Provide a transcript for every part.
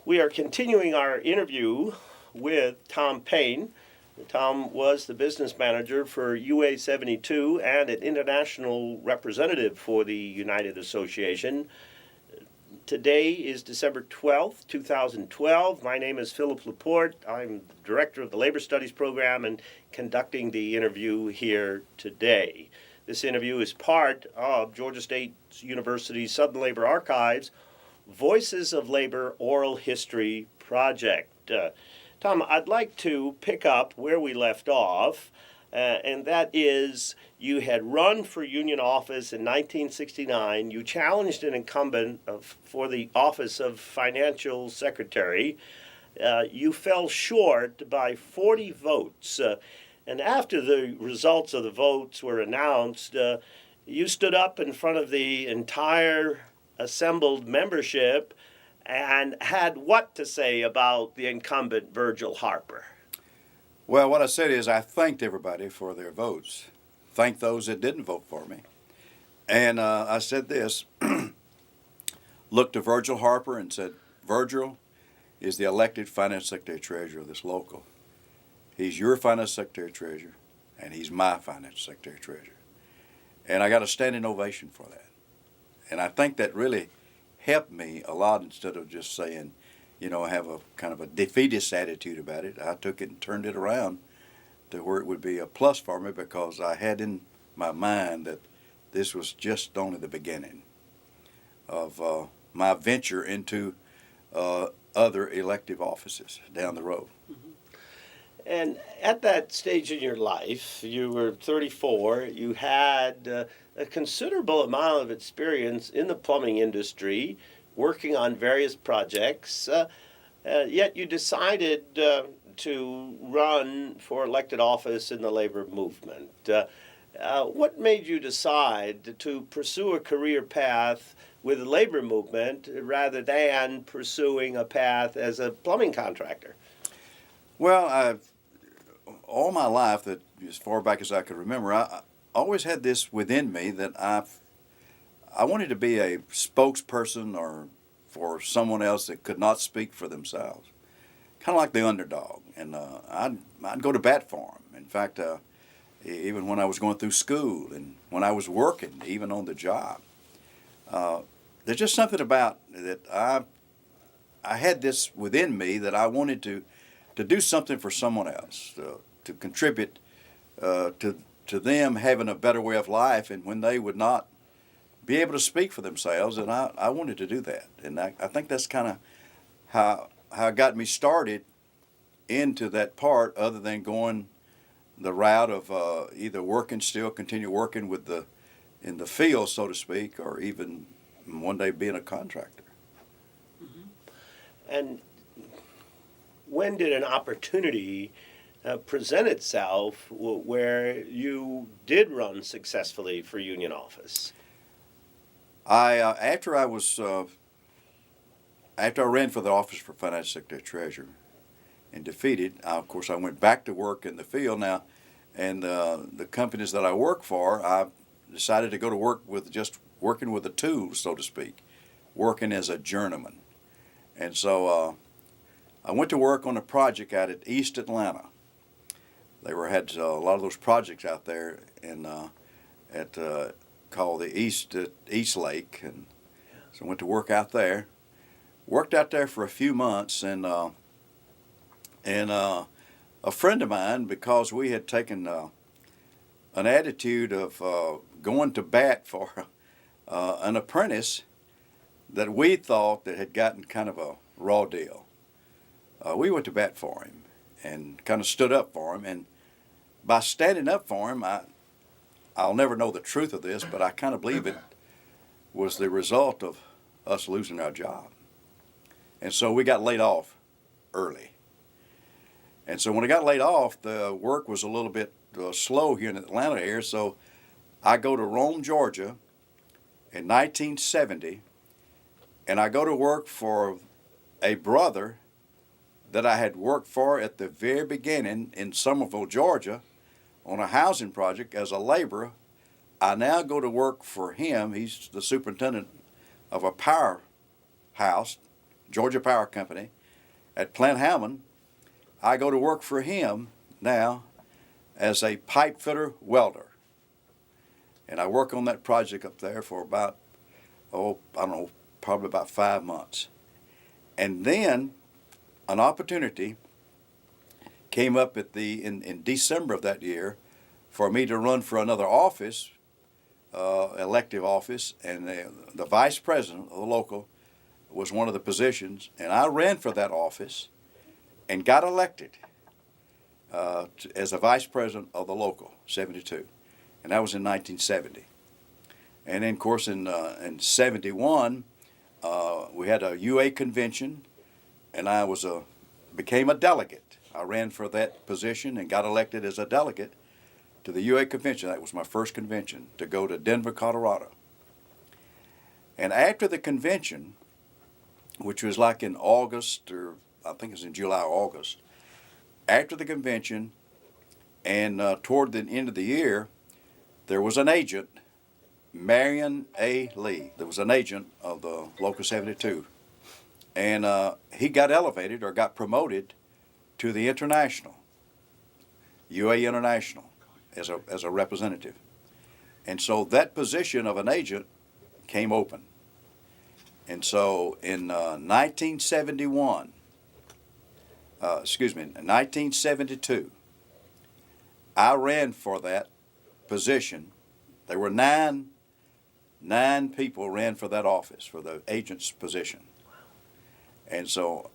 We are continuing our interview with Tom Payne. Tom was the business manager for UA 72 and an international representative for the United Association. Today is December 12th, 2012. My name is Philip Laporte. I'm the director of the Labor Studies program and conducting the interview here today. This interview is part of Georgia State University's Southern Labor Archives Voices of Labor Oral History Project. Tom, I'd like to pick up where we left off, and that is you had run for union office in 1969. You challenged an incumbent for the office of financial secretary. You fell short by 40 votes. And after the results of the votes were announced, you stood up in front of the entire assembled membership and had what to say about the incumbent Virgil Harper? Well, what I said is I thanked everybody for their votes. Thanked those that didn't vote for me. And I said this, looked to Virgil Harper and said, Virgil is the elected finance secretary treasurer of this local. He's your finance secretary treasurer, and he's my finance secretary treasurer. And I got a standing ovation for that. And I think that really helped me a lot instead of just saying, have a kind of a defeatist attitude about it. I took it and turned it around to where it would be a plus for me because I had in my mind that this was just only the beginning of my venture into other elective offices down the road. And at that stage in your life, you were 34, you had a considerable amount of experience in the plumbing industry, working on various projects, yet you decided to run for elected office in the labor movement. What made you decide to pursue a career path with the labor movement rather than pursuing a path as a plumbing contractor? Well, all my life, that as far back as I could remember, I always had this within me that I wanted to be a spokesperson or for someone else that could not speak for themselves, kind of like the underdog. And I'd go to bat for them. In fact, even when I was going through school and when I was working, even on the job, there's just something about that I had this within me that I wanted to do something for someone else, to contribute to them having a better way of life, and when they would not be able to speak for themselves, and I wanted to do that. And I think that's kind of how it got me started into that part, other than going the route of either continue working in the field, so to speak, or even one day being a contractor. Mm-hmm. And when did an opportunity present itself where you did run successfully for union office? After I ran for the office for finance secretary treasurer and defeated, of course, I went back to work in the field now, and the companies that I work for, I decided to go to work with just working with the tools, so to speak, working as a journeyman. And so I went to work on a project out at East Atlanta. They had a lot of those projects out there called the East Lake, and so I went to work out there. Worked out there for a few months, and a friend of mine, because we had taken an attitude of going to bat for an apprentice that we thought that had gotten kind of a raw deal. We went to bat for him and kind of stood up for him. And by standing up for him, I'll never know the truth of this, but I kind of believe it was the result of us losing our job. And so we got laid off early. And so when I got laid off, the work was a little bit slow here in the Atlanta area. So I go to Rome, Georgia in 1970, and I go to work for a brother that I had worked for at the very beginning in Summerville, Georgia, on a housing project as a laborer. I now go to work for him. He's the superintendent of a powerhouse Georgia Power Company at Plant Hammond. I go to work for him now as a pipe fitter welder. And I work on that project up there for about, I don't know, probably about 5 months. And then an opportunity came up in December of that year for me to run for another office, elective office, and the vice president of the local was one of the positions, and I ran for that office and got elected as a vice president of the local 72, and that was in 1970. And then, of course, in 71, we had a UA convention, and I became a delegate. I ran for that position and got elected as a delegate to the UA convention. That was my first convention, to go to Denver, Colorado. And after the convention, which was like in August, or I think it was in July or August, after the convention and toward the end of the year, there was an agent, Marion A. Lee. There was an agent of the Local 72. And he got elevated or got promoted to the International, UA International, as a representative. And so that position of an agent came open. And so in 1972, I ran for that position. There were nine people ran for that office, for the agent's position. And so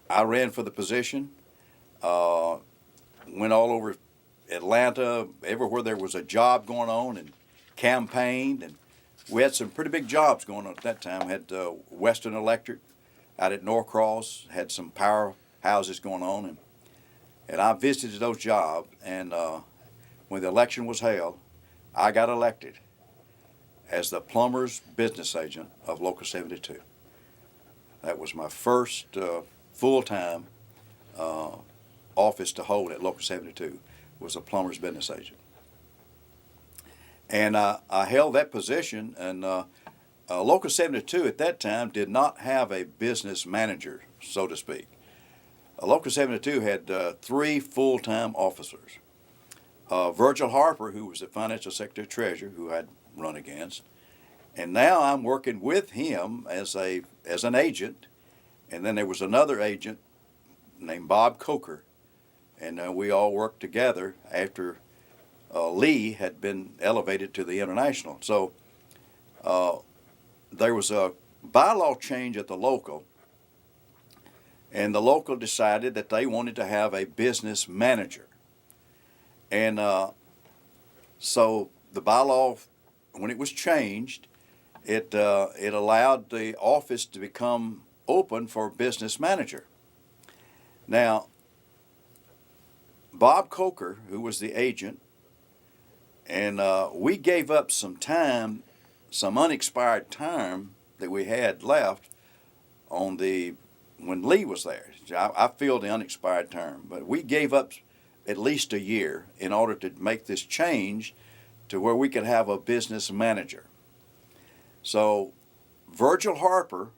I ran for the position, went all over Atlanta, everywhere there was a job going on, and campaigned, and we had some pretty big jobs going on at that time. We had Western Electric out at Norcross, had some power houses going on, and I visited those jobs, and when the election was held, I got elected as the plumber's business agent of Local 72. That was my first full-time office to hold at Local 72, was a plumber's business agent. And I held that position, and Local 72 at that time did not have a business manager, so to speak. Local 72 had 3 full-time officers. Virgil Harper, who was the financial secretary treasurer, who I'd run against, and now I'm working with him as an agent. And then there was another agent named Bob Coker, and we all worked together after Lee had been elevated to the International. So there was a bylaw change at the local, and the local decided that they wanted to have a business manager. And so the bylaw, when it was changed, it allowed the office to become open for business manager. Now, Bob Coker, who was the agent, and we gave up some time, some unexpired time that we had left when Lee was there. I filled the unexpired term, but we gave up at least a year in order to make this change to where we could have a business manager. So Virgil Harper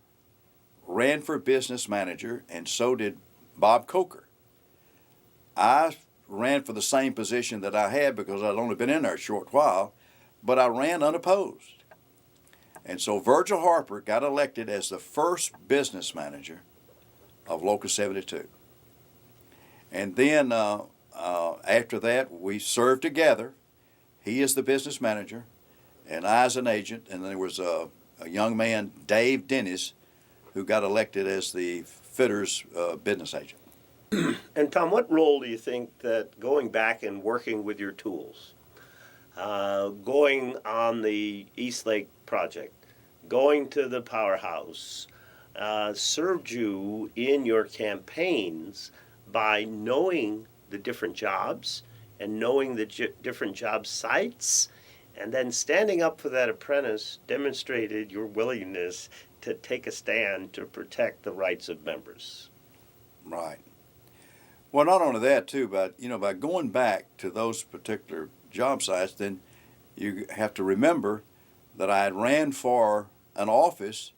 ran for business manager, and so did Bob Coker. I ran for the same position that I had because I'd only been in there a short while, but I ran unopposed. And so Virgil Harper got elected as the first business manager of Local 72. And then after that, we served together. He is the business manager, and I as an agent, and there was a young man, Dave Dennis, who got elected as the fitter's business agent. And Tom, what role do you think that going back and working with your tools, going on the East Lake project, going to the powerhouse, served you in your campaigns by knowing the different jobs and knowing the different job sites, and then standing up for that apprentice demonstrated your willingness to take a stand to protect the rights of members? Right. Well, not only that too, but by going back to those particular job sites, then you have to remember that I had ran for an office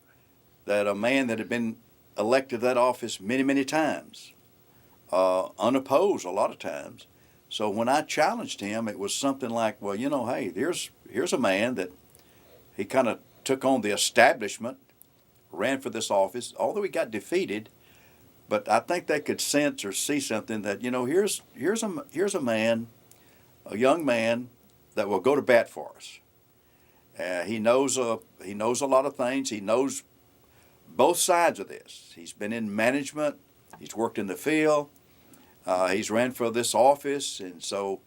that a man that had been elected to that office many, many times, unopposed a lot of times. So when I challenged him, it was something like, well, hey, here's a man that he kind of took on the establishment, ran for this office, although he got defeated. But I think they could sense or see something that, here's a man, a young man that will go to bat for us. He knows a lot of things. He knows both sides of this. He's been in management. He's worked in the field. He's ran for this office, and so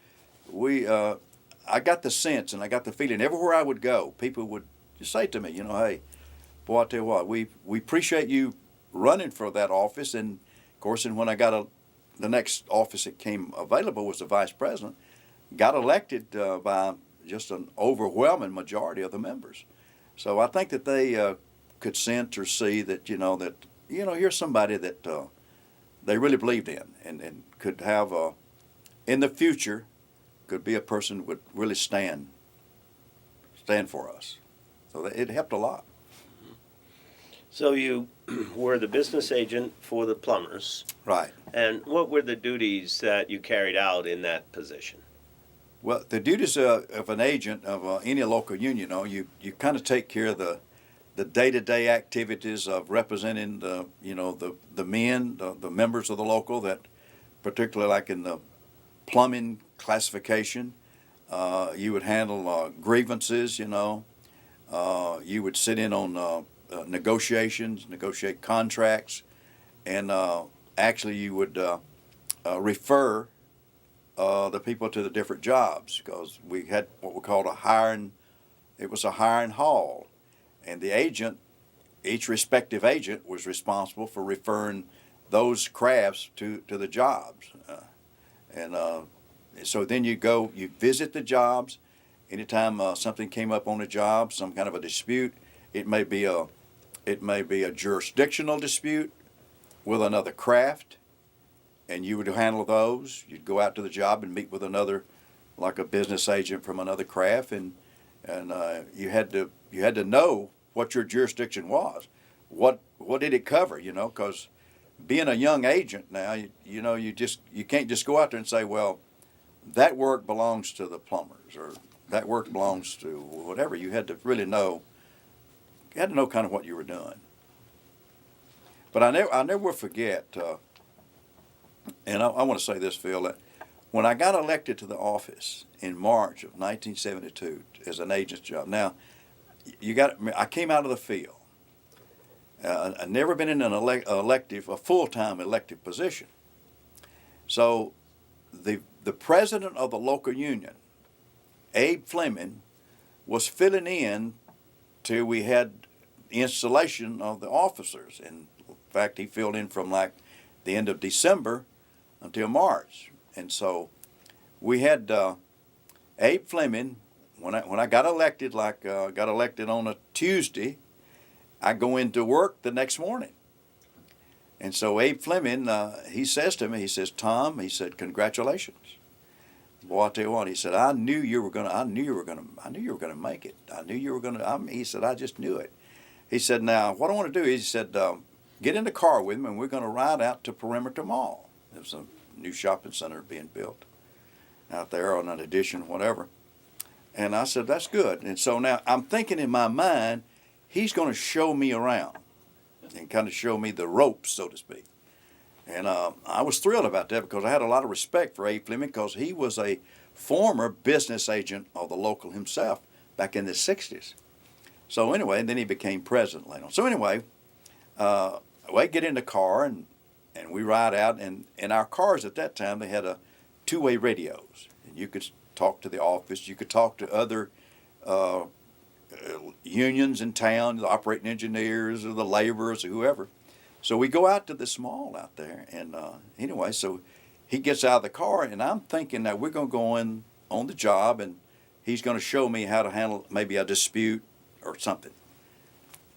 I got the sense and I got the feeling everywhere I would go, people would say to me, hey, boy, I tell you what, we appreciate you running for that office. And of course, and when I got the next office that came available was the vice president, got elected by just an overwhelming majority of the members. So I think that they could sense or see that, here's somebody that they really believed in and could have, in the future, could be a person who would really stand for us. So it helped a lot. So you were the business agent for the plumbers. Right. And what were the duties that you carried out in that position? Well, the duties of an agent of any local union, you kind of take care of the day-to-day activities of representing the men, the members of the local, that particularly like in the plumbing classification, you would handle grievances. You would sit in on negotiations, negotiate contracts, and actually you would refer the people to the different jobs, because we had what we called a hiring hall, and the agent, each respective agent was responsible for referring those crafts to the jobs. So then you visit the jobs. Anytime something came up on a job, some kind of a dispute, it may be a jurisdictional dispute with another craft, and you would handle those. You'd go out to the job and meet with another, like a business agent from another craft, and you had to know what your jurisdiction was. What did it cover? Because being a young agent now, you can't just go out there and say, well, that work belongs to the plumbers, or that work belongs to whatever. You had to really know. You had to know kind of what you were doing. But I never will forget, and I want to say this, Phil, that when I got elected to the office in March of 1972 as an agent's job. Now, I came out of the field. I'd never been in a full-time elective position. So the president of the local union, Abe Fleming, was filling in till we had installation of the officers. In fact, he filled in from like the end of December until March. And so we had Abe Fleming. When I got elected, got elected on a Tuesday, I go into work the next morning. And so Abe Fleming, he says to me, he says, Tom, he said, congratulations. Boy, I tell you what, he said, I knew you were gonna make it. He said, I just knew it. He said, now, what I want to do is, he said, get in the car with me and we're going to ride out to Perimeter Mall. There's a new shopping center being built out there, on an addition, whatever. And I said, that's good. And so now I'm thinking in my mind, he's going to show me around and kind of show me the ropes, so to speak. And I was thrilled about that, because I had a lot of respect for Abe Fleming, because he was a former business agent of the local himself back in the 60s. So anyway, and then he became president later on. So anyway, we get in the car and we ride out, and our cars at that time, they had two-way radios. And you could talk to the office, you could talk to other unions in town, the operating engineers or the laborers or whoever. So we go out to this mall out there, and anyway, so he gets out of the car, and I'm thinking that we're going to go in on the job, and he's going to show me how to handle maybe a dispute or something.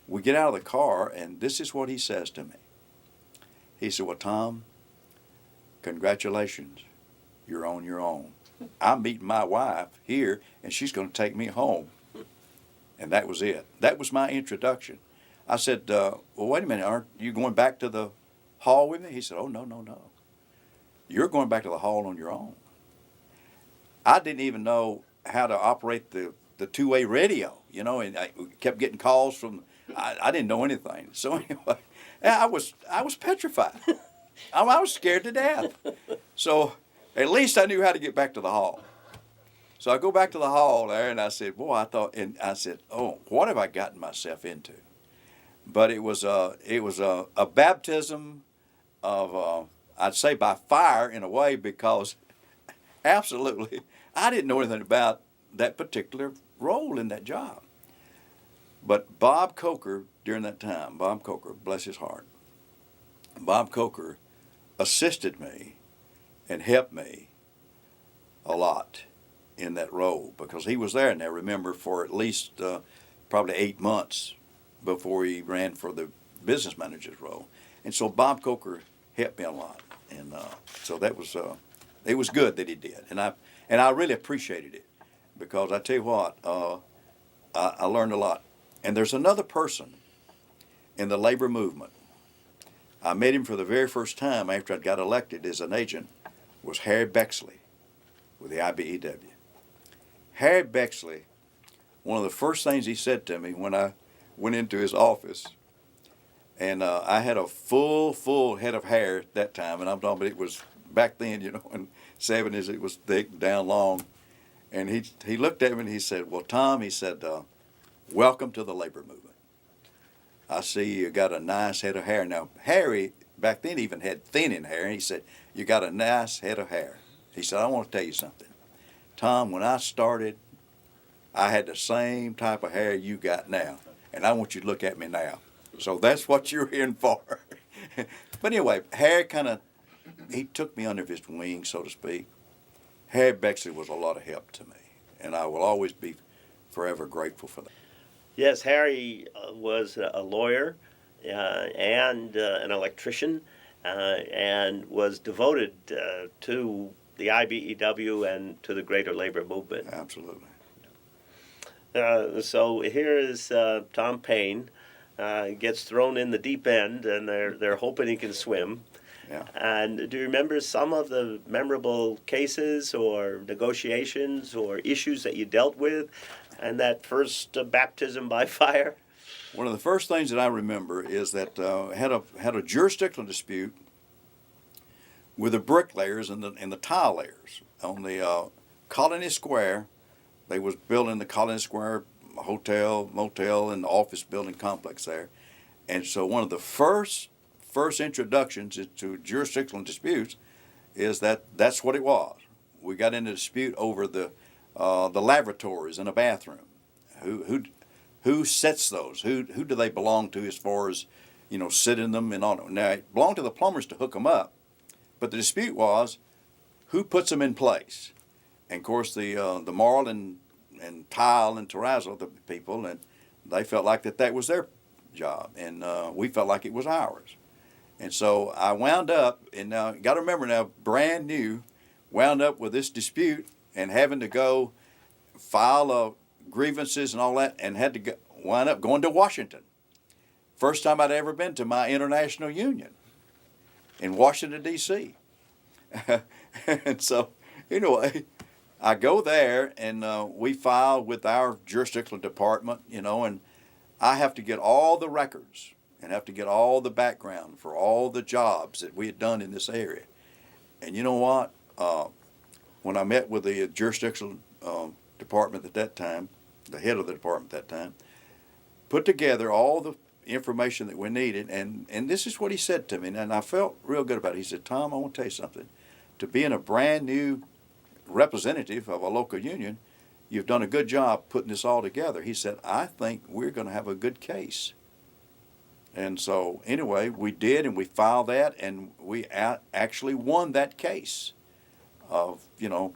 We get out of the car, and this is what he says to me. He said, well, Tom, congratulations, you're on your own. I'm meeting my wife here, and she's going to take me home. And that was it. That was my introduction. I said, well, wait a minute, aren't you going back to the hall with me? He said, oh, no, no, no. You're going back to the hall on your own. I didn't even know how to operate the two-way radio, you know, and I kept getting calls from, I didn't know anything. So anyway, I was petrified. I was scared to death. So at least I knew how to get back to the hall. So I go back to the hall there, and I said, boy, I said, oh, what have I gotten myself into? But it was a baptism of, I'd say by fire in a way, because absolutely, I didn't know anything about that particular role in that job. But Bob Coker, during that time, Bob Coker, bless his heart, Bob Coker assisted me and helped me a lot in that role, because he was there, and I remember, for at least probably 8 months before he ran for the business manager's role. And so Bob Coker helped me a lot. And so that was, it was good that he did. And I really appreciated it, because I tell you what, I learned a lot. And there's another person in the labor movement. I met him for the very first time after I got elected as an agent, was Harry Bexley with the IBEW. Harry Bexley, one of the first things he said to me when I went into his office, and I had a full head of hair at that time, and I'm talking about, it was back then, you know, in the 70s, it was thick, down long. And he looked at me and he said, well, Tom, he said, welcome to the labor movement. I see you got a nice head of hair. Now, Harry back then even had thinning hair, and he said, you got a nice head of hair. He said, I want to tell you something. Tom, when I started, I had the same type of hair you got now, and I want you to look at me now. So that's what you're in for. But anyway, Harry he took me under his wing, so to speak. Harry Bexley was a lot of help to me, and I will always be forever grateful for that. Yes, Harry was a lawyer and an electrician, and was devoted to the IBEW and to the greater labor movement. Absolutely. So here is Tom Payne, gets thrown in the deep end, and they're hoping he can swim. Yeah. And do you remember some of the memorable cases or negotiations or issues that you dealt with, and that first baptism by fire? One of the first things that I remember is that had a jurisdictional dispute with the bricklayers and the tile layers on the Colony Square. They was building the Colony Square hotel, motel, and office building complex there. And so one of the first introductions to jurisdictional disputes is that's what it was. We got into a dispute over the lavatories in a bathroom. Who sets those? Who do they belong to as far as, you know, sitting them and all? Now, it belonged to the plumbers to hook them up, but the dispute was who puts them in place. And of course, the Marl and Tile and Terrazzo, the people, and they felt like that was their job, and we felt like it was ours. And so I wound up, and now got to remember now, brand new, wound up with this dispute and having to go file grievances and all that, and had to wind up going to Washington. First time I'd ever been to my international union in Washington, D.C. And so, anyway, I go there, and we file with our jurisdictional department, you know, and I have to get all the records and have to get all the background for all the jobs that we had done in this area. And you know what? When I met with the jurisdictional department at that time, the head of the department at that time, put together all the information that we needed, and this is what he said to me, and I felt real good about it. He said, Tom, I want to tell you something. To being a brand new representative of a local union, you've done a good job putting this all together. He said, I think we're going to have a good case. And so anyway, we did, and we filed that, and we actually won that case of, you know,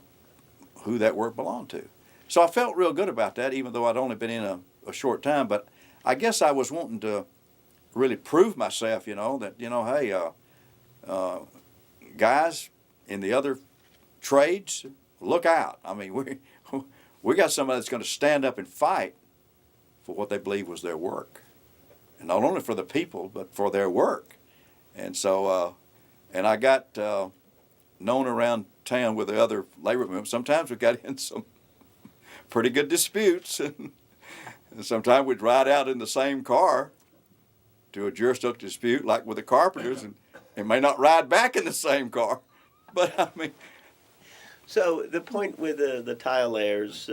who that work belonged to. So I felt real good about that, even though I'd only been in a short time. But I guess I was wanting to really prove myself, you know, that, you know, hey, guys in the other trades, look out. I mean, we got somebody that's going to stand up and fight for what they believe was their work. not only for the people, but for their work. And so, and I got known around town with the other labor members. Sometimes we got in some pretty good disputes, and sometimes we'd ride out in the same car to a jurisdictional dispute, like with the carpenters, and may not ride back in the same car. But I mean, So the point with the tile layers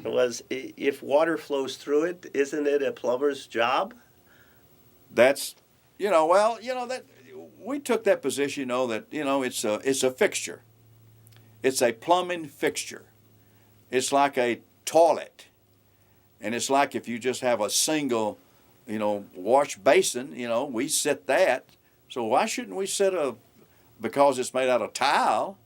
was if water flows through it, isn't it a plumber's job? that's, that we took that position, that, it's a fixture. It's a plumbing fixture. It's like a toilet. And it's like if you just have a single, wash basin, we set that. So why shouldn't we set because it's made out of tile,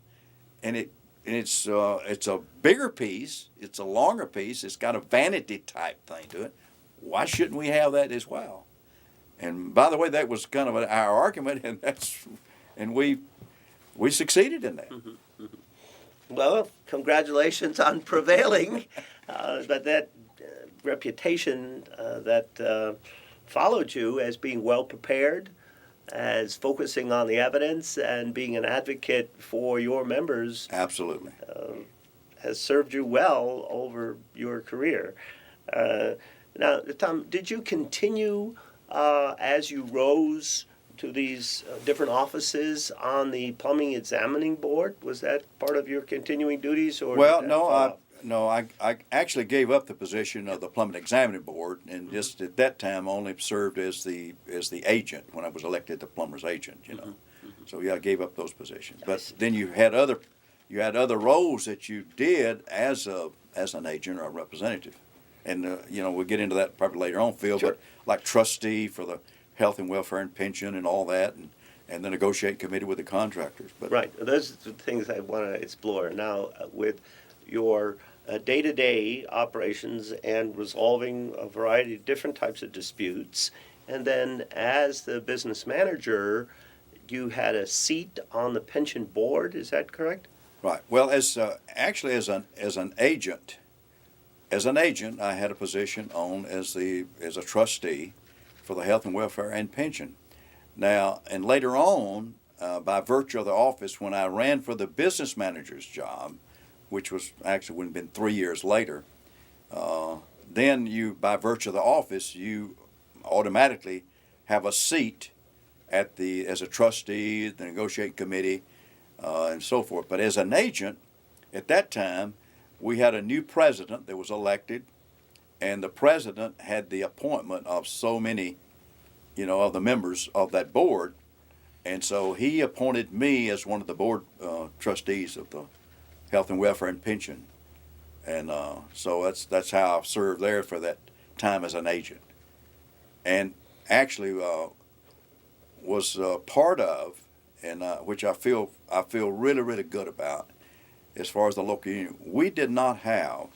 and it's a bigger piece, it's a longer piece, it's got a vanity type thing to it. Why shouldn't we have that as well? And by the way, that was kind of our argument, and we succeeded in that. Mm-hmm. Well, congratulations on prevailing, but that reputation that followed you as being well prepared, as focusing on the evidence and being an advocate for your members Absolutely. has served you well over your career. Now, Tom, did you continue as you rose to these different offices on the plumbing examining board? Was that part of your continuing duties, or Well, did that fall off? I actually gave up the position of the plumbing examining board, and just at that time only served as the agent when I was elected the plumber's agent. So yeah, I gave up those positions. But then you had other roles that you did as an agent or a representative, and we'll get into that probably later on, Phil. Sure. But like trustee for the health and welfare and pension and all that, and the negotiating committee with the contractors. But Right, those are the things I want to explore. Now, with your day-to-day operations and resolving a variety of different types of disputes, and then as the business manager, you had a seat on the pension board, is that correct? Right. Well, as an agent, I had a position as a trustee for the health and welfare and pension. Now, and later on, by virtue of the office, when I ran for the business manager's job, which was actually would have been 3 years later, then you, by virtue of the office, you automatically have a seat as a trustee, the negotiating committee, and so forth. But as an agent, at that time, we had a new president that was elected, and the president had the appointment of so many, of the members of that board, and so he appointed me as one of the board trustees of the health and welfare and pension, and so that's how I've served there for that time as an agent, and actually was part of, and which I feel really, really good about, as far as the local union. We did not have,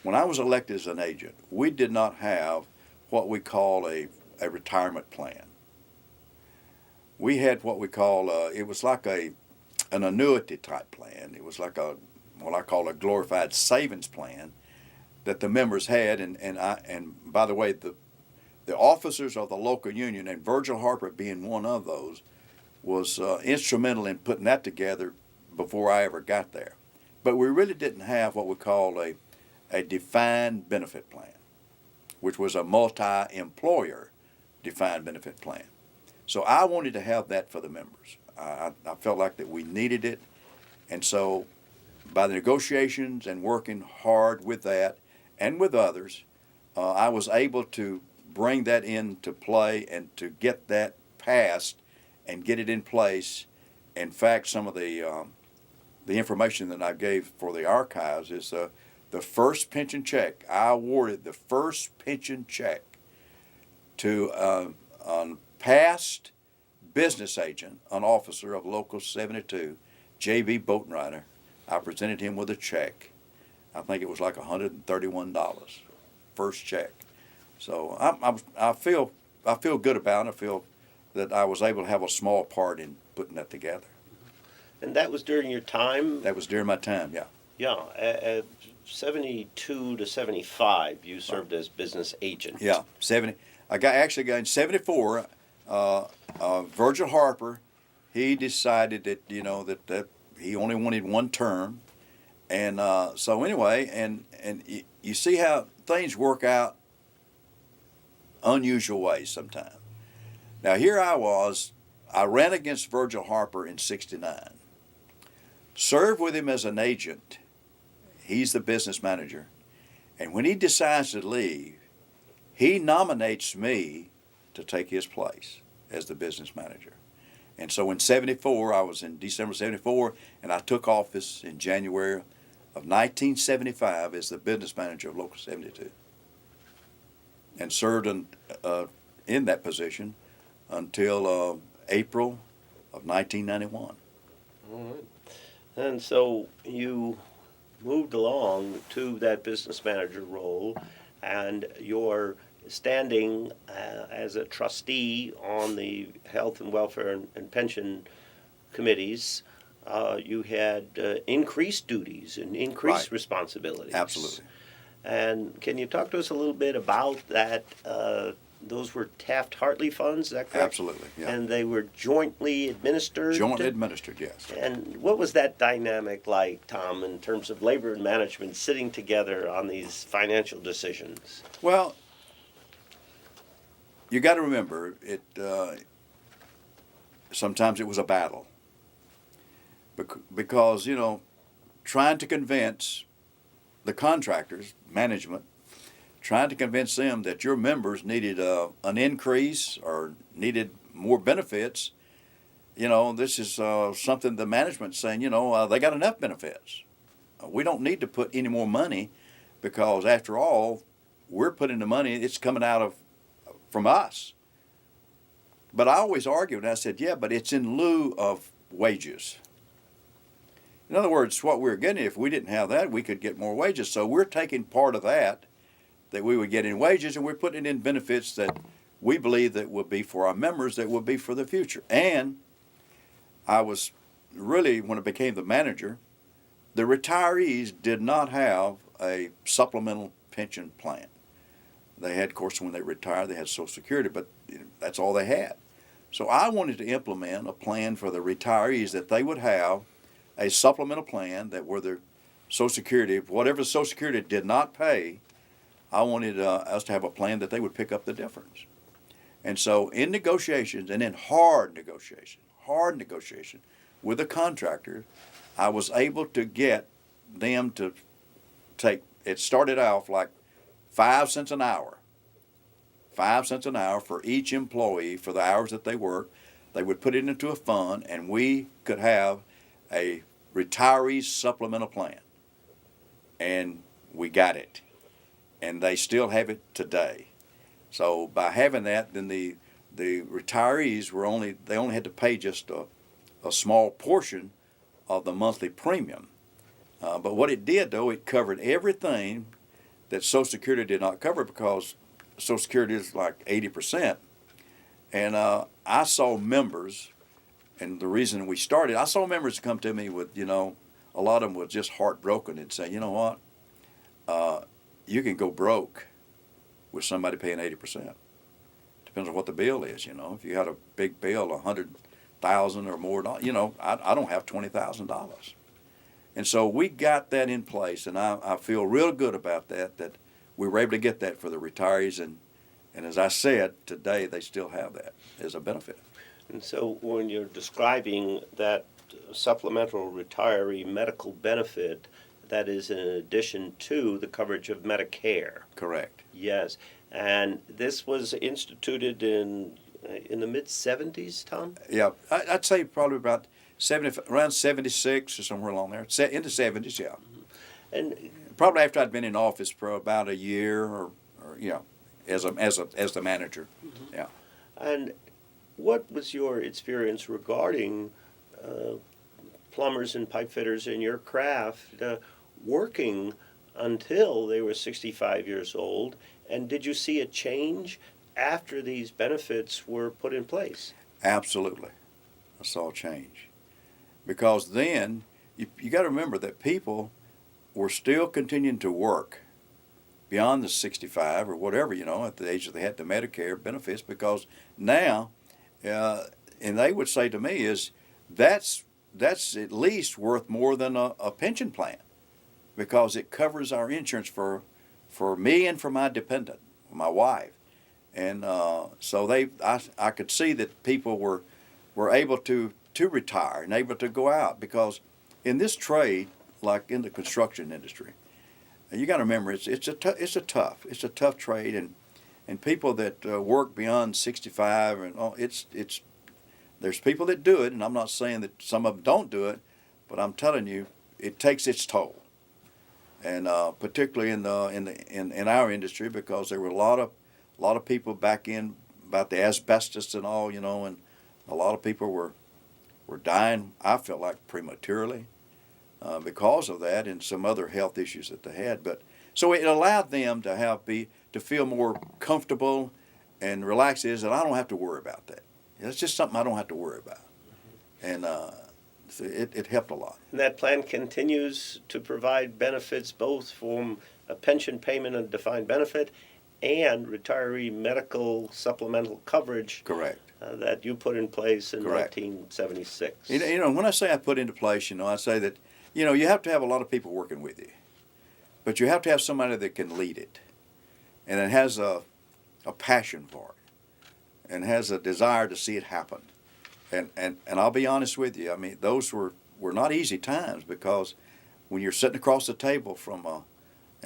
when I was elected as an agent, we did not have what we call a retirement plan. We had what we call, it was like an annuity type plan. It was like what I call a glorified savings plan that the members had, and by the way, the officers of the local union, and Virgil Harper being one of those, was instrumental in putting that together before I ever got there. But we really didn't have what we call a defined benefit plan, which was a multi-employer defined benefit plan. So I wanted to have that for the members. I felt like that we needed it, and so by the negotiations and working hard with that and with others, I was able to bring that into play and to get that passed and get it in place. In fact, some of the information that I gave for the archives is the first pension check. I awarded the first pension check to a past business agent, an officer of Local 72, J.B. Boatwright. I presented him with a check. I think it was like $131, first check. So I feel good about it. I feel that I was able to have a small part in putting that together. And that was during your time? That was during my time, yeah. Yeah, at 72 to 75, you served as business agent. Yeah, 70. actually got in '74. Virgil Harper, he decided that that he only wanted one term, and so anyway, and you see how things work out unusual ways sometimes. Now here I was, I ran against Virgil Harper in '69, served with him as an agent. He's the business manager, and when he decides to leave, he nominates me to take his place as the business manager. And so in '74, I was in December '74, and I took office in January of 1975 as the business manager of Local 72, and served in that position until April of 1991. All right. And so you moved along to that business manager role, and your standing as a trustee on the health and welfare and pension committees, you had increased duties and increased Right. responsibilities. Absolutely. And can you talk to us a little bit about that? Those were Taft-Hartley funds, is that correct? Absolutely, yeah. And they were jointly administered? Jointly administered, yes. And what was that dynamic like, Tom, in terms of labor and management sitting together on these financial decisions? Well, you got to remember, sometimes it was a battle. Because, trying to convince the contractors, management, trying to convince them that your members needed an increase or needed more benefits, this is something the management's saying, they got enough benefits. We don't need to put any more money because, after all, we're putting the money, it's coming from us. But I always argued, and I said, yeah, but it's in lieu of wages. In other words, what we're getting, if we didn't have that, we could get more wages. So we're taking part of that we would get in wages, and we're putting it in benefits that we believe that will be for our members, that will be for the future. And I was really, when I became the manager, the retirees did not have a supplemental pension plan. They had, of course, when they retired, they had Social Security, but that's all they had. So I wanted to implement a plan for the retirees that they would have a supplemental plan that were their Social Security, whatever Social Security did not pay, I wanted us to have a plan that they would pick up the difference. And so in negotiations, and in hard negotiation with the contractor, I was able to get them to take, it started off like 5 cents an hour. 5 cents an hour for each employee for the hours that they work. They would put it into a fund, and we could have a retiree supplemental plan. And we got it. And they still have it today. So by having that, then the retirees they only had to pay just a small portion of the monthly premium. But what it did, though, it covered everything that Social Security did not cover, because Social Security is like 80%. And I saw members, and the reason we started, I saw members come to me with, a lot of them were just heartbroken and say, you know what, you can go broke with somebody paying 80%. Depends on what the bill is, If you had a big bill, $100,000 or more, I don't have $20,000. And so we got that in place, and I feel real good about that we were able to get that for the retirees, and as I said, today they still have that as a benefit. And so when you're describing that supplemental retiree medical benefit, that is in addition to the coverage of Medicare. Correct. Yes. And this was instituted in the mid-'70s, Tom? Yeah, I'd say probably about around 76 or somewhere along there. In the 70s, yeah. And probably after I'd been in office for about a year or as the manager. Mm-hmm. Yeah. And what was your experience regarding plumbers and pipe fitters in your craft working until they were 65 years old? And did you see a change after these benefits were put in place? Absolutely. I saw a change. Because then you got to remember that people were still continuing to work beyond the 65 or whatever, at the age that they had the Medicare benefits, because now, and they would say to me is that's at least worth more than a pension plan, because it covers our insurance for me and for my dependent, my wife. And so I could see that people were able to retire and able to go out, because in this trade, like in the construction industry, you got to remember it's a tough trade, and people that work beyond 65 and there's people that do it, and I'm not saying that some of them don't do it, but I'm telling you it takes its toll, and particularly in our industry, because there were a lot of people back in about the asbestos and all, and a lot of people were dying, I felt like, prematurely because of that and some other health issues that they had. But so it allowed them to feel more comfortable and relaxed, and I don't have to worry about that. It's just something I don't have to worry about, and so it helped a lot. And that plan continues to provide benefits both from a pension payment and defined benefit and retiree medical supplemental coverage. Correct. That you put in place in Correct. 1976. When I say I put into place, I say that, you have to have a lot of people working with you, but you have to have somebody that can lead it, and that has a passion for it, and has a desire to see it happen. And I'll be honest with you, I mean, those were not easy times, because when you're sitting across the table from a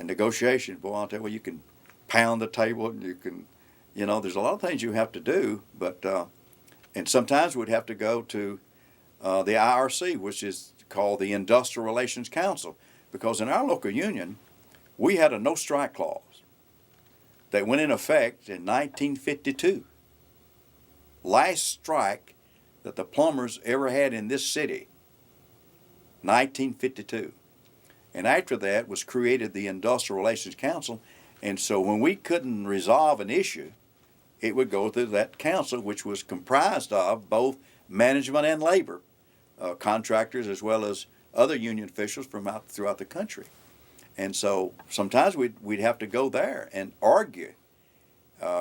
negotiation, boy, I'll tell you, you can pound the table, and you can, there's a lot of things you have to do, but and sometimes we'd have to go to the IRC, which is called the Industrial Relations Council, because in our local union, we had a no-strike clause that went in effect in 1952. Last strike that the plumbers ever had in this city, 1952. And after that was created the Industrial Relations Council, and so when we couldn't resolve an issue, it would go through that council, which was comprised of both management and labor, contractors, as well as other union officials from throughout the country. And so sometimes we'd have to go there and argue,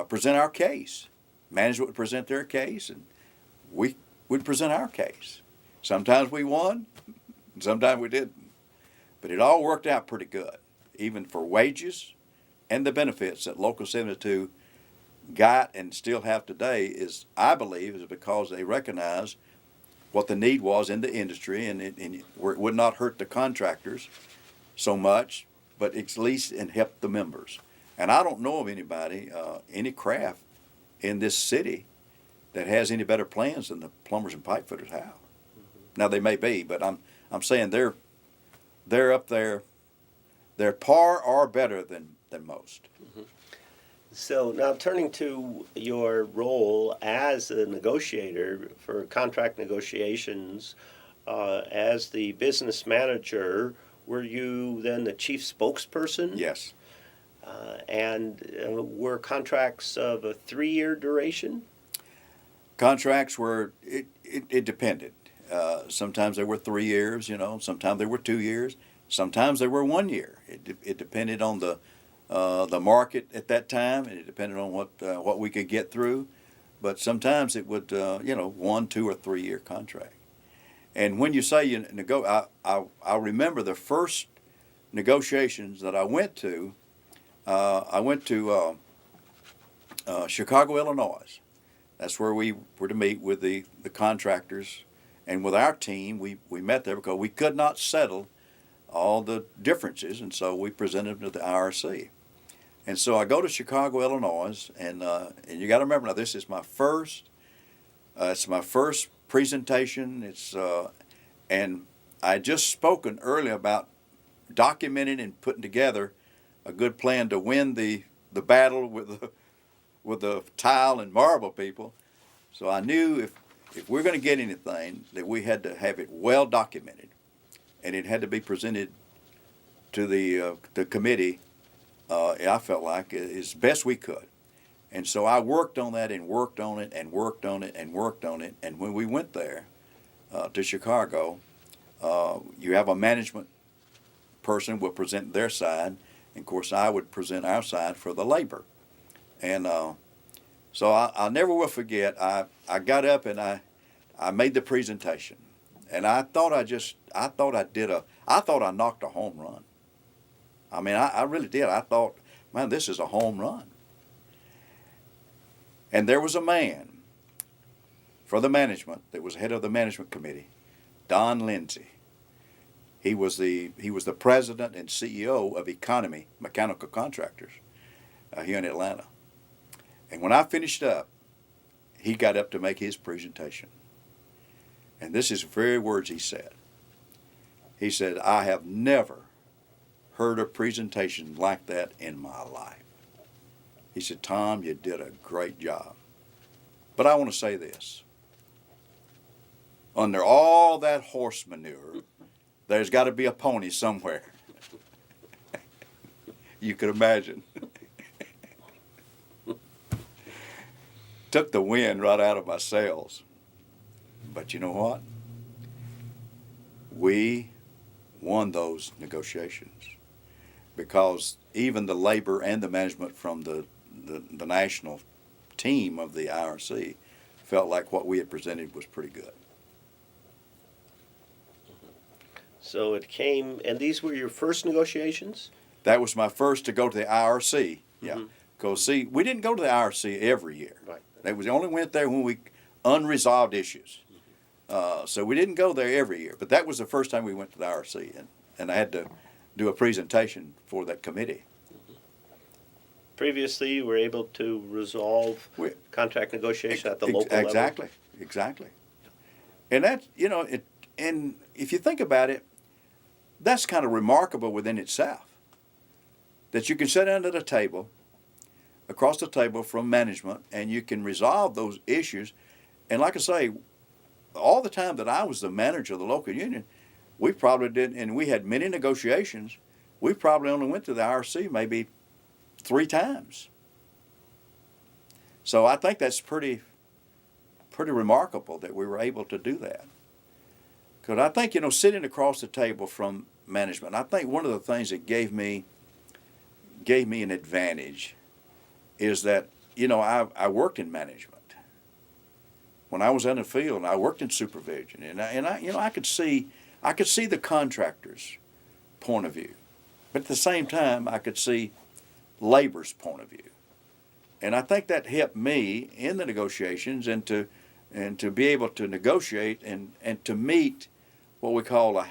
present our case. Management would present their case, and we would present our case. Sometimes we won, and sometimes we didn't. But it all worked out pretty good, even for wages and the benefits that Local 72 got and still have today. I believe, is because they recognize what the need was in the industry, and it would not hurt the contractors so much, but at least it helped the members. And I don't know of anybody, any craft in this city that has any better plans than the plumbers and pipe fitters have. Now they may be, but I'm saying they're up there. They're par or better than most. So now turning to your role as a negotiator for contract negotiations, as the business manager, were you then the chief spokesperson? Yes. And were contracts of a 3-year duration? Contracts were, it depended. Sometimes they were 3 years, sometimes they were 2 years, sometimes they were 1 year. It depended on the market at that time, and it depended on what we could get through. But sometimes it would, 1, 2, or 3 year contract. And when you say I remember the first negotiations that I went to. I went to Chicago, Illinois. That's where we were to meet with the contractors, and with our team, we met there because we could not settle all the differences, and so we presented them to the IRC. And so I go to Chicago, Illinois, and you got to remember now, this is my first. It's my first presentation. And I had just spoken earlier about documenting and putting together a good plan to win the battle with the tile and marble people. So I knew if we're going to get anything, that we had to have it well documented, and it had to be presented to the committee. I felt like as best we could, and so I worked on that and worked on it and worked on it and worked on it. And when we went there to Chicago, you have a management person will present their side, And of course, I would present our side for the labor. And so I never will forget, I got up and I made the presentation. And I thought I thought I knocked a home run. I mean, I really did. I thought, man, this is a home run. And there was a man for the management that was head of the management committee, Don Lindsay. He was the president and CEO of Economy Mechanical Contractors here in Atlanta. And when I finished up, he got up to make his presentation. And this is the very words he said. He said, I have never heard a presentation like that in my life. He said, Tom, you did a great job. But I want to say this. Under all that horse manure, there's got to be a pony somewhere. You could imagine. Took the wind right out of my sails. But you know what? We won those negotiations because even the labor and the management from the national team of the IRC felt like what we had presented was pretty good. So it came, and these were your first negotiations? That was my first to go to the IRC. Yeah. Mhm. Because, see, we didn't go to the IRC every year. Right. We only went there when we unresolved issues. So we didn't go there every year. But that was the first time we went to the IRC, and I had to do a presentation for that committee. Previously, you were able to resolve contract negotiation at the local level? Exactly. And that, and if you think about it, that's kind of remarkable within itself. That you can sit down at a table, across the table from management, and you can resolve those issues. And like I say, all the time that I was the manager of the local union, we probably did, and we had many negotiations, we probably only went to the IRC maybe 3 times. So I think that's pretty remarkable that we were able to do that. Because I think, sitting across the table from management, I think one of the things that gave me an advantage is that, I worked in management. When I was in the field, I worked in supervision, and I could see the contractor's point of view, but at the same time, I could see labor's point of view, and I think that helped me in the negotiations and to be able to negotiate and to meet what we call a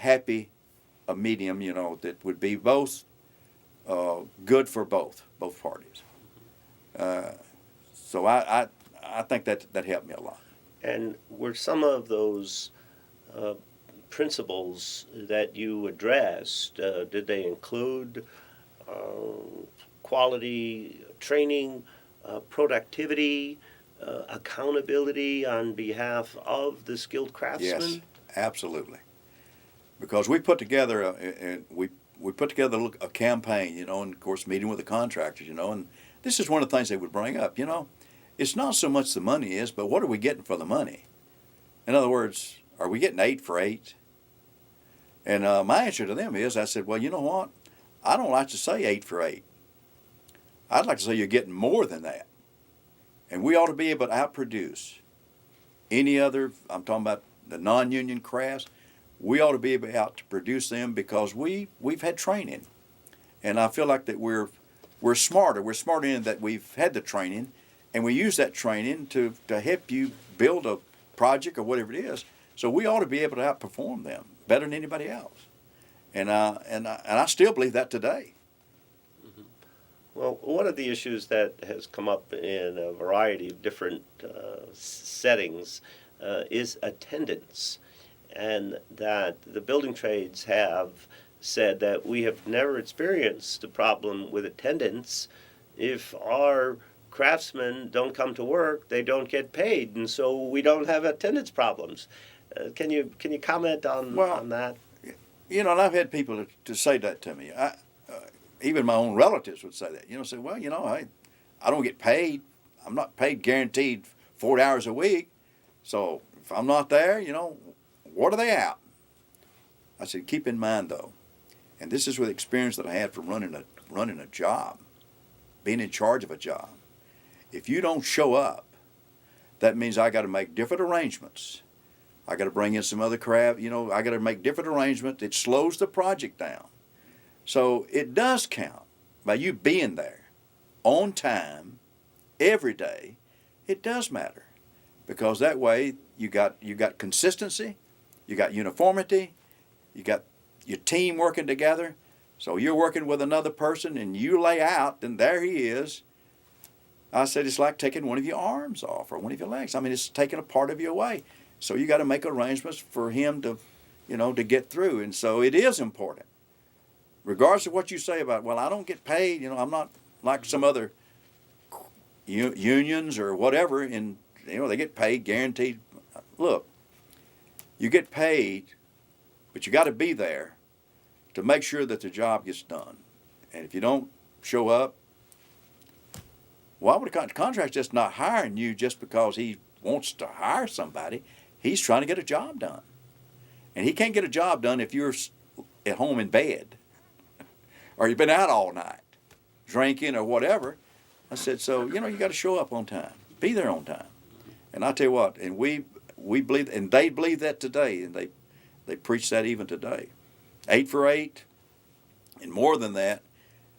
medium, that would be both good for both parties. So I think that helped me a lot. And were some of those principles that you addressed, did they include quality training, productivity, accountability on behalf of the skilled craftsmen? Yes, absolutely. Because we put together a campaign, and of course meeting with the contractors, and this is one of the things they would bring up, It's not so much the money is, but what are we getting for the money? In other words, are we getting 8 for 8? And my answer to them is, I said, well, you know what? I don't like to say 8 for 8. I'd like to say you're getting more than that. And we ought to be able to outproduce any other, I'm talking about the non-union crafts, we ought to be able to produce them because we've had training. And I feel like that we're smarter. We're smarter in that we've had the training, and we use that training to help you build a project or whatever it is. So we ought to be able to outperform them better than anybody else. And I still believe that today. Mm-hmm. Well, one of the issues that has come up in a variety of different settings is attendance, and that the building trades have said that we have never experienced a problem with attendance. If our craftsmen don't come to work, they don't get paid, and so we don't have attendance problems. Can you comment on that? And I've had people to say that to me. Even my own relatives would say that. Say, well, I don't get paid. I'm not paid guaranteed 40 hours a week. So if I'm not there, what are they out? I said, keep in mind though, and this is with experience that I had from running a job, being in charge of a job. If you don't show up, that means I got to make different arrangements. I got to bring in some other crap. I got to make different arrangements. It slows the project down. So it does count by you being there on time every day. It does matter, because that way you got consistency, you got uniformity, you got your team working together. So you're working with another person and you lay out, and there he is. I said it's like taking one of your arms off or one of your legs. I mean, it's taking a part of you away. So you got to make arrangements for him to, to get through. And so it is important, regardless of what you say about, well, I don't get paid. I'm not like some other unions or whatever, and they get paid guaranteed. Look, you get paid, but you got to be there to make sure that the job gets done. And if you don't show up, why would a contractor just not hiring you just because he wants to hire somebody? He's trying to get a job done. And he can't get a job done if you're at home in bed or you've been out all night drinking or whatever. I said, so, you got to show up on time. Be there on time. And I tell you what, and we believe, and they believe that today, and they preach that even today. 8 for 8, and more than that,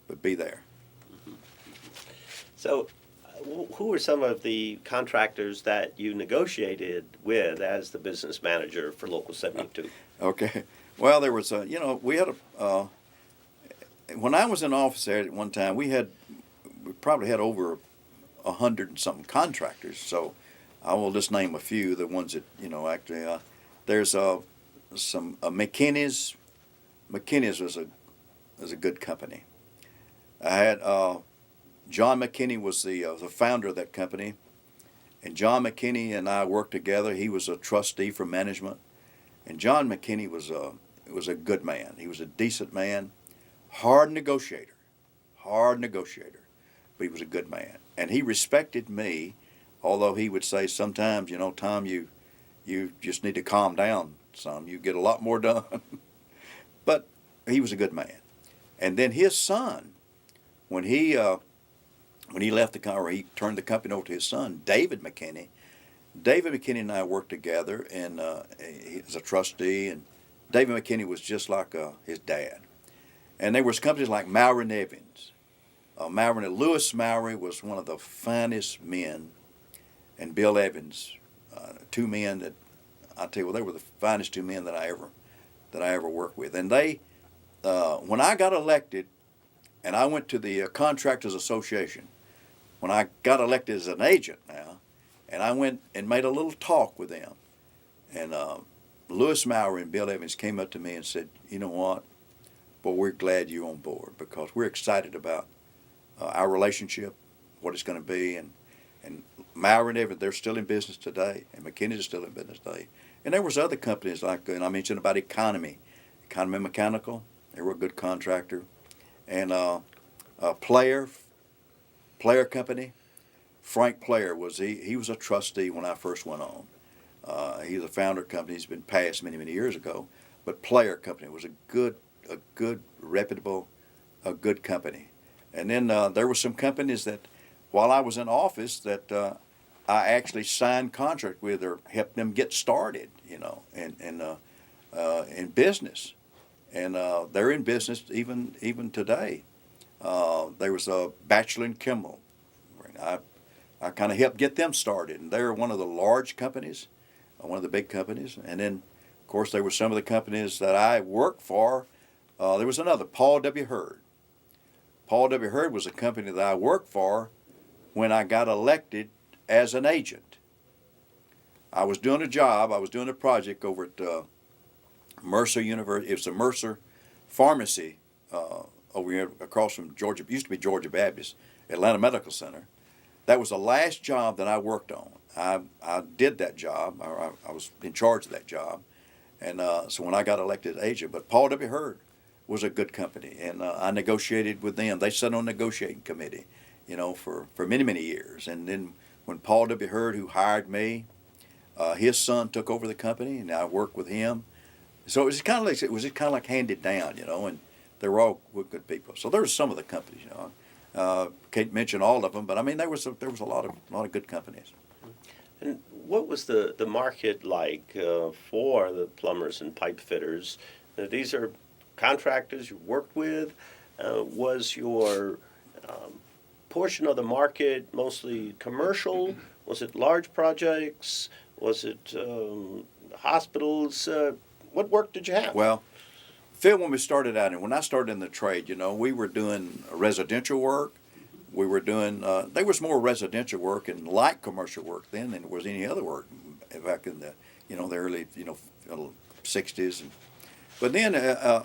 but be there. So, who were some of the contractors that you negotiated with as the business manager for Local 72? Okay. Well, there was we had when I was in office there at one time, we probably had over 100 and something contractors. So I will just name a few, the ones that, actually, there's some McKinney's. McKinney's was a good company. I had John McKinney was the founder of that company, and John McKinney and I worked together. He was a trustee for management, and John McKinney was a good man. He was a decent man, hard negotiator, but he was a good man, and he respected me, although he would say sometimes, Tom, you just need to calm down some. You get a lot more done. But he was a good man. And then his son, when he left he turned the company over to his son, David McKinney. David McKinney and I worked together, and he was a trustee. And David McKinney was just like his dad. And there was companies like Mowry and Evans. Lewis Mowry was one of the finest men, and Bill Evans, two men that I tell you, they were the finest two men that I ever worked with. And they, when I got elected, and I went to the Contractors Association, when I got elected as an agent now, and I went and made a little talk with them, and Lewis Mowry and Bill Evans came up to me and said, you know what, boy, we're glad you're on board, because we're excited about our relationship, what it's going to be, and Mowry and Evans, they're still in business today, and McKinney's is still in business today. And there was other companies like, and I mentioned about Economy Mechanical. They were a good contractor. And Player Company, Frank Player he was a trustee when I first went on. He's a founder of the company. He's been passed many, many years ago. But Player Company was a good, reputable, a good company. And then there were some companies that, while I was in office, that I actually signed contract with or helped them get started, in business. And they're in business even today. There was a Batchelor and Kimball. I kind of helped get them started, and they're one of the large companies, one of the big companies. And then, of course, there were some of the companies that I worked for. There was another, Paul W. Hurd. Paul W. Hurd was a company that I worked for when I got elected as an agent. I was doing a project over at Mercer University. It was the Mercer Pharmacy over here across from Georgia. It used to be Georgia Baptist, Atlanta Medical Center. That was the last job that I worked on. I did that job. I was in charge of that job. And so when I got elected as agent, but Paul W. Hurd was a good company, and I negotiated with them. They sat on a negotiating committee, for many, many years. And then when Paul W. Hurd, who hired me, his son took over the company, and I worked with him. So it was kind of like handed down, And They were all good people. So there were some of the companies, can't mention all of them, but I mean there was a lot of good companies. And what was the market like for the plumbers and pipe fitters? These are contractors you worked with. Was your portion of the market mostly commercial? Was it large projects? Was it hospitals? What work did you have? Well, Phil, when we started out, and when I started in the trade, we were doing residential work. We were doing, there was more residential work and light commercial work then than there was any other work back in the, the early, 60s. But then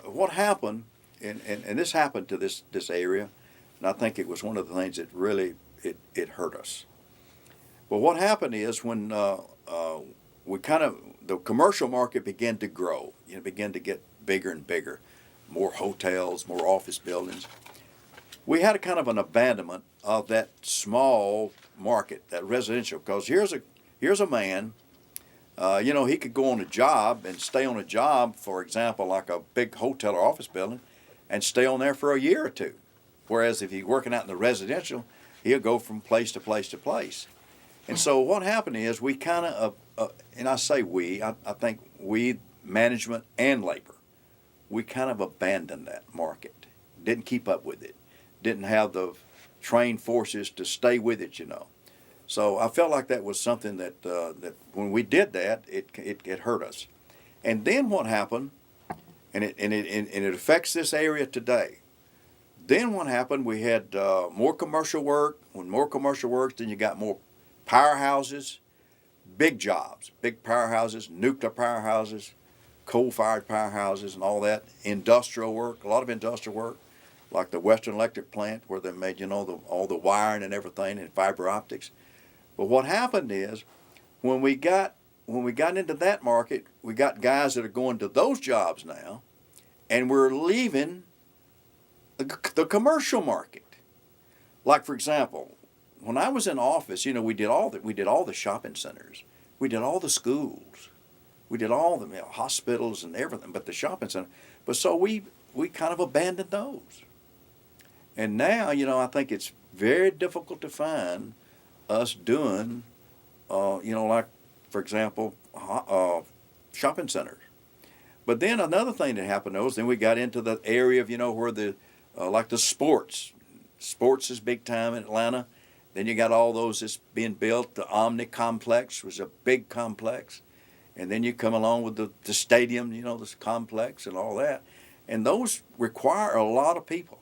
what happened, and this happened to this area, and I think it was one of the things that really, it hurt us. But what happened is when the commercial market began to grow, began to get bigger and bigger, more hotels, more office buildings. We had a kind of an abandonment of that small market, that residential, because here's a man, he could go on a job and stay on a job, for example, like a big hotel or office building, and stay on there for a year or two. Whereas if he's working out in the residential, he'll go from place to place to place. And so what happened is we kind of, and I say we, I think we, management and labor, we kind of abandoned that market, didn't keep up with it, didn't have the trained forces to stay with it, So I felt like that was something that when we did that, it hurt us. And then what happened, and it affects this area today. Then what happened, we had more commercial work. When more commercial work, then you got more powerhouses, big jobs, big powerhouses, nuclear powerhouses, coal-fired powerhouses and all that, industrial work, a lot of industrial work, like the Western Electric plant where they made, all the wiring and everything and fiber optics. But what happened is when we got into that market, we got guys that are going to those jobs now, and we're leaving the commercial market. Like, for example, when I was in office, we did all the shopping centers, we did all the schools, we did all the hospitals and everything, but the shopping center. But so we kind of abandoned those. And now, I think it's very difficult to find us doing, like, for example, shopping centers. But then another thing that happened was then we got into the area of, where the, like the sports. Sports is big time in Atlanta. Then you got all those that's being built. The Omni Complex was a big complex. And then you come along with the stadium, this complex and all that. And those require a lot of people,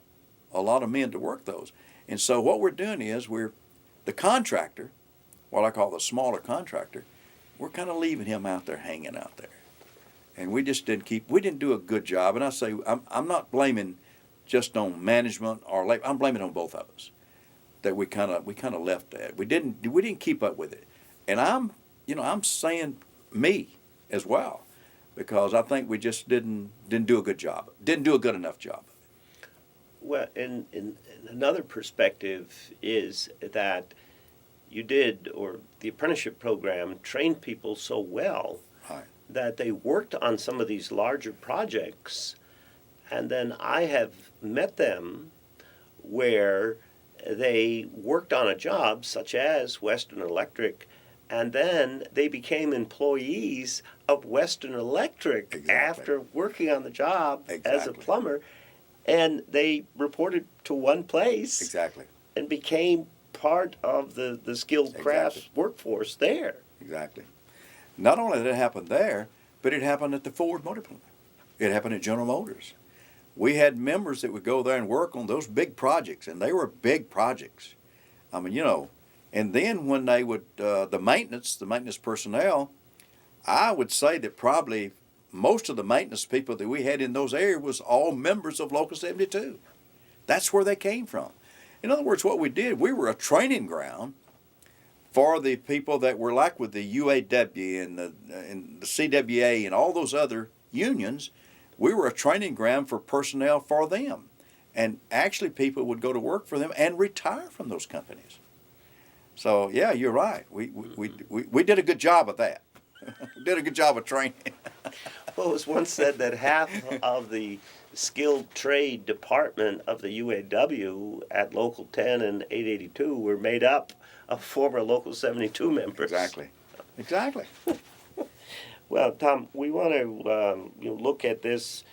a lot of men to work those. And so what we're doing is the contractor, what I call the smaller contractor, we're kind of leaving him out there hanging out there. And we just didn't do a good job. And I say, I'm not blaming just on management or labor. I'm blaming on both of us that we kind of left that. We didn't keep up with it. And I'm saying me as well, because I think we just didn't do a good job. Didn't do a good enough job. Well, in another perspective is that you did, or the apprenticeship program trained people so well that they worked on some of these larger projects, and then I have met them where they worked on a job such as Western Electric, and then they became employees of Western Electric after working on the job as a plumber, and they reported to one place and became part of the skilled crafts workforce there. Exactly. Not only did it happen there, but it happened at the Ford Motor Plant. It happened at General Motors. We had members that would go there and work on those big projects, and they were big projects. I mean, and then when they would, the maintenance personnel, I would say that probably most of the maintenance people that we had in those areas was all members of Local 72. That's where they came from. In other words, what we did, we were a training ground for the people that were like with the UAW and the CWA and all those other unions. We were a training ground for personnel for them. And actually people would go to work for them and retire from those companies. So, yeah, you're right. We did a good job of that. We did a good job of training. Well, it was once said that half of the skilled trade department of the UAW at Local 10 and 882 were made up of former Local 72 members. Exactly. Well, Tom, we want to look at this,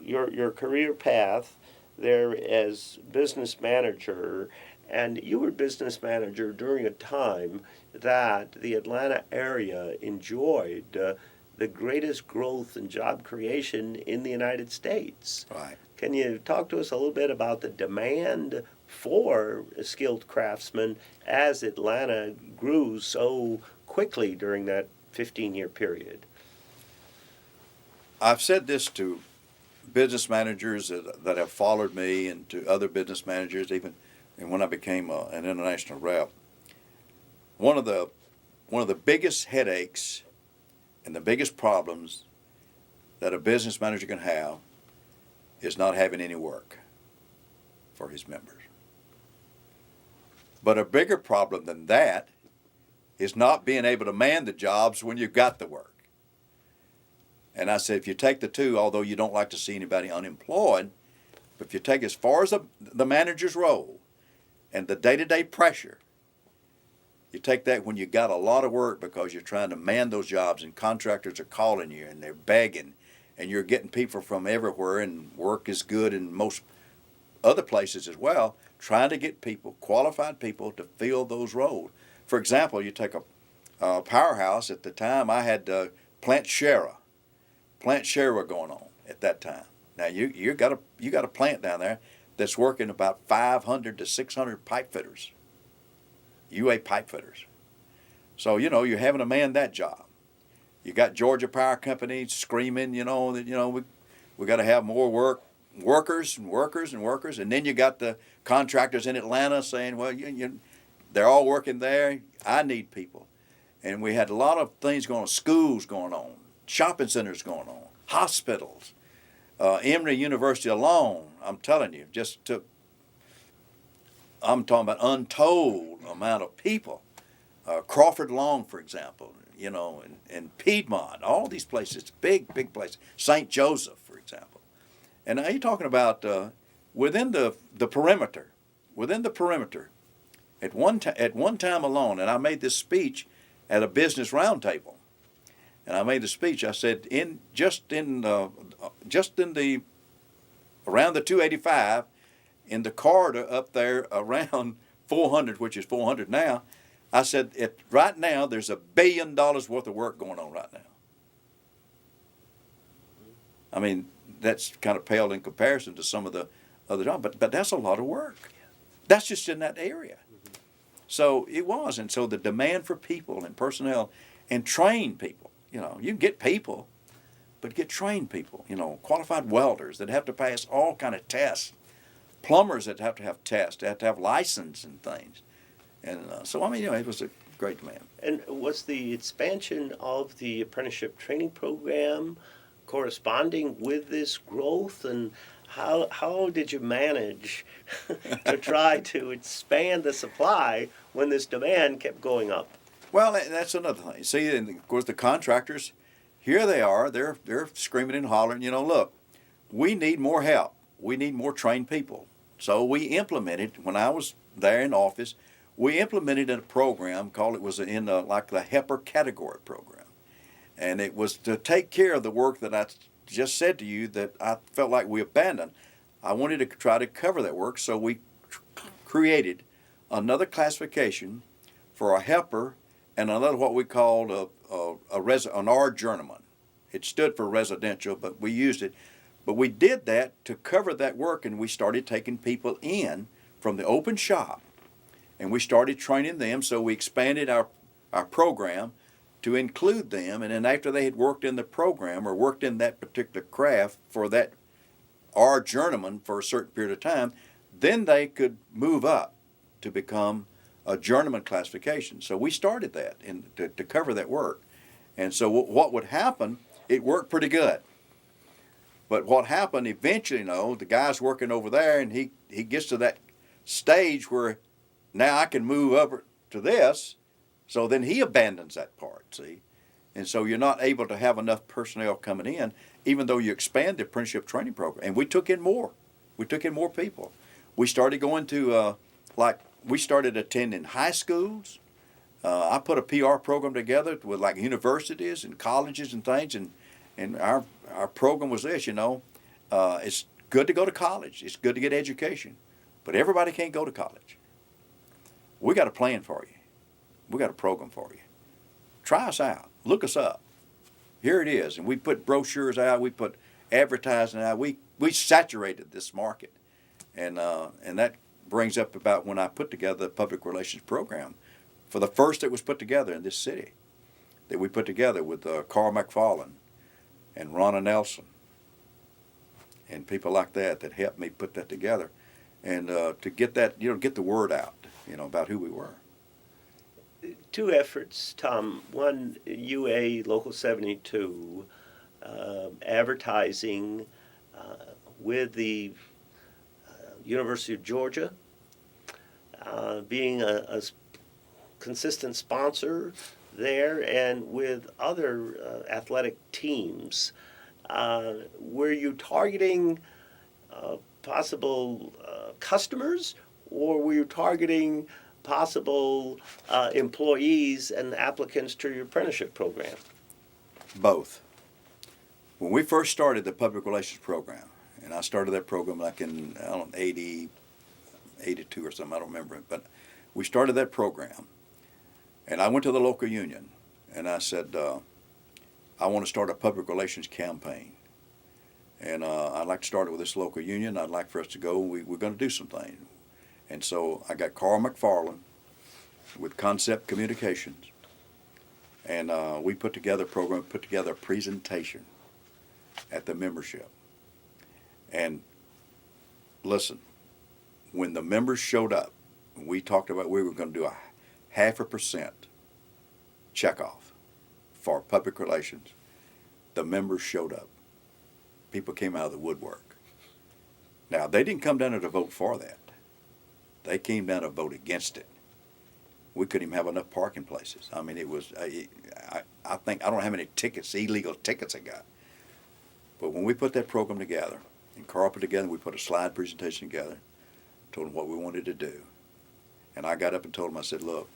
your career path there as business manager, and you were business manager during a time that the Atlanta area enjoyed the greatest growth and job creation in the United States. Right. Can you talk to us a little bit about the demand for skilled craftsmen as Atlanta grew so quickly during that 15-year period? I've said this to business managers that have followed me, and to other business managers, even and when I became an international rep. One of the biggest headaches and the biggest problems that a business manager can have is not having any work for his members. But a bigger problem than that is not being able to man the jobs when you've got the work. And I said, if you take the two, although you don't like to see anybody unemployed, but if you take as far as the manager's role and the day-to-day pressure, you take that when you got a lot of work because you're trying to man those jobs and contractors are calling you and they're begging and you're getting people from everywhere, and work is good in most other places as well, trying to get people, qualified people, to fill those roles. For example, you take a powerhouse. At the time, I had plant Shara going on at that time. Now you got a plant down there that's working about 500 to 600 pipe fitters, UA pipe fitters. So you're having to man that job. You got Georgia Power Company screaming, that we got to have more workers, and then you got the contractors in Atlanta saying, well, they're all working there. I need people. And we had a lot of things going on, schools going on, shopping centers going on, hospitals. Emory University alone, I'm telling you, I'm talking about untold amount of people. Crawford Long, for example, and Piedmont, all these places, big places. St. Joseph, for example. And now you're talking about within the perimeter, at one time alone, and I made this speech at a business roundtable. And I made the speech. I said, around the 285, in the corridor up there around 400, which is 400 now, I said, right now there's $1 billion worth of work going on right now. I mean, that's kind of pale in comparison to some of the other jobs, but that's a lot of work. That's just in that area. So it was, and so the demand for people and personnel and trained people. You can get people, but get trained people, qualified welders that have to pass all kind of tests, plumbers that have to have tests, they have to have license and things. And so, it was a great demand. And was the expansion of the apprenticeship training program corresponding with this growth? And how did you manage to try to expand the supply when this demand kept going up? Well, that's another thing. See, and of course, the contractors, here they are. They're screaming and hollering. Look, we need more help. We need more trained people. So we implemented, when I was there in office, we implemented a program called, like the HEPR category program. And it was to take care of the work that I just said to you that I felt like we abandoned. I wanted to try to cover that work, so we created another classification for a HEPR and another what we called an R journeyman. It stood for residential, but we used it. But we did that to cover that work, and we started taking people in from the open shop, and we started training them, so we expanded our program to include them, and then after they had worked in the program or worked in that particular craft for that R journeyman for a certain period of time, then they could move up to become a journeyman classification. So we started that to cover that work. And so what would happen, it worked pretty good. But what happened eventually, the guy's working over there, and he gets to that stage where now I can move over to this. So then he abandons that part, see. And so you're not able to have enough personnel coming in, even though you expand the apprenticeship training program. And we took in more. We took in more people. We started going to, we started attending high schools. I put a PR program together with like universities and colleges and things. And our program was this, it's good to go to college. It's good to get education. But everybody can't go to college. We got a plan for you. We got a program for you. Try us out. Look us up. Here it is. And we put brochures out. We put advertising out. We saturated this market. And that brings up about when I put together the public relations program for the first that was put together in this city, that we put together with Carl McFarland and Ronna Nelson and people like that helped me put that together and to get that, get the word out, about who we were. Two efforts, Tom. One, UA Local 72, advertising with the University of Georgia, being a consistent sponsor there, and with other athletic teams. Were you targeting possible customers, or were you targeting possible employees and applicants to your apprenticeship program? Both. When we first started the public relations program, and I started that program like in, 80, 82 or something, I don't remember it, but we started that program, and I went to the local union, and I said, I want to start a public relations campaign, and I'd like to start it with this local union. I'd like for us to go. We're going to do some things. And so I got Carl McFarland with Concept Communications, and we put together a program, put together a presentation at the membership. And listen, when the members showed up, we talked about we were going to do a 0.5% checkoff for public relations. The members showed up. People came out of the woodwork. Now, they didn't come down there to vote for that. They came down to vote against it. We couldn't even have enough parking places. I mean, it was, I think, I don't know how many tickets, illegal tickets I got. But when we put that program together, and Carl put together, we put a slide presentation together, told them what we wanted to do. And I got up and told them, I said, look,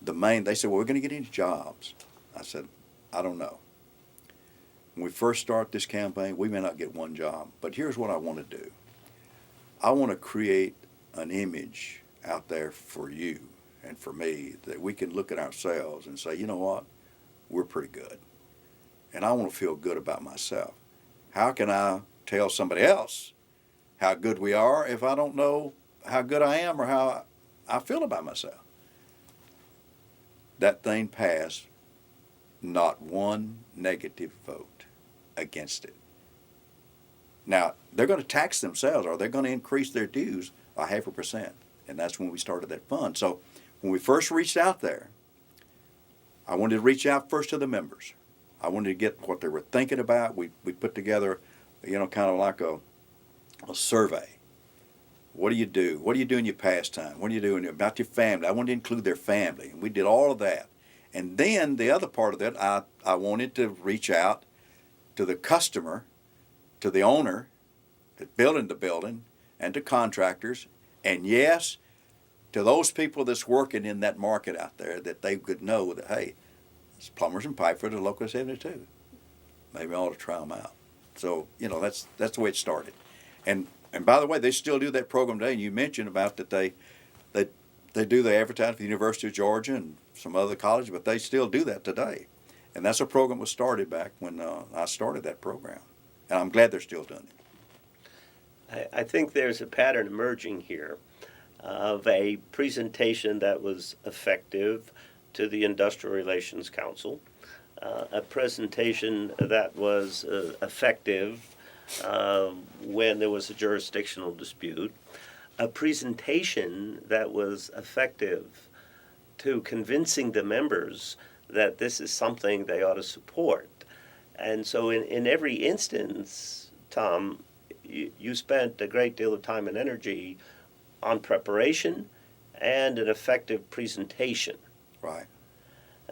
they said, well, we're going to get any jobs. I said, I don't know. When we first start this campaign, we may not get one job, but here's what I want to do. I want to create an image out there for you and for me that we can look at ourselves and say, you know what, we're pretty good. And I want to feel good about myself. How can I tell somebody else how good we are if I don't know how good I am or how I feel about myself? That thing passed, not one negative vote against it. Now, they're going to tax themselves, or they're going to increase their dues by 0.5%, and that's when we started that fund. So when we first reached out there, I wanted to reach out first to the members. I wanted to get what they were thinking about. We put together, kind of like a survey. What do you do? What do you do in your pastime? What are you doing about your family? I wanted to include their family, and we did all of that. And then the other part of that, I wanted to reach out to the customer, to the owner that's building the building, and to contractors, and yes, to those people that's working in that market out there, that they could know that, hey, it's plumbers and pipe for the Local 72. Maybe I ought to try them out. So, that's the way it started. And by the way, they still do that program today. And you mentioned about that they do the advertising for the University of Georgia and some other colleges, but they still do that today. And that's a program that was started back when I started that program. And I'm glad they're still doing it. I think there's a pattern emerging here of a presentation that was effective to the Industrial Relations Council, a presentation that was effective when there was a jurisdictional dispute, a presentation that was effective to convincing the members that this is something they ought to support. And so in every instance, Tom, you spent a great deal of time and energy on preparation and an effective presentation. Right.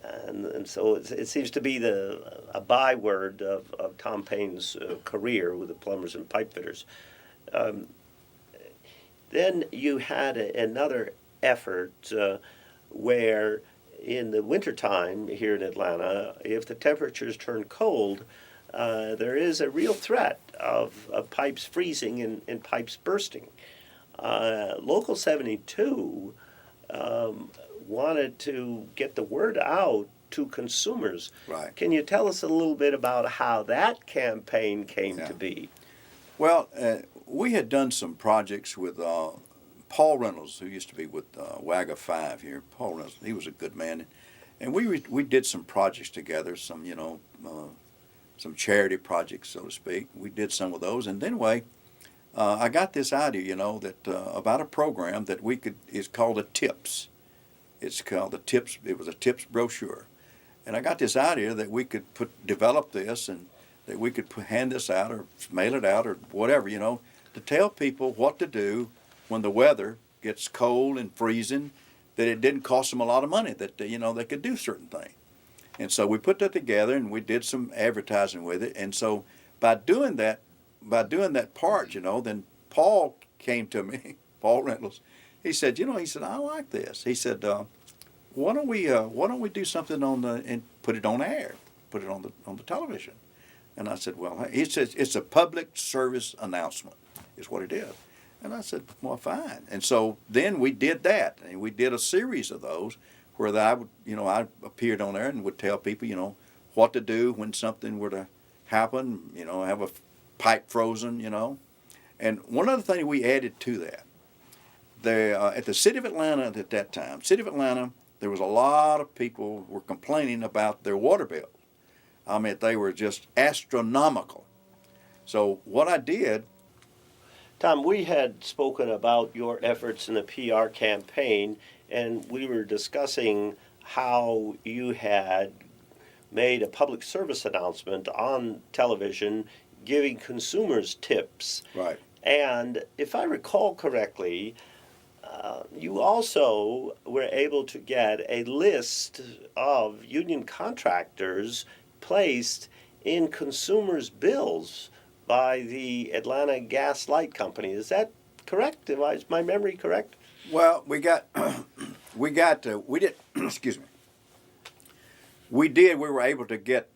And so it seems to be a byword of Tom Payne's career with the plumbers and pipe fitters. Um, then you had another effort where in the wintertime here in Atlanta, if the temperatures turn cold, there is a real threat of pipes freezing and pipes bursting. Local 72 wanted to get the word out to consumers. Right. Can you tell us a little bit about how that campaign came Yeah. to be? Well, we had done some projects with Paul Reynolds, who used to be with WAGA 5 here. Paul Reynolds, he was a good man. And we did some projects together, some, some charity projects, so to speak. We did some of those. And then I got this idea, that about a program that it's called a TIPS. It's called the TIPS. It was a TIPS brochure. And I got this idea that we could develop this and that we could hand this out or mail it out or whatever, to tell people what to do when the weather gets cold and freezing, that it didn't cost them a lot of money, that, they could do certain things. And so we put that together and we did some advertising with it. And so by doing that part, then Paul came to me, Paul Reynolds. He said, I like this. He said, why don't we do something and put it on air, put it on the television? And I said, well, he says it's a public service announcement, is what it is. And I said, well, fine. And so then we did that, and we did a series of those where I appeared on there and would tell people, what to do when something were to happen, have a pipe frozen, And one other thing we added to that, at the City of Atlanta at that time, there was a lot of people were complaining about their water bills. I mean, they were just astronomical. So what I did, Tom, we had spoken about your efforts in the PR campaign, and we were discussing how you had made a public service announcement on television giving consumers tips. right, And if I recall correctly, you also were able to get a list of union contractors placed in consumers' bills by the Atlanta Gas Light Company. Is that correct? Is my memory correct? well, we did, excuse me, we were able to get,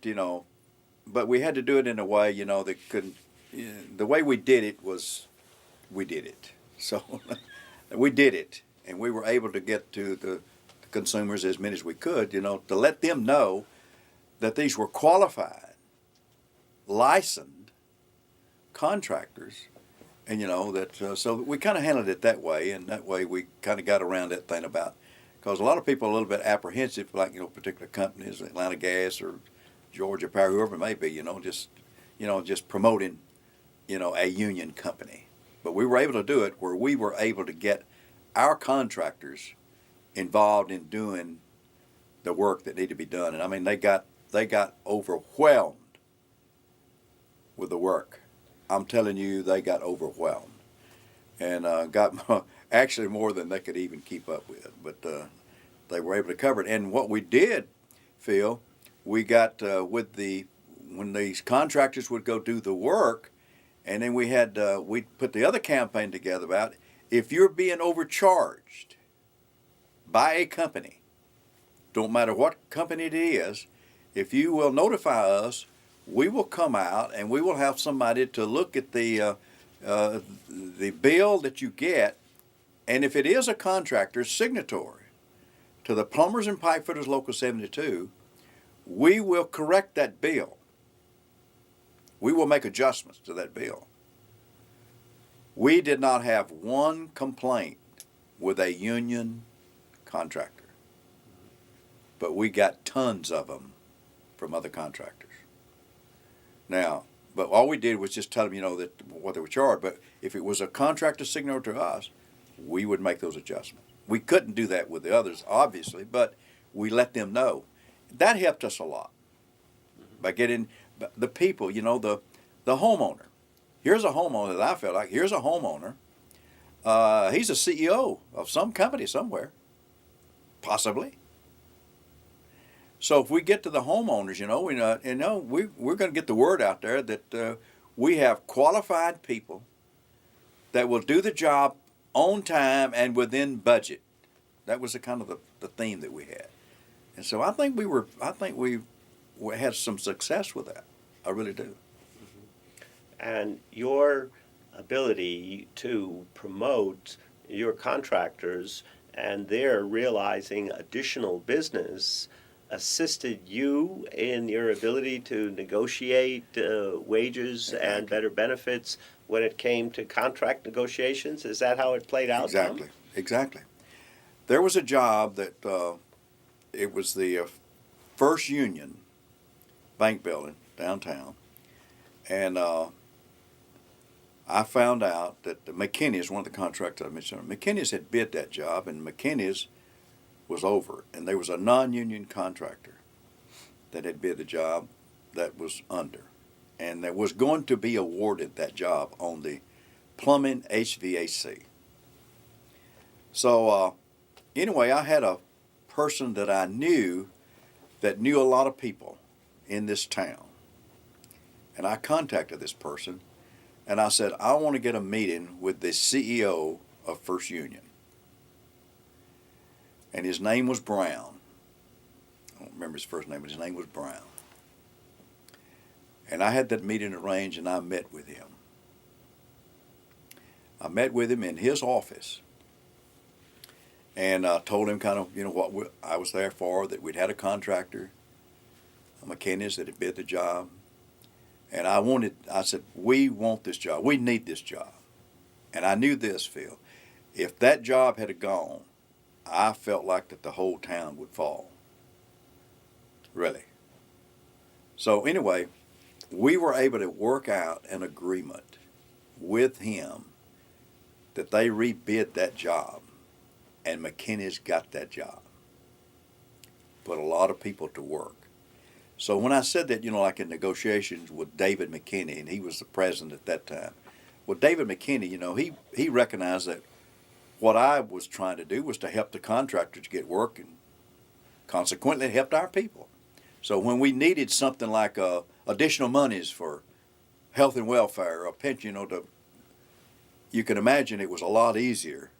but we had to do it in a way, that couldn't, the way we did it was, we did it. So we did it, and we were able to get to the consumers as many as we could, to let them know that these were qualified, licensed contractors, and so we kind of handled it that way, and that way we kind of got around that thing about, because a lot of people are a little bit apprehensive, like particular companies, Atlanta Gas or Georgia Power, whoever it may be, just promoting, a union company. But we were able to do it where we were able to get our contractors involved in doing the work that needed to be done. And I mean, they got overwhelmed with the work. I'm telling you, they got overwhelmed and got actually more than they could even keep up with. But they were able to cover it. And what we did, Phil, we got when these contractors would go do the work, and then we put the other campaign together about if you're being overcharged by a company, don't matter what company it is, if you will notify us, we will come out and we will have somebody to look at the bill that you get, and if it is a contractor signatory to the Plumbers and Pipe Fitters Local 72, we will correct that bill. We will make adjustments to that bill. We did not have one complaint with a union contractor, but we got tons of them from other contractors. Now, but all we did was just tell them, that what they were charged. But if it was a contractor signatory to us, we would make those adjustments. We couldn't do that with the others, obviously, but we let them know. That helped us a lot by getting the people, the homeowner. Here's a homeowner that I felt like, here's a homeowner. He's a CEO of some company somewhere, possibly. So if we get to the homeowners, we're going to get the word out there that we have qualified people that will do the job on time and within budget. That was the kind of the theme that we had. And so I think we had some success with that. I really do. And your ability to promote your contractors and their realizing additional business assisted you in your ability to negotiate wages and better benefits when it came to contract negotiations? Is that how it played out, Tom? Exactly. There was a job that it was the First Union Bank building downtown, and I found out that McKinney's, one of the contractors I mentioned, McKinney's had bid that job, and McKinney's was over it. And there was a non-union contractor that had bid the job that was under. And that was going to be awarded that job on the plumbing HVAC. So anyway, I had a person that I knew that knew a lot of people in this town. And I contacted this person, and I said, I want to get a meeting with the CEO of First Union. And his name was Brown. I don't remember his first name, but his name was Brown. And I had that meeting arranged, and I met with him. I met with him in his office, and I told him kind of, what I was there for, that we'd had a contractor, a McKinney's, that had bid the job. And I said, we want this job. We need this job. And I knew this, Phil. If that job had gone, I felt like that the whole town would fall. Really. So anyway, we were able to work out an agreement with him that they rebid that job, and McKinney's got that job. Put a lot of people to work. So when I said that, like in negotiations with David McKinney, and he was the president at that time. Well, David McKinney, he recognized that what I was trying to do was to help the contractors get work, and consequently helped our people. So when we needed something like additional monies for health and welfare or pension, you can imagine it was a lot easier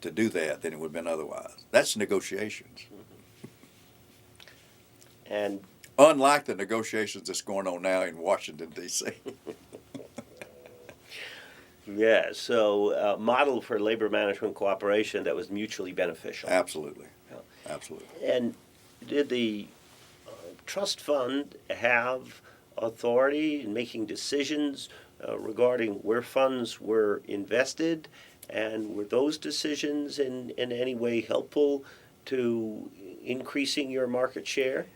to do that than it would have been otherwise. That's negotiations. And unlike the negotiations that's going on now in Washington, D.C. Yeah, so model for labor management cooperation that was mutually beneficial. Absolutely. Absolutely. And did the trust fund have authority in making decisions regarding where funds were invested? And were those decisions in any way helpful to increasing your market share?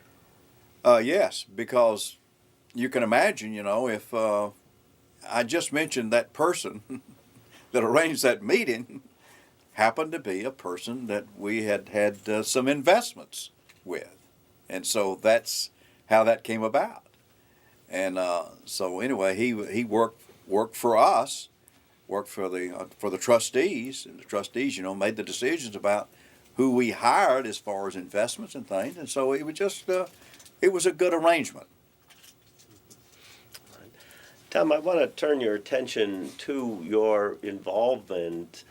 Yes, because you can imagine, if I just mentioned that person that arranged that meeting happened to be a person that we had some investments with. And so that's how that came about. And so anyway, he worked for us, worked for the trustees, and the trustees, made the decisions about who we hired as far as investments and things. And so it was just it was a good arrangement. Tom, I want to turn your attention to your involvement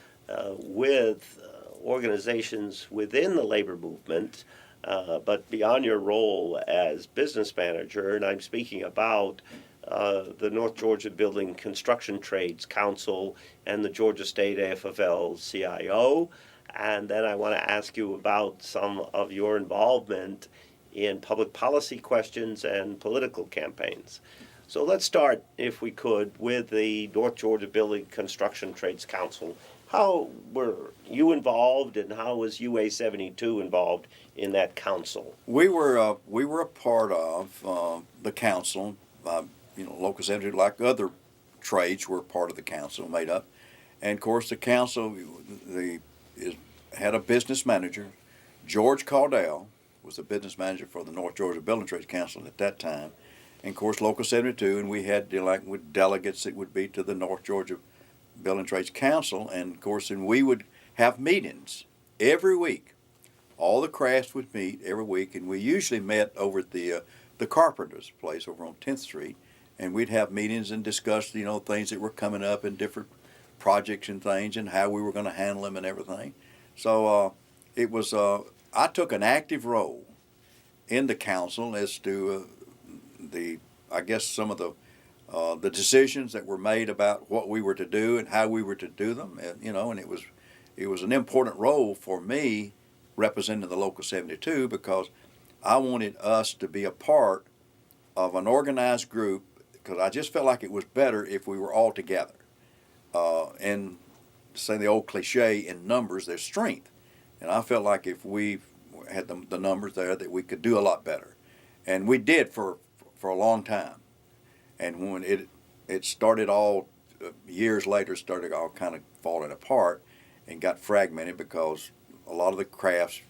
with organizations within the labor movement, but beyond your role as business manager, and I'm speaking about the North Georgia Building Construction Trades Council and the Georgia State AFL-CIO, and then I want to ask you about some of your involvement in public policy questions and political campaigns. So let's start, if we could, with the North Georgia Building Construction Trades Council. How were you involved, and how was UA 72 involved in that council? We were a part of the council. Local 72, like other trades, were part of the council, made up. And of course, the council had a business manager. George Caudill was the business manager for the North Georgia Building Trades Council at that time. And of course, Local 72, and we had with delegates that would be to the North Georgia Building Trades Council, and of course, we would have meetings every week all the crafts would meet every week, and we usually met over at the carpenter's place over on 10th Street, and we'd have meetings and discuss, things that were coming up and different projects and things and how we were going to handle them and everything. So it was, I took an active role in the council as to I guess some of the decisions that were made about what we were to do and how we were to do them, and it was an important role for me representing the local 72 because I wanted us to be a part of an organized group because I just felt like it was better if we were all together. And say the old cliche, in numbers there's strength, and I felt like if we had the numbers there that we could do a lot better, and we did for a long time. And when it started all years later, started all kind of falling apart and got fragmented because a lot of the crafts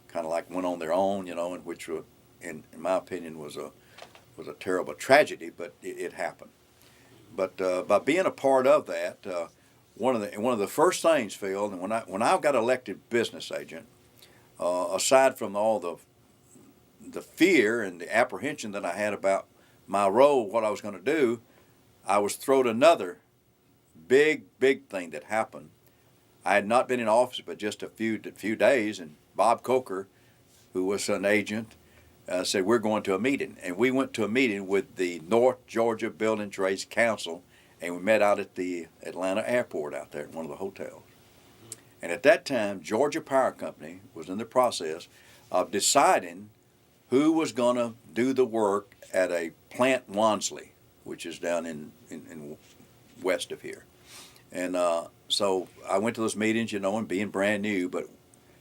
kind of like went on their own, and which in my opinion was a terrible tragedy, but it happened. But by being a part of that, one of the first things, Phil, and when I got elected business agent, aside from all the fear and the apprehension that I had about my role, what I was going to do, I was thrown another big thing that happened. I had not been in office but just a few days, and Bob Coker, who was an agent, said, we're going to a meeting. And we went to a meeting with the North Georgia Building Trades Council, and we met out at the Atlanta airport out there at one of the hotels. And at that time, Georgia Power Company was in the process of deciding who was going to do the work at a plant Wansley, which is down in west of here. And so I went to those meetings, and being brand new, but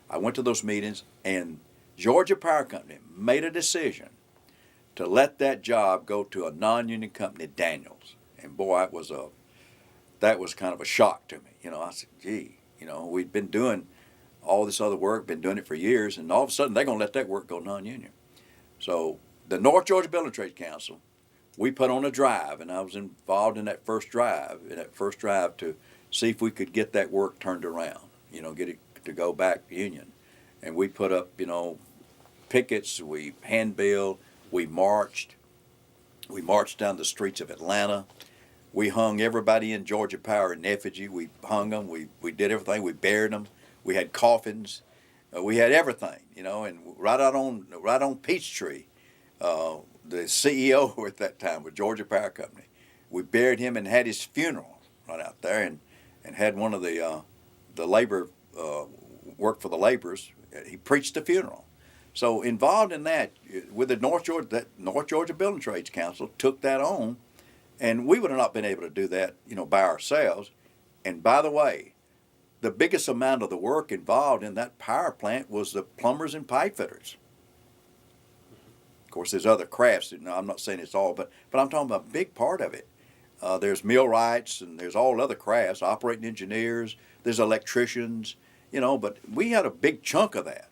I went to those meetings, and Georgia Power Company made a decision to let that job go to a non-union company, Daniels. And boy, that was kind of a shock to me. I said, gee, we'd been doing all this other work, been doing it for years, and all of a sudden they're going to let that work go non-union. So the North Georgia Building Trades Council, we put on a drive, and I was involved in that first drive to see if we could get that work turned around, get it to go back union. And we put up, pickets, we hand-billed, we marched down the streets of Atlanta. We hung everybody in Georgia Power in effigy. We hung them, we did everything, we buried them, we had coffins, we had everything, and right on Peachtree, the CEO at that time with Georgia Power Company, we buried him and had his funeral right out there, and had one of the labor work for the laborers. He preached the funeral. So involved in that with the North Georgia Building Trades Council took that on, and we would have not been able to do that, by ourselves. And by the way, the biggest amount of the work involved in that power plant was the plumbers and pipe fitters. Of course, there's other crafts. I'm not saying it's all, but I'm talking about a big part of it. There's millwrights, and there's all other crafts, operating engineers, there's electricians, but we had a big chunk of that.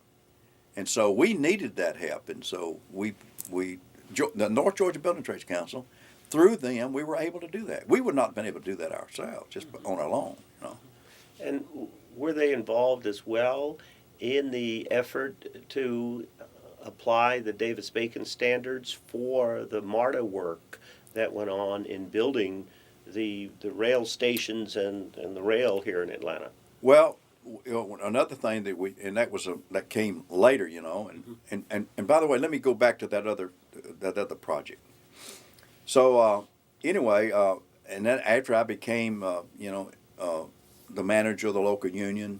And so we needed that help. And so the North Georgia Building Trades Council, through them, we were able to do that. We would not have been able to do that ourselves, just on our own, And were they involved as well in the effort to apply the Davis-Bacon standards for the MARTA work that went on in building the rail stations and the rail here in Atlanta? Well, another thing that came later, and by the way, let me go back to that other project. So anyway, and then after I became the manager of the local union,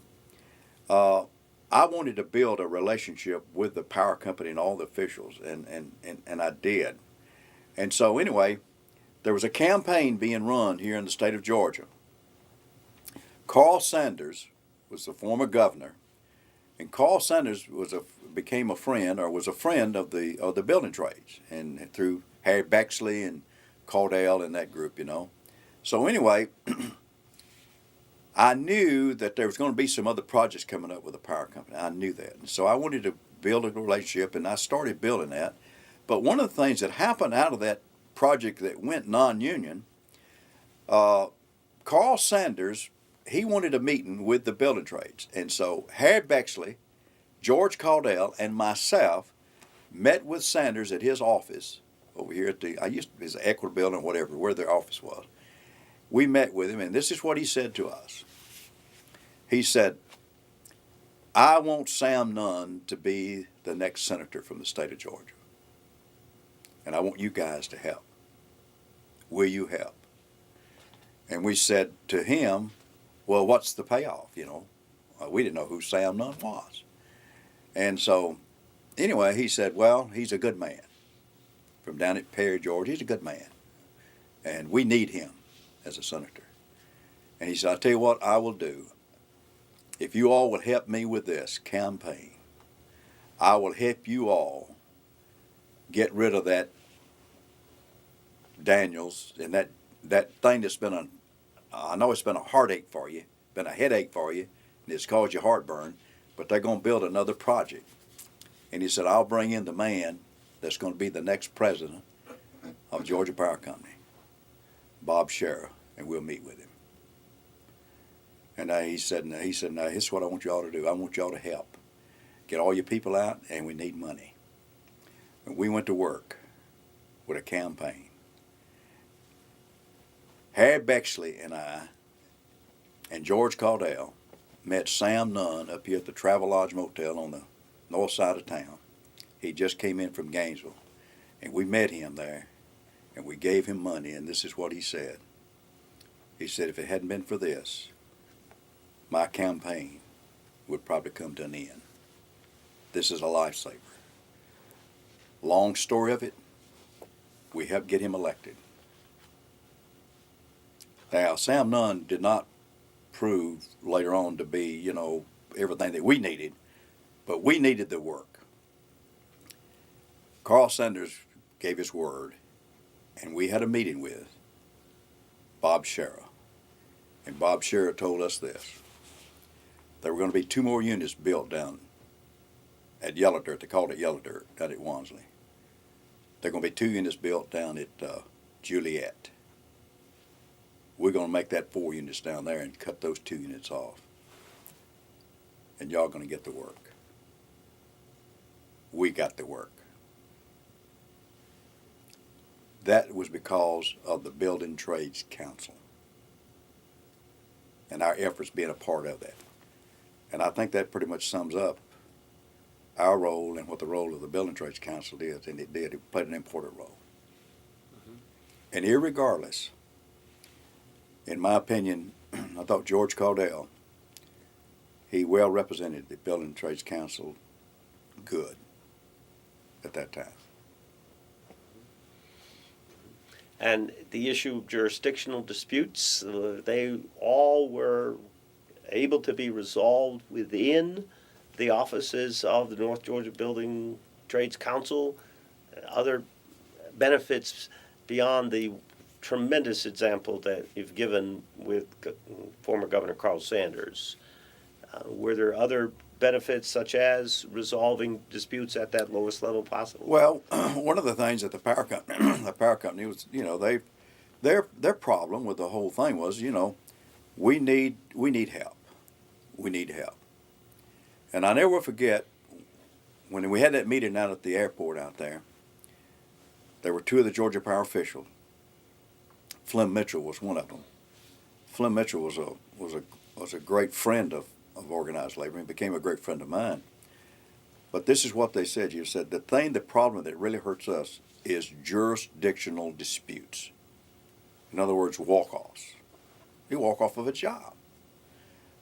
I wanted to build a relationship with the power company and all the officials, and I did. And so anyway, there was a campaign being run here in the state of Georgia. Carl Sanders was the former governor, and Carl Sanders was a friend of the building trades, and through Harry Bexley and Caudill and that group, So anyway, I knew that there was going to be some other projects coming up with the power company. I knew that, and so I wanted to build a relationship, and I started building that. But one of the things that happened out of that project that went non-union, Carl Sanders, he wanted a meeting with the building trades. And so Harry Bexley George Caudell and myself met with Sanders at his office over here at his Equity Building or whatever, where their office was. We met with him, and this is what he said to us. He said, I want Sam Nunn to be the next senator from the state of Georgia. And I want you guys to help. Will you help? And we said to him, well, what's the payoff, we didn't know who Sam Nunn was. And so, anyway, he said, well, he's a good man. From down at Perry, Georgia, he's a good man. And we need him as a senator. And he said, I'll tell you what I will do. If you all would help me with this campaign, I will help you all get rid of that Daniels and that thing that's been I know it's been a heartache for you, been a headache for you, and it's caused you heartburn, but they're going to build another project. And he said, I'll bring in the man that's going to be the next president of Georgia Power Company, Bob Shera, and we'll meet with him. And he said, now this is what I want you all to do. I want you all to help. Get all your people out, and we need money. And we went to work with a campaign. Harry Bexley and I and George Caudell met Sam Nunn up here at the Travelodge Motel on the north side of town. He just came in from Gainesville, and we met him there, and we gave him money, and this is what he said. He said, if it hadn't been for this, my campaign would probably come to an end. This is a lifesaver. Long story of it, we helped get him elected. Now, Sam Nunn did not prove later on to be, everything that we needed, but we needed the work. Carl Sanders gave his word, and we had a meeting with Bob Shera. And Bob Shera told us this. There were going to be 2 more units built down at Yellow Dirt. They called it Yellow Dirt, down at Wansley. There are going to be 2 units built down at Juliet. We're going to make that 4 units down there and cut those 2 units off. And y'all going to get the work. We got the work. That was because of the Building Trades Council and our efforts being a part of that. And I think that pretty much sums up our role and what the role of the Building Trades Council is, and it did. It played an important role. Mm-hmm. And irregardless, in my opinion, I thought George Caudell, he well represented the Building Trades Council good at that time. And the issue of jurisdictional disputes, they all were able to be resolved within the offices of the North Georgia Building Trades Council. Other benefits beyond the tremendous example that you've given with former Governor Carl Sanders. Were there other benefits such as resolving disputes at that lowest level possible? Well, one of the things that the power company was, their problem with the whole thing was, we need help. We need help. And I never forget when we had that meeting out at the airport out there. There were 2 of the Georgia Power officials. Flem Mitchell was one of them. Flem Mitchell was a great friend of organized labor and became a great friend of mine. But this is what they said. You said the problem that really hurts us is jurisdictional disputes. In other words, walk-offs. You walk off of a job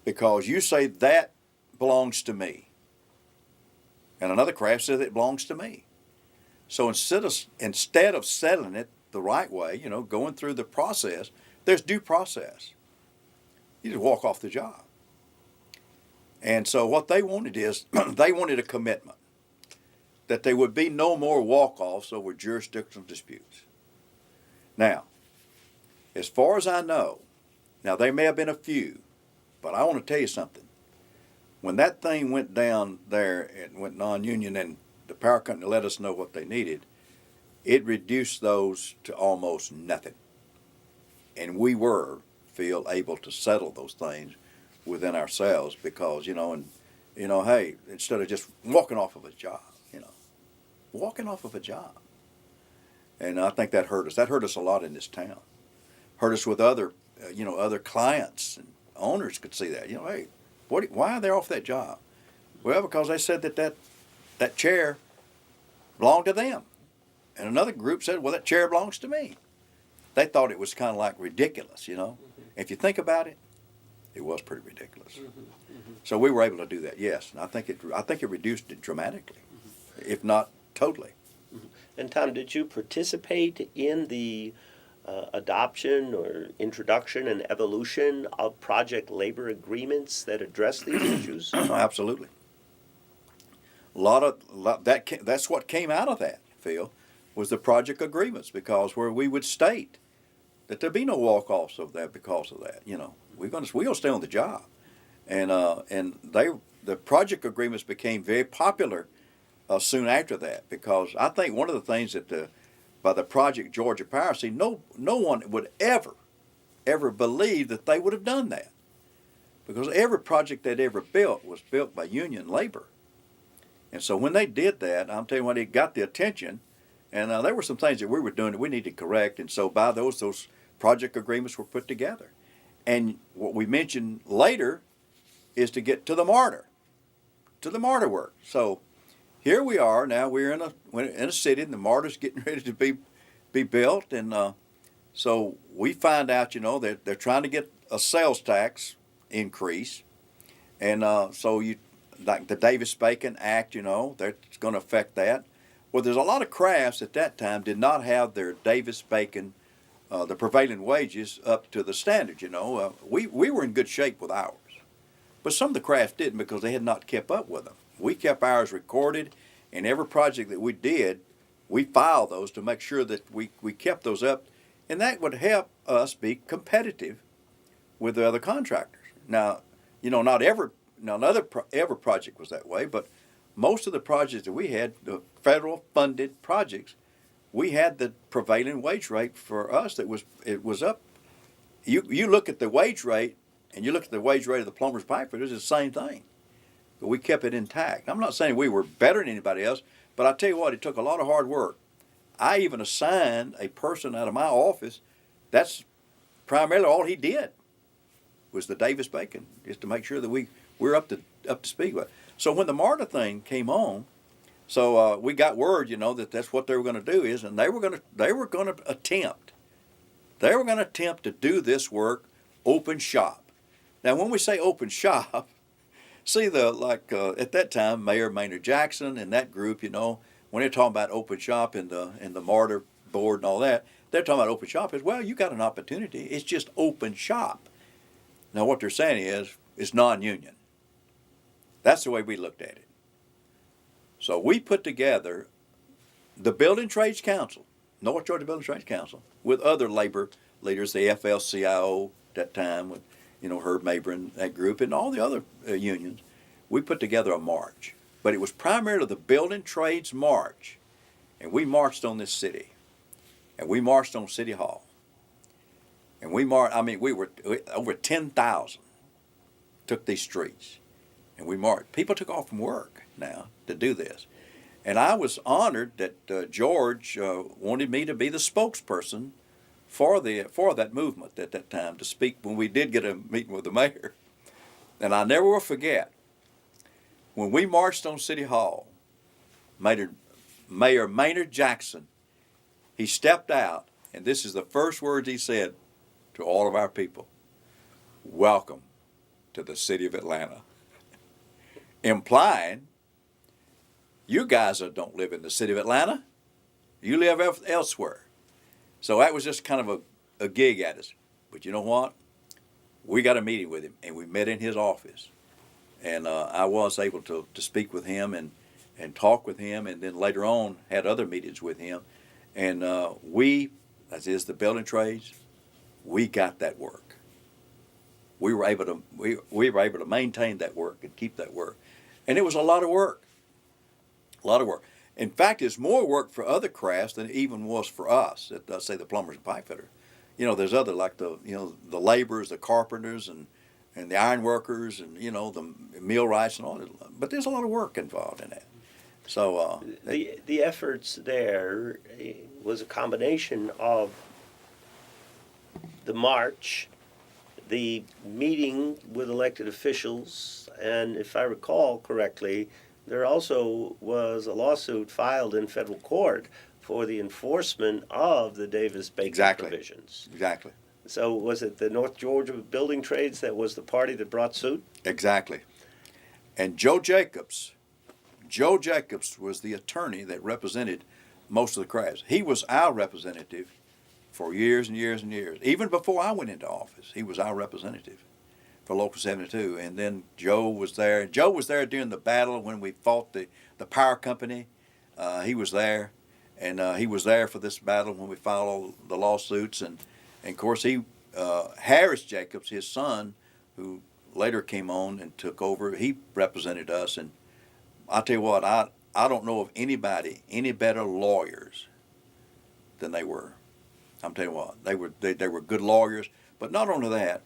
because you say that belongs to me, and another craft says it belongs to me. So instead of settling it the right way, going through the process, there's due process. You just walk off the job. And so what they wanted is, they wanted a commitment that there would be no more walk-offs over jurisdictional disputes. Now, as far as I know, now there may have been a few, but I want to tell you something. When that thing went down there and went non-union and the power company let us know what they needed, it reduced those to almost nothing. And we were, able to settle those things within ourselves because, in hey, instead of just walking off of a job, walking off of a job. And I think that hurt us. That hurt us a lot in this town. Hurt us with other, other clients and owners could see that. Hey, why are they off that job? Well, because they said that chair belonged to them. And another group said, well, that chair belongs to me. They thought it was kind of like ridiculous, If you think about it, it was pretty ridiculous. So we were able to do that, yes. And I think it reduced it dramatically, if not totally. And Tom, did you participate in the adoption or introduction and evolution of project labor agreements that address these issues? Absolutely. That's what came out of that, Phil, was the project agreements, because where we would state that there'd be no walk-offs of that because of that. We're gonna stay on the job, and the project agreements became very popular soon after that, because I think one of the things that by the Project Georgia Power, no one would ever believe that they would have done that, because every project they'd ever built was built by union labor. And so when they did that, I'm telling you what, it got the attention, and there were some things that we were doing that we needed to correct, and so by those project agreements were put together. And what we mentioned later is to get to the martyr work. So here we are now. We're in a city, and the martyr's getting ready to be built, and so we find out, that they're trying to get a sales tax increase, and so like the Davis-Bacon Act, that's going to affect that. Well, there's a lot of crafts at that time did not have their Davis-Bacon, the prevailing wages up to the standard. We were in good shape with ours, but some of the crafts didn't, because they had not kept up with them. We kept ours recorded, and every project that we did, we filed those to make sure that we kept those up, and that would help us be competitive with the other contractors. Now, not every project was that way, but most of the projects that we had, the federal funded projects, we had the prevailing wage rate for us it was up. You look at the wage rate, and you look at the wage rate of the plumbers, pipe fitters, it's the same thing. But we kept it intact. I'm not saying we were better than anybody else, but I tell you what, it took a lot of hard work. I even assigned a person out of my office. That's primarily all he did was the Davis-Bacon, just to make sure that we're up to speed with it. So when the MARTA thing came on, so we got word, that that's what they were going to do is, and they were going to attempt to do this work open shop. Now, when we say open shop, see at that time, Mayor Maynard Jackson and that group, when they're talking about open shop and the MARTA board and all that, they're talking about open shop as well. You got an opportunity. It's just open shop. Now, what they're saying is it's non-union. That's the way we looked at it. So we put together the Building Trades Council, North Georgia Building Trades Council, with other labor leaders, the FL-CIO at that time, with Herb Mabry, that group, and all the other unions. We put together a march, but it was primarily the Building Trades March, and we marched on this city, and we marched on City Hall, and we were over 10,000 took these streets, and we marched. People took off from work now to do this, and I was honored that George wanted me to be the spokesperson for that movement at that time, to speak when we did get a meeting with the mayor. And I never will forget, when we marched on City Hall, Mayor Maynard Jackson, he stepped out, and this is the first words he said to all of our people: "Welcome to the city of Atlanta," implying, you guys don't live in the city of Atlanta, you live elsewhere. So that was just kind of a gig at us. But you know what? We got a meeting with him, and we met in his office. And I was able to speak with him and talk with him, and then later on had other meetings with him. And we, as is the building trades, we got that work. We were able to maintain that work and keep that work. And it was a lot of work. A lot of work. In fact, it's more work for other crafts than it even was for us, say the plumbers and pipe fitters. There's other, like the laborers, the carpenters, and and the iron workers and, the millwrights and all that. But there's a lot of work involved in that. So The efforts there was a combination of the march, the meeting with elected officials, and if I recall correctly, there also was a lawsuit filed in federal court for the enforcement of the Davis-Bacon Exactly. provisions. exactly. So was it the North Georgia Building Trades that was the party that brought suit? Exactly. And Joe Jacobs was the attorney that represented most of the crafts. He was our representative for years and years and years. Even before I went into office, he was our representative for Local 72. And then Joe was there. Joe was there during the battle when we fought the power company. He was there. And he was there for this battle when we filed all the lawsuits. And of course, Harris Jacobs, his son, who later came on and took over, he represented us. And I'll tell you what, I don't know of anybody any better lawyers than they were. I'm telling you what, they were good lawyers. But not only that,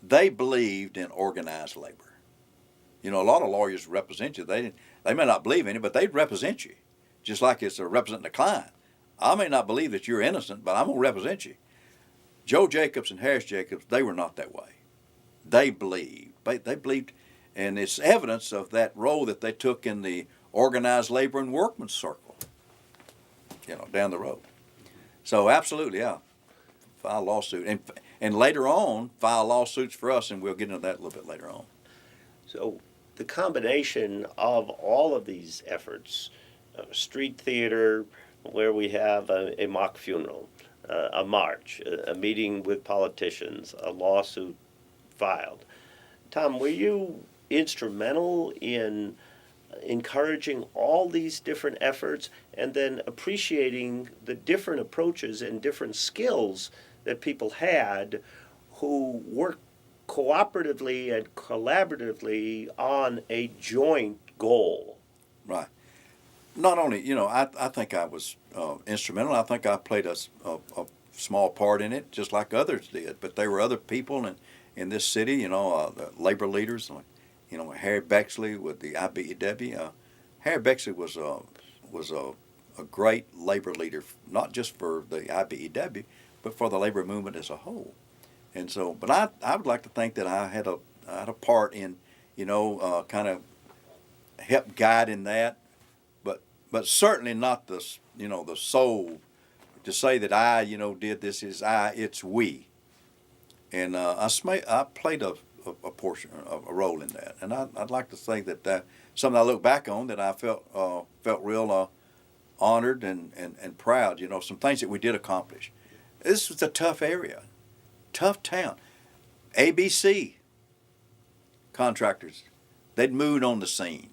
they believed in organized labor. A lot of lawyers represent you. They may not believe in it, but they'd represent you, just like it's representing a client. I may not believe that you're innocent, but I'm going to represent you. Joe Jacobs and Harris Jacobs, they were not that way. They believed. They believed, and it's evidence of that role that they took in the organized labor and workmen's circle, down the road. So absolutely, yeah, file a lawsuit. And later on, file lawsuits for us, and we'll get into that a little bit later on. So the combination of all of these efforts, street theater, where we have a mock funeral, a march, a meeting with politicians, a lawsuit filed. Tom, were you instrumental in encouraging all these different efforts and then appreciating the different approaches and different skills that people had who worked cooperatively and collaboratively on a joint goal? Right. Not only, I think I was instrumental. I think I played a small part in it, just like others did. But there were other people in this city, the labor leaders, like, Harry Bexley with the IBEW. Harry Bexley was a great labor leader, not just for the IBEW, but for the labor movement as a whole. And so, but I would like to think that I had a part in, kind of help guide in that, but certainly not the sole. To say that I did this is it's we. And I played a portion, a role in that. And I'd like to think that something I look back on that I felt real honored and proud. Some things that we did accomplish. This was a tough area, tough town. ABC contractors, they'd moved on the scene.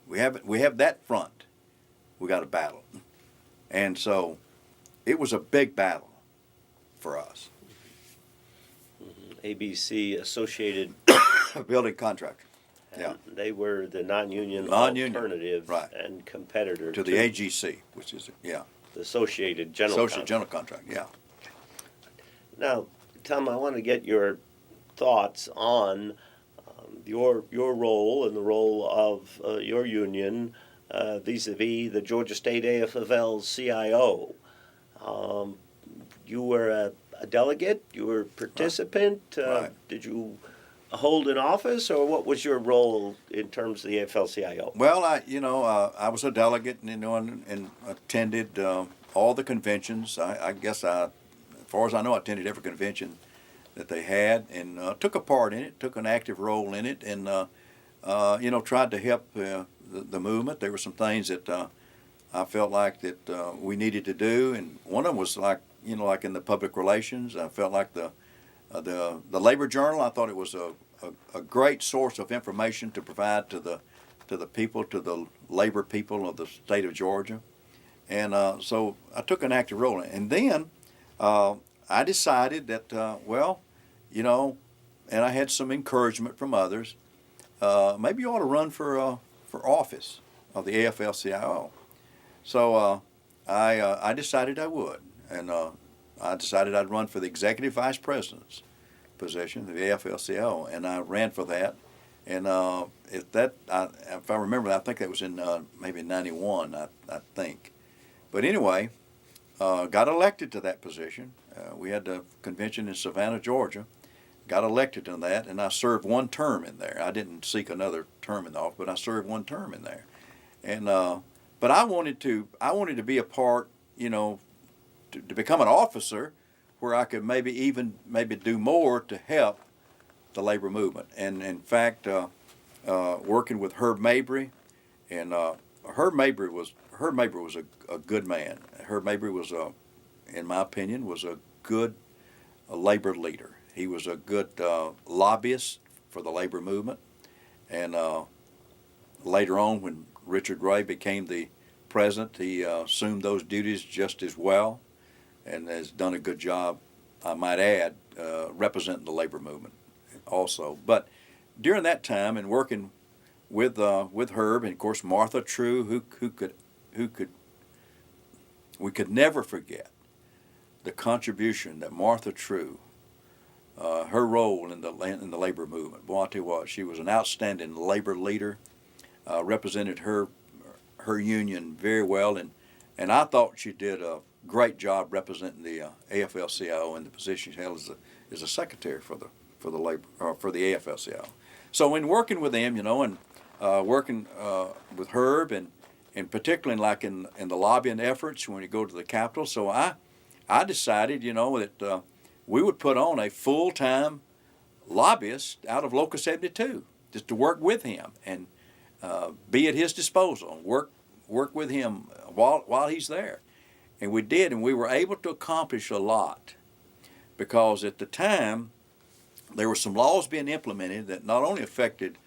We have that front. We got a battle, and so it was a big battle for us. ABC, Associated Building contractor. Yeah. They were the non-union alternative right. and competitor To the AGC, which is, the Associated General General Contract, yeah. Now, Tom, I want to get your thoughts on your role and the role of your union vis-a-vis the Georgia State AFL-CIO. You were a delegate, you were a participant. Right. Did you hold an office, or what was your role in terms of the AFL-CIO? Well, I was a delegate, and attended all the conventions. I guess as far as I know, I attended every convention that they had, and took a part in it, took an active role in it, and tried to help the movement. There were some things that I felt like that we needed to do, and one of them was like in the public relations. I felt like the Labor Journal. I thought it was a great source of information to provide to the people, to the labor people of the state of Georgia, and so I took an active role in it. And then I decided that and I had some encouragement from others. Maybe you ought to run for office of the AFL-CIO. So I decided I would, and I decided I'd run for the executive vice president's position, the AFL-CIO, and I ran for that. And if I remember, I think that was in maybe '91, I think. But anyway, got elected to that position. We had the convention in Savannah, Georgia. Got elected to that, and I served one term in there. I didn't seek another term in the office, but I served one term in there. And but I wanted to be a part, to become an officer where I could maybe do more to help the labor movement. And in fact, working with Herb Mabry, and Herb Mabry was a good man. Herb Mabry was in my opinion, was a good labor leader. He was a good lobbyist for the labor movement. And later on, when Richard Ray became the president, he assumed those duties just as well, and has done a good job, I might add, representing the labor movement also. But during that time, and working with Herb, and of course Martha True, we could never forget the contribution that Martha True, her role in the labor movement. Boy, I tell you what, she was an outstanding labor leader, represented her union very well, and I thought she did a great job representing the AFL-CIO in the position she held as a secretary for the AFL-CIO. So in working with them, and working with Herb, and particularly like in the lobbying efforts when you go to the Capitol, so I decided, that we would put on a full-time lobbyist out of Local 72 just to work with him and be at his disposal, work with him while he's there. And we did, and we were able to accomplish a lot because at the time there were some laws being implemented that not only affected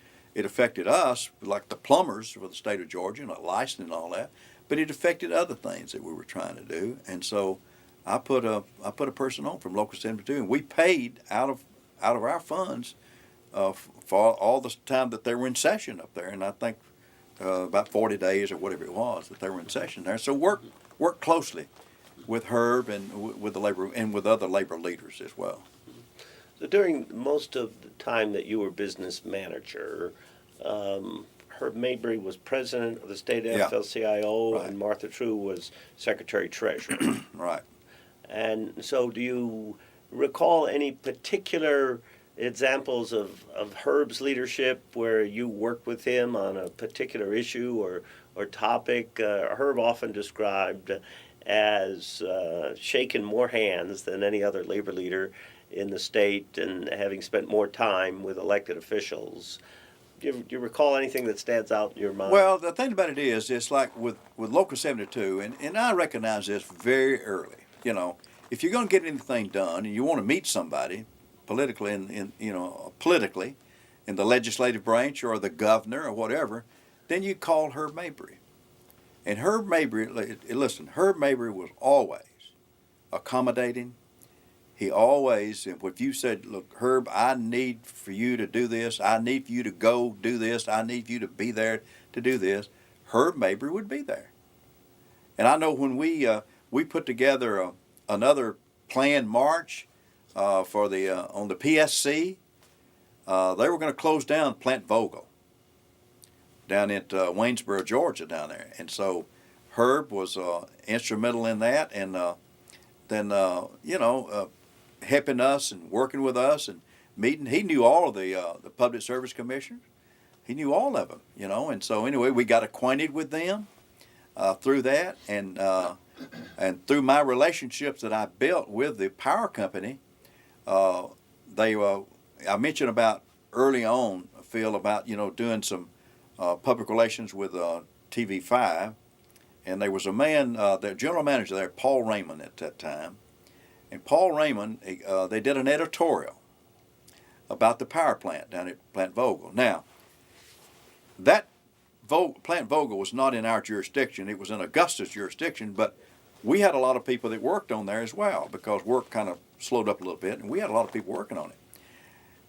us, like the plumbers for the state of Georgia, and licensing and all that, but it affected other things that we were trying to do. And so I put a person on from Local 72, and we paid out of our funds for all the time that they were in session up there, and I think about 40 days or whatever it was that they were in session there. So work closely with Herb and with the labor and with other labor leaders as well. So during most of the time that you were business manager, Herb Mabry was president of the state AFL-CIO, Right. and Martha True was secretary treasurer. Right. And so do you recall any particular examples of Herb's leadership where you worked with him on a particular issue or topic? Herb often described as shaking more hands than any other labor leader in the state and having spent more time with elected officials. Do you recall anything that stands out in your mind? Well, the thing about it is, it's like with Local 72, and I recognize this very early. If you're going to get anything done and you want to meet somebody politically in the legislative branch or the governor or whatever, then you call Herb Mabry. And Herb Mabry, listen, Herb Mabry was always accommodating. He always, if you said, look, Herb, I need for you to do this, I need for you to go do this, I need for you to be there to do this, Herb Mabry would be there. And I know when we put together another planned march on the PSC, they were going to close down Plant Vogel down at Waynesboro, Georgia, down there. And so Herb was instrumental in that, and then helping us and working with us and meeting. He knew all of the public service commissioners. He knew all of them, And so anyway, we got acquainted with them through that, and through my relationships that I built with the power company. I mentioned about early on, Phil, about doing some public relations with TV5, and there was a man, the general manager there, Paul Raymond at that time. And Paul Raymond, they did an editorial about the power plant down at Plant Vogel. Now, that Plant Vogel was not in our jurisdiction. It was in Augusta's jurisdiction, but we had a lot of people that worked on there as well because work kind of slowed up a little bit, and we had a lot of people working on it.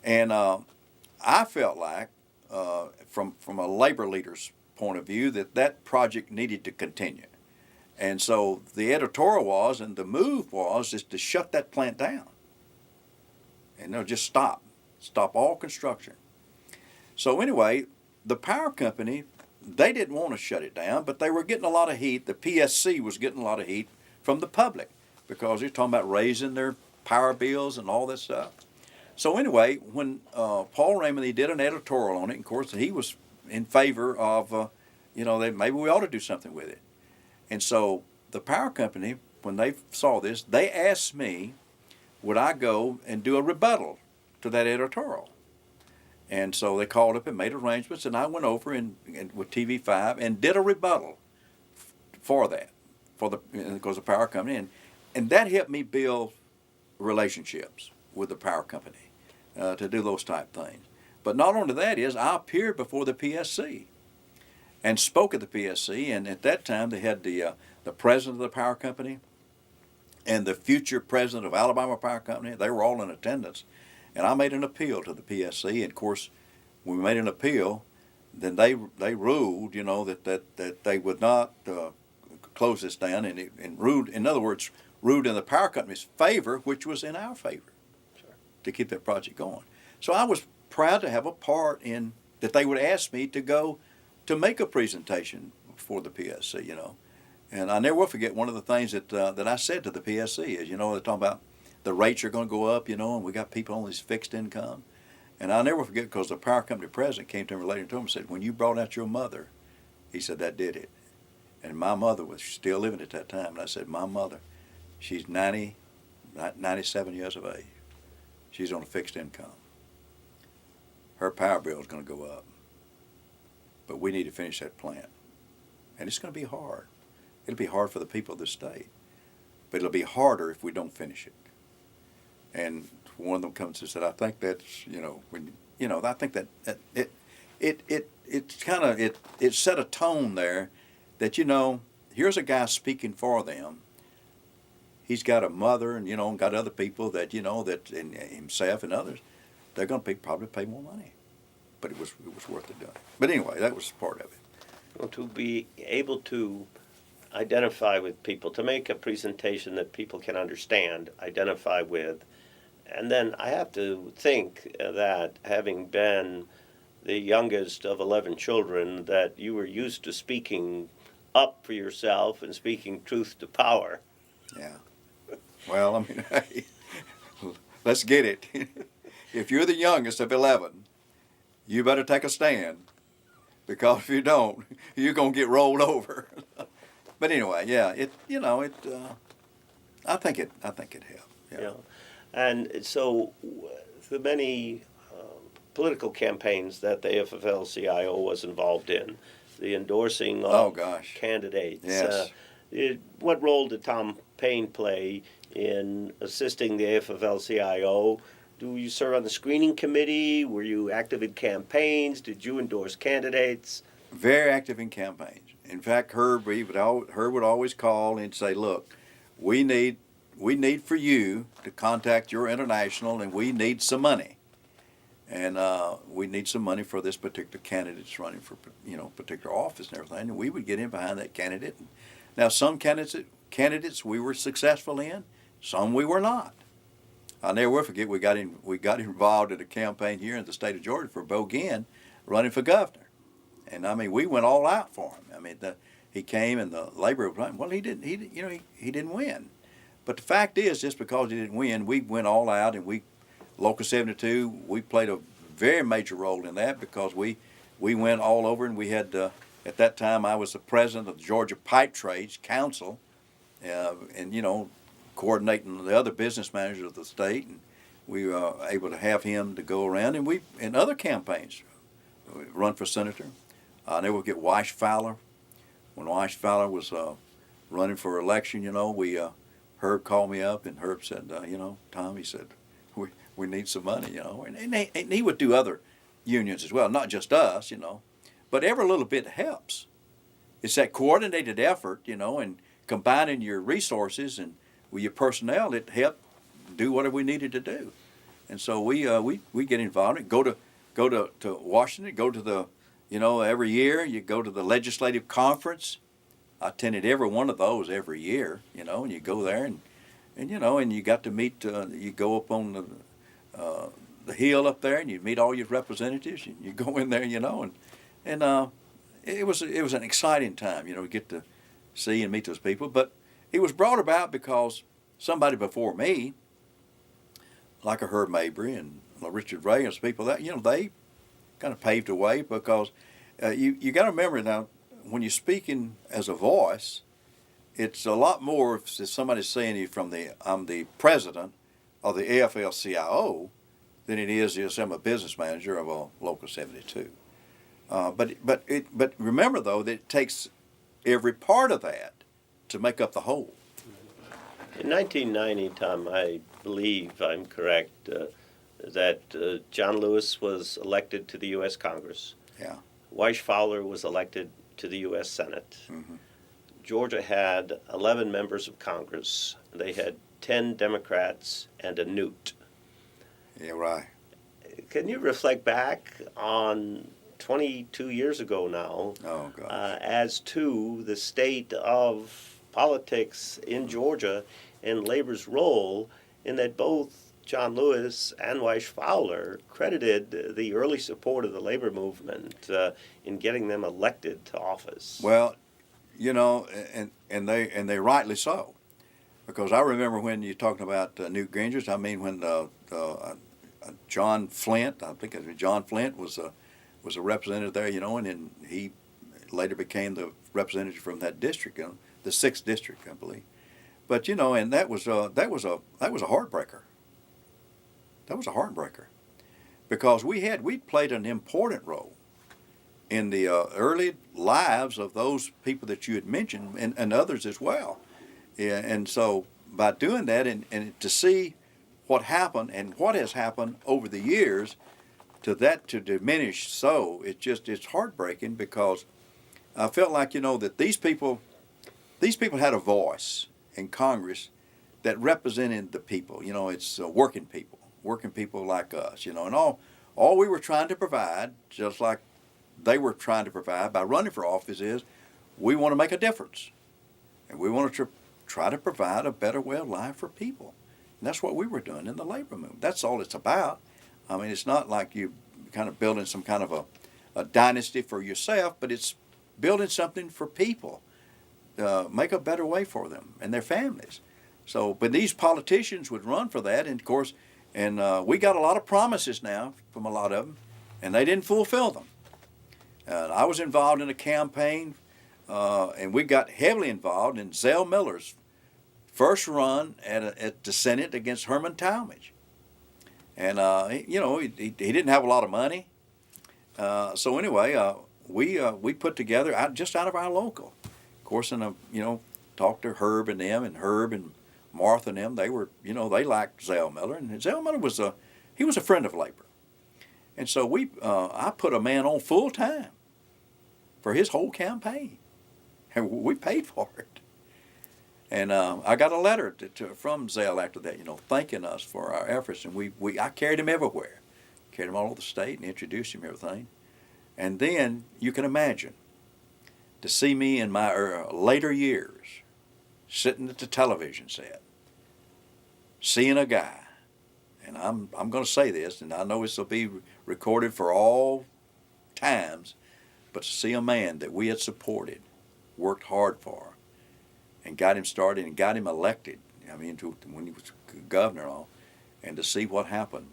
And I felt like, from a labor leader's point of view, that project needed to continue. And so the editorial was, and the move was, is to shut that plant down. and they'll just stop all construction. So anyway, the power company, they didn't want to shut it down, but they were getting a lot of heat. The PSC was getting a lot of heat from the public because they're talking about raising their power bills and all this stuff. So anyway, when Paul Raymond, he did an editorial on it, and of course he was in favor of, that maybe we ought to do something with it. And so the power company, when they saw this, they asked me, would I go and do a rebuttal to that editorial? And so they called up and made arrangements, and I went over and with TV5 and did a rebuttal for that, because the power company, and that helped me build relationships with the power company to do those type things. But not only that is, I appeared before the PSC and spoke at the PSC, and at that time they had the president of the power company and the future president of Alabama Power Company. They were all in attendance. And I made an appeal to the PSC, and of course, when we made an appeal, then they ruled, that they would not close this down, and ruled, in other words, ruled in the power company's favor, which was in our favor, sure, to keep that project going. So I was proud to have a part in that. They would ask me to go to make a presentation for the PSC, And I never will forget one of the things that I said to the PSC is, they're talking about the rates are going to go up, and we got people on this fixed income. And I'll never forget, because the power company president came to him later and told him, said, when you brought out your mother, he said, that did it. And my mother was still living at that time. And I said, my mother, she's 97 years of age. She's on a fixed income. Her power bill is going to go up. But we need to finish that plant. And it's going to be hard. It'll be hard for the people of the state. But it'll be harder if we don't finish it. And one of them comes and said, I think that's, I think that it set a tone there that, here's a guy speaking for them. He's got a mother and, got other people that, and himself and others, they're going to probably pay more money. But it was worth it doing. But anyway, that was part of it. Well, to be able to identify with people, to make a presentation that people can understand, identify with. And then I have to think that having been the youngest of 11 children, that you were used to speaking up for yourself and speaking truth to power. Yeah. Well, hey, let's get it. If you're the youngest of 11, you better take a stand, because if you don't, you're going to get rolled over. But anyway, yeah, I think it helped. Yeah. And so the many political campaigns that the AFL-CIO was involved in, the endorsing of candidates. Yes. What role did Tom Payne play in assisting the AFL-CIO? Do you serve on the screening committee? Were you active in campaigns? Did you endorse candidates? Very active in campaigns. In fact, Herb would always call and say, look, we need for you to contact your international, and we need some money. And we need some money for this particular candidate that's running for, particular office and everything. And we would get in behind that candidate. Now, some candidates we were successful in, some we were not. I'll never will forget, we got involved in a campaign here in the state of Georgia for Bo Ginn running for governor. And we went all out for him. He came, and the labor was well, he didn't win. But the fact is, just because he didn't win, we went all out, and Local 72, we played a very major role in that, because we went all over, and we had, at that time, I was the president of the Georgia Pipe Trades Council, and, coordinating the other business managers of the state, and we were able to have him to go around, and we, in other campaigns, run for senator. I never forget Wash Fowler. When Wash Fowler was running for election, Herb called me up, and Herb said, Tom, he said, we need some money, and he would do other unions as well, not just us, but every little bit helps. It's that coordinated effort, and combining your resources and with your personnel, it helped do whatever we needed to do. And so we get involved, go to Washington, go to the, every year you go to the legislative conference. I attended every one of those every year, and you go there, and you got to meet, you go up on the hill up there, and you'd meet all your representatives, and you go in there, and it was an exciting time, to get to see and meet those people. But it was brought about because somebody before me, like a Herb Mabry and Richard Ray and some people they kind of paved the way, because you got to remember now, when you're speaking as a voice, it's a lot more if somebody's saying to you I'm the president of the AFL-CIO than it is yes, I'm a business manager of a Local 72. But remember though that it takes every part of that to make up the whole. In 1990, Tom, I believe I'm correct, that John Lewis was elected to the U.S. Congress. Yeah. Weish Fowler was elected to the U.S. Senate. Mm-hmm. Georgia had 11 members of Congress. They had 10 Democrats and a Newt. Yeah, right. Can you reflect back on 22 years ago now Oh, gosh. as to the state of politics in Georgia and labor's role in that both John Lewis and Weish Fowler credited the early support of the labor movement in getting them elected to office? Well, and they rightly so, because I remember when you're talking about Newt Gingrich. I mean, when John Flint, I think it was John Flint was a representative there, and then he later became the representative from that district, the 6th district, I believe. But and that was a heartbreaker. That was a heartbreaker, because we played an important role in the early lives of those people that you had mentioned, and others as well. Yeah, and so by doing that, and to see what happened and what has happened over the years, to diminish, so it's heartbreaking, because I felt like that these people had a voice in Congress that represented the people. It's working people like us. And all we were trying to provide, just like they were trying to provide by running for office, is we want to make a difference, and we want to try to provide a better way of life for people. And that's what we were doing in the labor movement. That's all it's about. I mean, it's not like you kind of building some kind of a dynasty for yourself, but it's building something for people, make a better way for them and their families. So, but these politicians would run for that, and of course, we got a lot of promises now from a lot of them, and they didn't fulfill them. I was involved in a campaign, and we got heavily involved in Zell Miller's first run at the Senate against Herman Talmadge. And he didn't have a lot of money, so anyway, we put together just out of our local, of course, and talked to Herb and them, and Herb and Martha and them. They were they liked Zell Miller, and Zell Miller was a friend of labor, and so I put a man on full time for his whole campaign, and we paid for it. And I got a letter from Zell after that, thanking us for our efforts. And I carried him everywhere. Carried him all over the state and introduced him to everything. And then you can imagine to see me in my later years sitting at the television set, seeing a guy, and I'm going to say this, and I know this will be recorded for all times, but to see a man that we had supported, worked hard for, and got him started and got him elected, when he was governor and all, and to see what happened,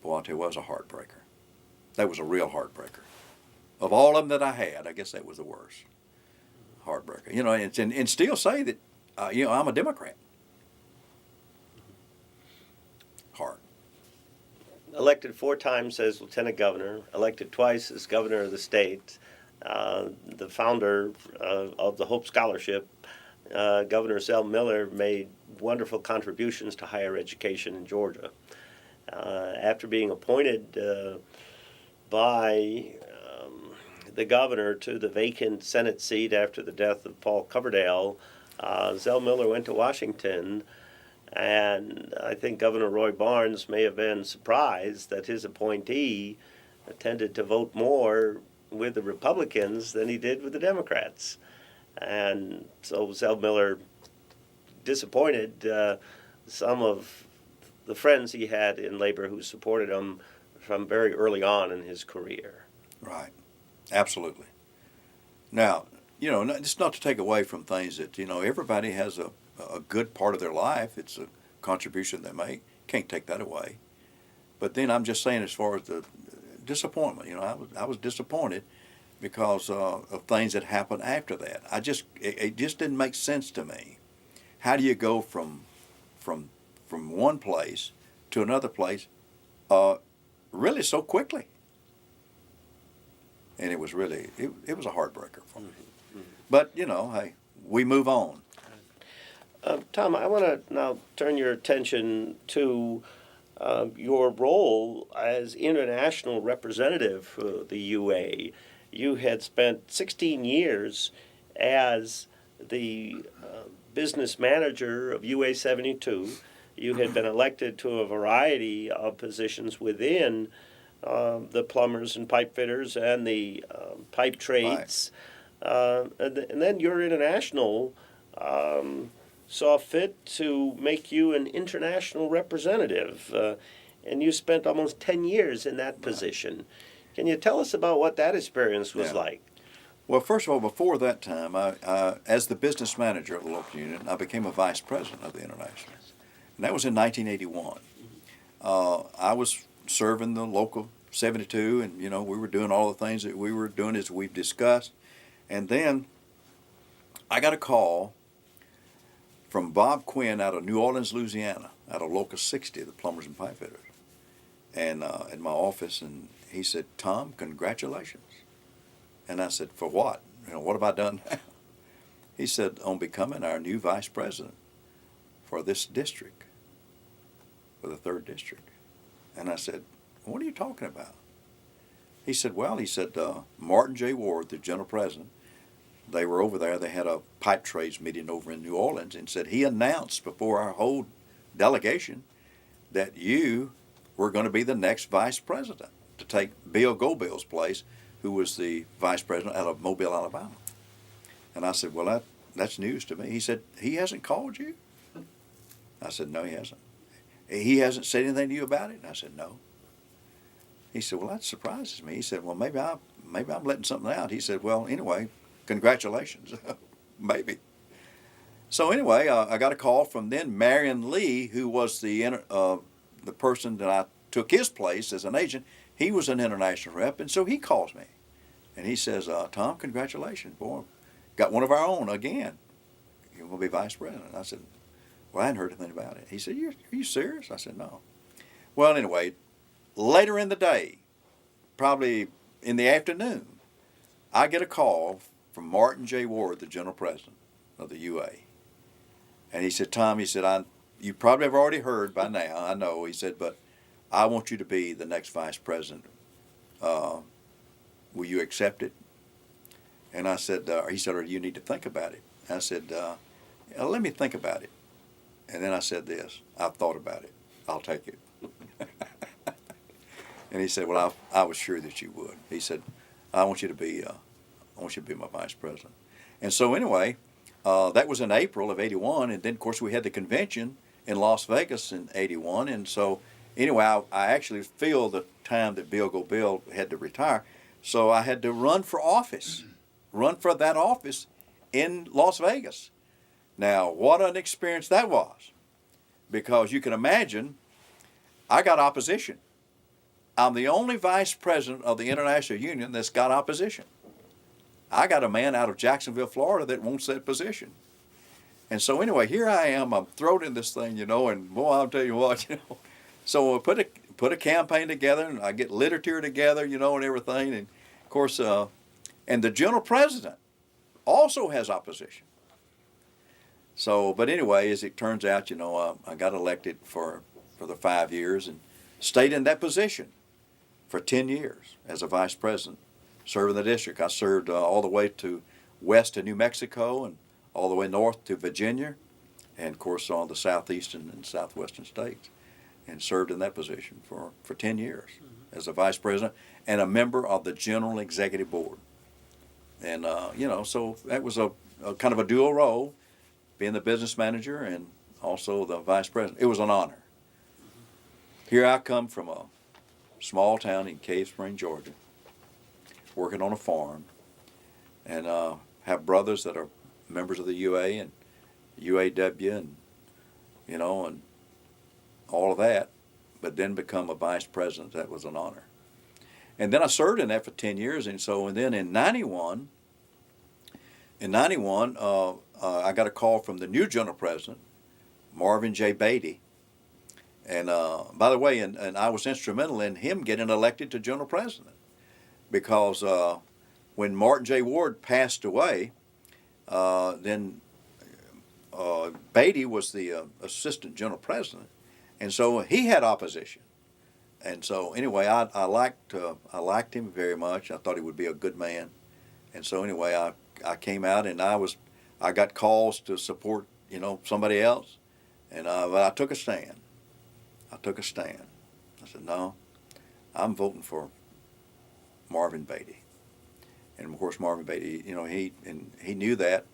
boy, I'll tell you, it was a heartbreaker. That was a real heartbreaker. Of all of them that I had, I guess that was the worst. Heartbreaker. And still say that, I'm a Democrat. Hard. Elected 4 times as lieutenant governor, elected twice as governor of the state, the founder of the Hope Scholarship, Governor Zell Miller made wonderful contributions to higher education in Georgia. After being appointed by the governor to the vacant Senate seat after the death of Paul Coverdale, Zell Miller went to Washington, and I think Governor Roy Barnes may have been surprised that his appointee tended to vote more with the Republicans than he did with the Democrats. And so Zell Miller disappointed some of the friends he had in labor who supported him from very early on in his career. Right. Absolutely. Now, it's not to take away from things that, everybody has a good part of their life. It's a contribution they make. Can't take that away. But then I'm just saying, as far as the disappointment, I was disappointed because of things that happened after that. It just didn't make sense to me. How do you go from one place to another place really so quickly? And it was really, it was a heartbreaker for me. Mm-hmm. But, hey, we move on. Tom, I want to now turn your attention to your role as international representative for the UA. You had spent 16 years as the business manager of UA 72. You had been elected to a variety of positions within the plumbers and pipe fitters and the pipe trades. Right. And then your international saw fit to make you an international representative. And you spent almost 10 years in that position. Can you tell us about what that experience was like? Well, first of all, before that time, as the business manager of the local union, I became a vice president of the international. And that was in 1981. I was serving the local 72, and, we were doing all the things that we were doing as we've discussed. And then I got a call from Bob Quinn out of New Orleans, Louisiana, out of Local 60, the plumbers and pipe fitters, and in my office, and he said, "Tom, congratulations." And I said, "For what? What have I done now?" He said, "On becoming our new vice president for this district, for the 3rd district." And I said, "What are you talking about?" He said, Martin J. Ward, the general president, they were over there. They had a pipe trades meeting over in New Orleans, and said he announced before our whole delegation that you were going to be the next vice president to take Bill Gobill's place, who was the vice president out of Mobile, Alabama. And I said, "Well, that's news to me." He said, "He hasn't called you?" I said, "No, he hasn't." "He hasn't said anything to you about it?" And I said, "No." He said, "Well, that surprises me." He said, "Well, maybe I'm letting something out." He said, "Well, anyway, congratulations." Maybe. So anyway, I got a call from then Marion Lee, who was the person that I took his place as an agent. He was an international rep, and so he calls me, and he says, "Tom, congratulations, boy, got one of our own again. You're going to be vice president." I said, "Well, I hadn't heard anything about it." He said, "Are you serious?" I said, "No." Well, anyway, later in the day, probably in the afternoon, I get a call from Martin J. Ward, the general president of the UA. And he said, "Tom," he said, "you probably have already heard by now, I know," he said, "but I want you to be the next vice president. Will you accept it?" And I said, he said, "Or you need to think about it." I said, "Let me think about it." And then I said this, "I've thought about it. I'll take it." And he said, "Well, I was sure that you would." He said, I want you to be my vice president." And so anyway, that was in April of '81, and then of course we had the convention in Las Vegas in '81, and so anyway, I actually feel the time that Bill Gobill had to retire, so I had to run for that office in Las Vegas. Now, what an experience that was, because you can imagine, I got opposition. I'm the only vice president of the International Union that's got opposition. I got a man out of Jacksonville, Florida that wants that position. And so anyway, here I am, I'm thrown in this thing, and boy, I'll tell you what, So I put a campaign together, and I get literature together, and everything. And of course, and the general president also has opposition. So, but anyway, as it turns out, I got elected for the 5 years and stayed in that position for 10 years as a vice president, serving the district. I served all the way to west to New Mexico and all the way north to Virginia, and of course on the southeastern and southwestern states, and served in that position for 10 years as a vice president and a member of the General Executive Board. And, so that was a kind of a dual role, being the business manager and also the vice president. It was an honor. Here I come from a small town in Cave Spring, Georgia, working on a farm, and have brothers that are members of the UA and UAW, and and all of that. But then become a vice president. That was an honor. And then I served in that for 10 years, and then in '91, I got a call from the new general president, Marvin J. Beatty. And by the way, and I was instrumental in him getting elected to general president, because when Martin J. Ward passed away, then Beatty was the assistant general president, and so he had opposition. And so anyway, I liked him very much. I thought he would be a good man. And so anyway, I came out, and I got calls to support somebody else, and but I took a stand. I said, no, I'm voting for Marvin Beatty. And of course, Marvin Beatty, he knew that,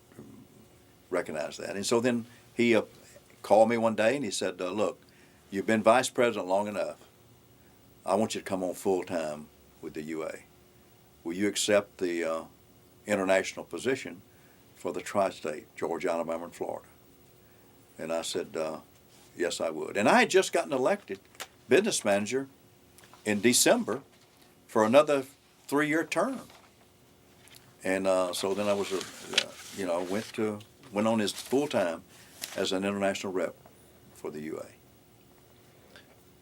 recognized that. And so then he called me one day and he said, look, you've been vice president long enough. I want you to come on full time with the UA. Will you accept the international position for the tri-state, Georgia, Alabama, and Florida? And I said, yes, I would. And I had just gotten elected business manager in December for another 3-year term. And so then I was, went on as full time as an international rep for the UA.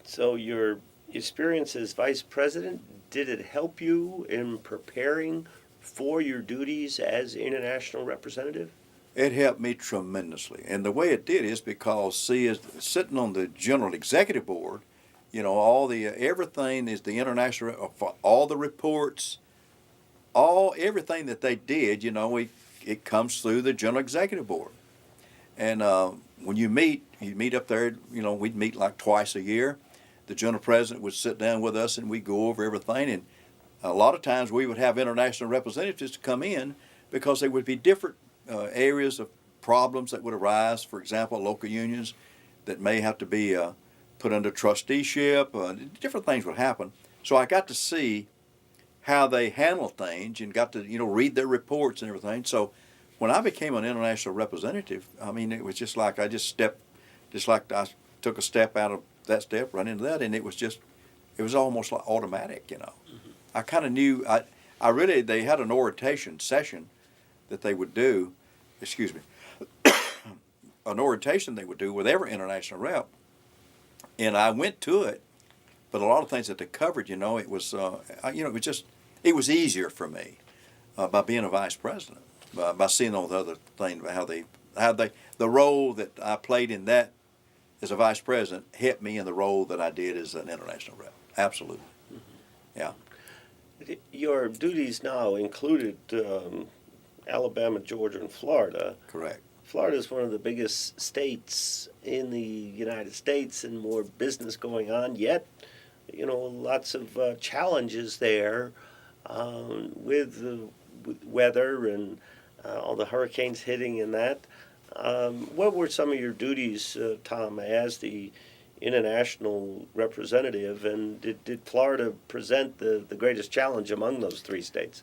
So your experience as vice president, did it help you in preparing for your duties as international representative? It helped me tremendously. And the way it did is because, see, as sitting on the general executive board, everything is the international, all the reports, everything that they did, it comes through the general executive board. And when you meet up there, we'd meet like twice a year. The general president would sit down with us and we'd go over everything. And a lot of times we would have international representatives to come in because there would be different areas of problems that would arise. For example, local unions that may have to be put under trusteeship. Different things would happen. So I got to see how they handle things and got to read their reports and everything. So when I became an international representative, I mean, it was just like I took a step out of that step, run into that, and it was almost like automatic. Mm-hmm. I kind of knew. They had an orientation session that they would do. Excuse me. An orientation they would do with every international rep, and I went to it. But a lot of things that they covered, it was easier for me by being a vice president, by seeing all the other things, how the role that I played in that as a vice president helped me in the role that I did as an international rep. Absolutely, yeah. Your duties now included Alabama, Georgia, and Florida. Correct. Florida is one of the biggest states in the United States and more business going on, yet lots of challenges there with weather and all the hurricanes hitting and that. What were some of your duties, Tom, as the international representative, and did Florida present the greatest challenge among those 3 states?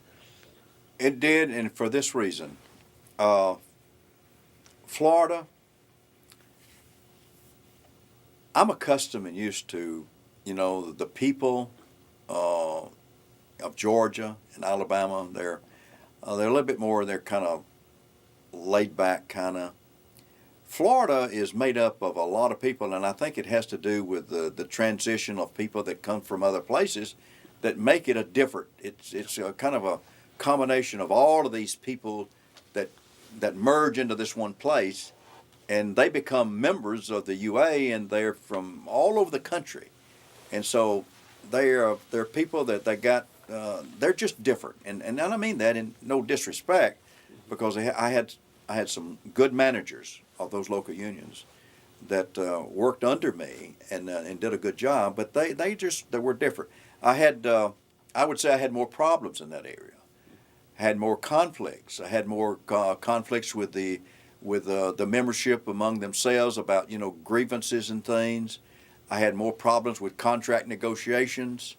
It did, and for this reason. Florida, I'm accustomed and used to, the people of Georgia and Alabama. They're a little bit more. They're kind of laid back, kind of. Florida is made up of a lot of people, and I think it has to do with the transition of people that come from other places that make it a different. It's a kind of a combination of all of these people that merge into this one place, and they become members of the UA, and they're from all over the country, and so they're people that they got. They're just different, and I mean that in no disrespect, because I had some good managers of those local unions that worked under me and did a good job, but they were different. I would say I had more problems in that area. I had more conflicts. I had more conflicts with the membership among themselves about grievances and things. I had more problems with contract negotiations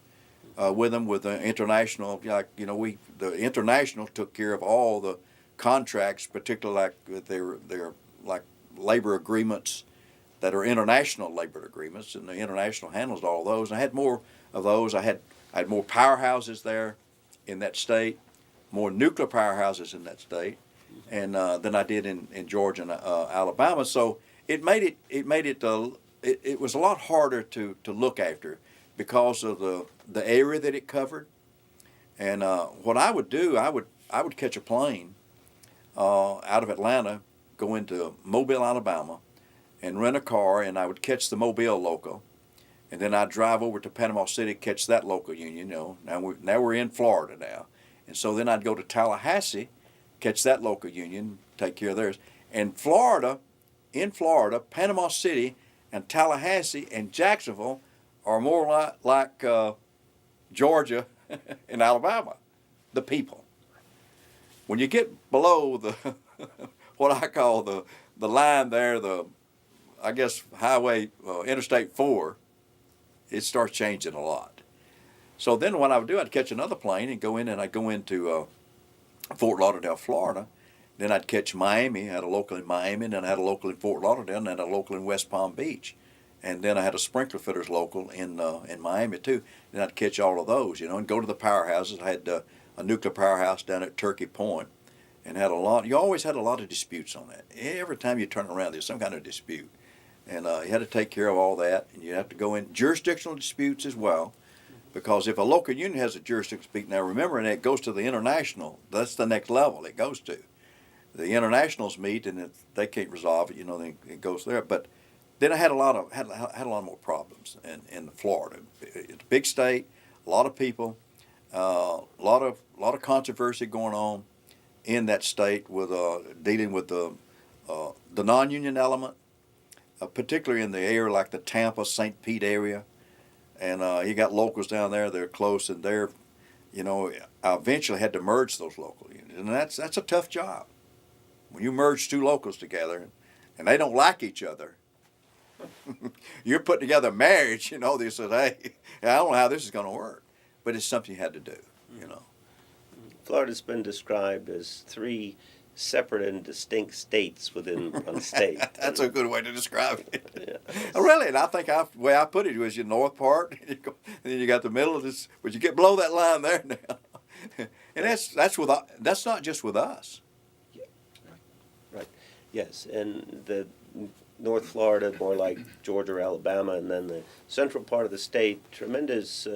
with them, with the international. Like, you know, the international took care of all the contracts, particularly like their like labor agreements that are international labor agreements, and the international handles all those. And I had more of those. I had more powerhouses there in that state, more nuclear powerhouses in that state, and than I did in Georgia and Alabama. So it was a lot harder to look after because of the area that it covered. And what I would do, I would catch a plane out of Atlanta, go into Mobile, Alabama, and rent a car, and I would catch the Mobile local, and then I'd drive over to Panama City, catch that local union. You know, now we're in Florida now, and so then I'd go to Tallahassee, catch that local union, take care of theirs. And in Florida, Panama City and Tallahassee and Jacksonville are more like Georgia and Alabama, the people. When you get below the what I call the line there, I guess Highway Interstate 4, it starts changing a lot. So then what I would do, I'd catch another plane and go in, and I'd go into Fort Lauderdale, Florida. Then I'd catch Miami. I had a local in Miami, and then I had a local in Fort Lauderdale, and then a local in West Palm Beach. And then I had a sprinkler fitters local in Miami too. Then I'd catch all of those, you know, and go to the powerhouses. I had a nuclear powerhouse down at Turkey Point, and had a lot. You always had a lot of disputes on that. Every time you turn around, there's some kind of dispute. And you had to take care of all that, and you have to go in jurisdictional disputes as well, because if a local union has a jurisdictional dispute, now remember, and it goes to the international, that's the next level it goes to. The internationals meet, and if they can't resolve it, you know, then it goes there. But then I had a lot more problems in Florida. It's a big state, a lot of people, a lot of controversy going on in that state with dealing with the non-union element. Particularly in the area like the Tampa, St. Pete area. And you got locals down there, they're close, and they're, you know, I eventually had to merge those local unions. And that's a tough job. When you merge two locals together and they don't like each other, you're putting together a marriage, you know, they said, hey, I don't know how this is going to work. But it's something you had to do, you know. Florida's been described as 3 separate and distinct states within one state. That's a good way to describe it. Yeah. Really, and I think the way I put it was your north part, and then you got the middle of this, but you get below that line there now. And that's not just with us. Yeah. Right. Yes, and the North Florida, more like Georgia or Alabama, and then the central part of the state, tremendous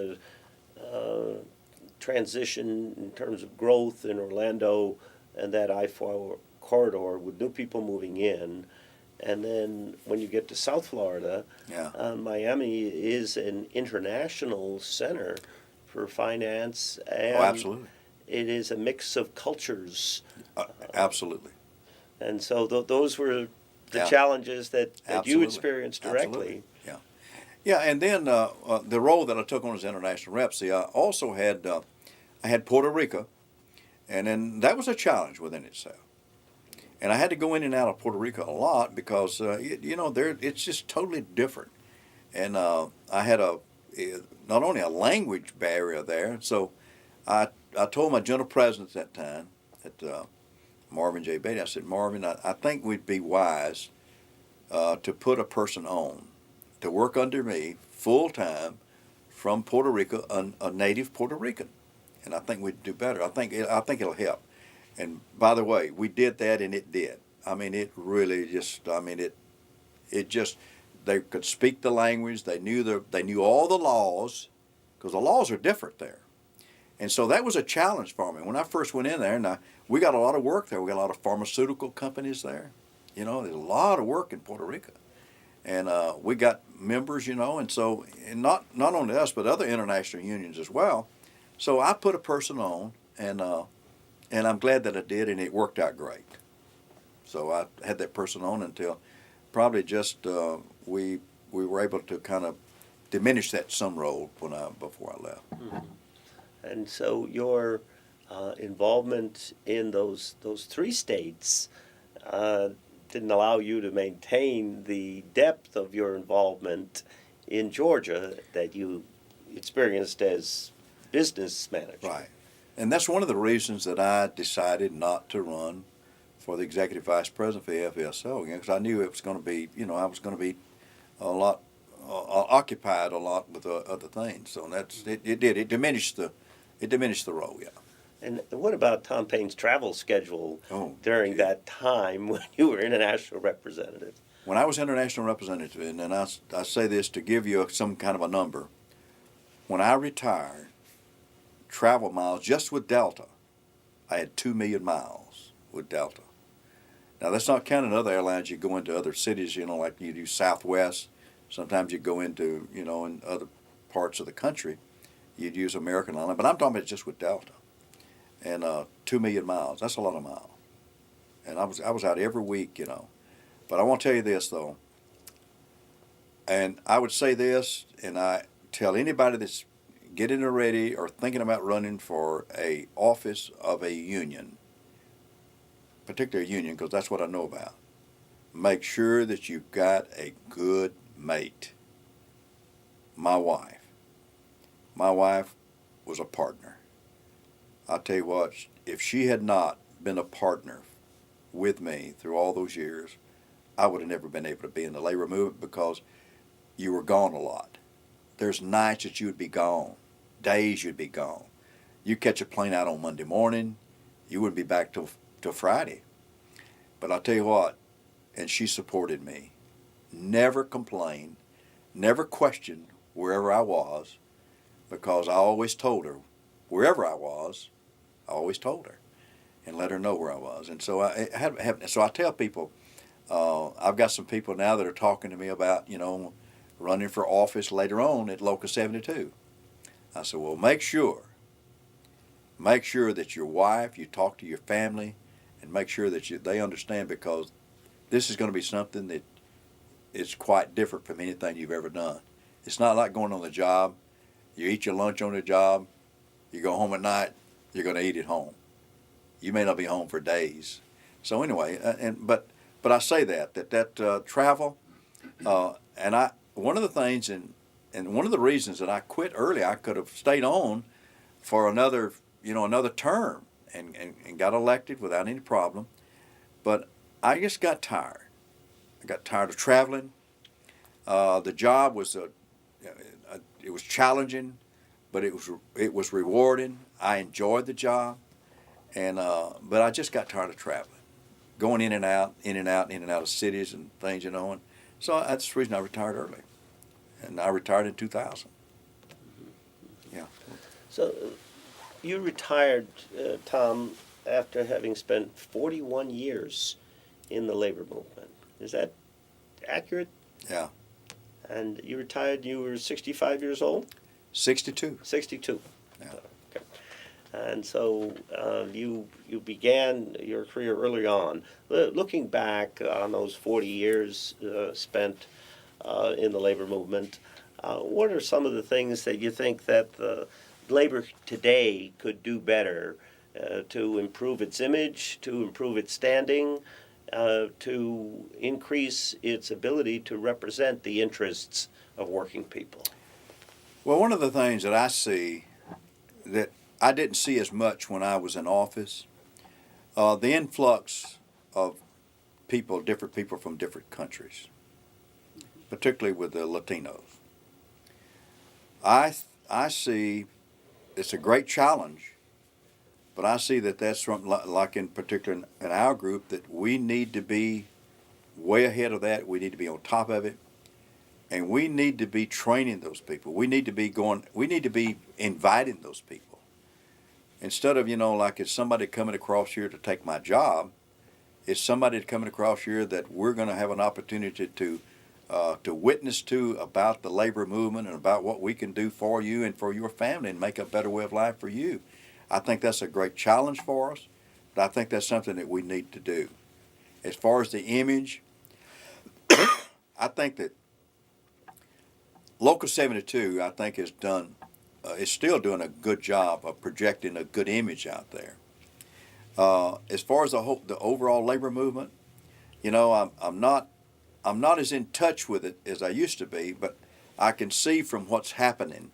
transition in terms of growth in Orlando, and that I-4 corridor with new people moving in. And then when you get to South Florida, Miami is an international center for finance. And absolutely. It is a mix of cultures. Absolutely. And so those were the challenges that you experienced directly. Absolutely. Yeah, and then the role that I took on as international rep, see, I also had I had Puerto Rico. And then that was a challenge within itself. And I had to go in and out of Puerto Rico a lot because, it's just totally different. And I had not only a language barrier there, so I told my general president at that time, Marvin J. Beatty, I said, Marvin, I think we'd be wise to put a person on to work under me full-time from Puerto Rico, a native Puerto Rican. And I think we'd do better. I think it'll help. And by the way, we did that, and it did. I mean, it really just. I mean, it just. They could speak the language. They knew all the laws, because the laws are different there. And so that was a challenge for me when I first went in there. And we got a lot of work there. We got a lot of pharmaceutical companies there. You know, there's a lot of work in Puerto Rico, and we got members. You know, and so not only us, but other international unions as well. So I put a person on, and I'm glad that I did, and it worked out great. So I had that person on until probably just we were able to kind of diminish that some role before I left. Mm-hmm. And so your involvement in those 3 states didn't allow you to maintain the depth of your involvement in Georgia that you experienced as business manager. Right. And that's one of the reasons that I decided not to run for the executive vice president for the FSO, because I knew it was going to be, I was going to be a lot occupied a lot with other things. So it diminished the role. Yeah. And what about Tom Payne's travel schedule during yeah. that time when you were international representative? When I was international representative, and I say this to give you some kind of a number, when I retired, travel miles just with Delta, I had 2 million miles with Delta. Now that's not counting other airlines. You go into other cities, like you do Southwest. Sometimes you go into, in other parts of the country, you'd use American Airlines. But I'm talking about just with Delta. And 2 million miles, that's a lot of miles. And I was out every week, But I want to tell you this, though. And I would say this, and I tell anybody that's getting ready or thinking about running for a office of a union, particularly a union, because that's what I know about. Make sure that you've got a good mate. My wife was a partner. I'll tell you what, if she had not been a partner with me through all those years, I would have never been able to be in the labor movement, because you were gone a lot. There's nights that you would be gone, days you'd be gone. You catch a plane out on Monday morning, you wouldn't be back till Friday. But I'll tell you what, and she supported me. Never complained, never questioned wherever I was, because I always told her, wherever I was, I always told her and let her know where I was. And so so I tell people, I've got some people now that are talking to me about, running for office later on at Local 72. I said, well, make sure that your wife, you talk to your family, and make sure that they understand, because this is going to be something that is quite different from anything you've ever done. It's not like going on the job. You eat your lunch on the job, you go home at night, you're going to eat at home. You may not be home for days. So anyway, but I say that travel, and one of the things and one of the reasons that I quit early, I could have stayed on for another term and got elected without any problem, but I just got tired. I got tired of traveling. The job was it was challenging, but it was rewarding. I enjoyed the job, and but I just got tired of traveling, going in and out of cities and things, and so that's the reason I retired early, and I retired in 2000. Yeah. So you retired, Tom, after having spent 41 years in the labor movement. Is that accurate? Yeah. And you retired, you were 65 years old? 62. 62. Yeah. Okay. And so you began your career early on. Looking back on those 40 years spent in the labor movement, what are some of the things that you think that the labor today could do better to improve its image, to improve its standing, to increase its ability to represent the interests of working people? Well, one of the things that I see that I didn't see as much when I was in office, the influx of different people from different countries, particularly with the Latinos. I see it's a great challenge, but I see that that's something like in particular in our group, that we need to be way ahead of that. We need to be on top of it. And we need to be training those people. We need to be inviting those people. Instead of, like it's somebody coming across here to take my job, it's somebody coming across here that we're going to have an opportunity to witness to about the labor movement and about what we can do for you and for your family and make a better way of life for you. I think that's a great challenge for us, but I think that's something that we need to do. As far as the image, I think that Local 72, I think, is still doing a good job of projecting a good image out there. As far as the overall labor movement, I'm not as in touch with it as I used to be, but I can see from what's happening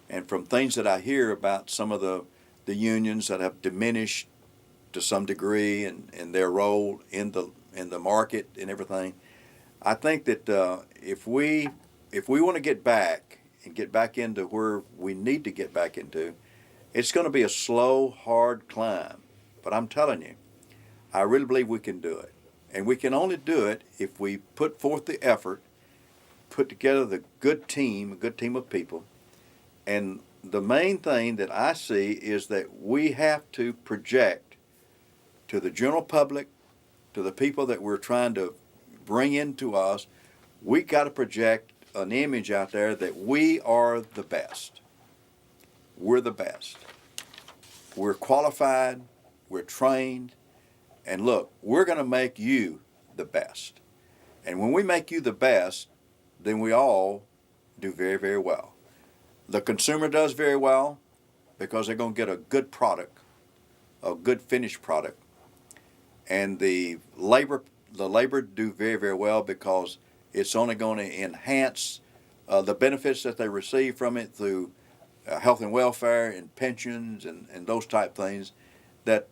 and from things that I hear about some of the unions that have diminished to some degree in their role in the market and everything. I think that if we want to get back and get back into where we need to get back into, it's going to be a slow, hard climb. But I'm telling you, I really believe we can do it. And we can only do it if we put forth the effort, put together a good team of people. And the main thing that I see is that we have to project to the general public, to the people that we're trying to bring into us, we got to project an image out there that we are the best. We're the best. We're qualified, we're trained, and look, we're going to make you the best. And when we make you the best, then we all do very, very well. The consumer does very well because they're going to get a good product, a good finished product. And the labor do very, very well because it's only going to enhance the benefits that they receive from it through health and welfare and pensions and those type things that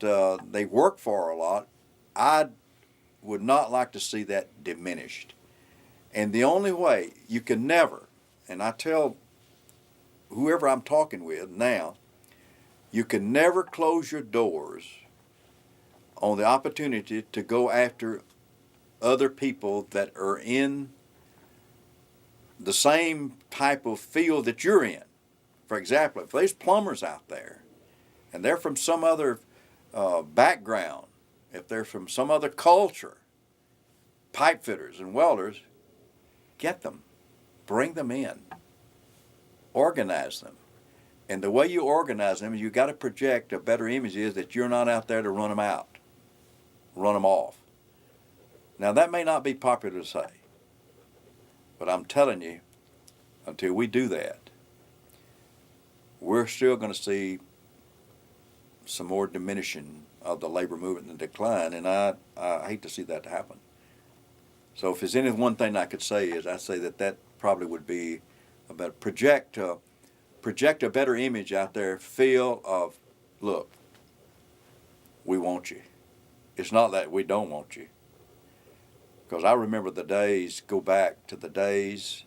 they work for a lot. I would not like to see that diminished. And the only way you can never, and I tell whoever I'm talking with now, you can never close your doors on the opportunity to go after other people that are in the same type of field that you're in. For example, if there's plumbers out there and they're from some other background, if they're from some other culture, pipe fitters and welders, get them, bring them in, organize them. And the way you organize them, you got to project a better image is that you're not out there to run them out, run them off. Now that may not be popular to say, but I'm telling you, until we do that, we're still going to see some more diminishing of the labor movement and decline, and I hate to see that happen. So if there's any one thing I could say is I say that probably would be about project a better image out there, feel of, look, we want you. It's not that we don't want you. Because I remember go back to the days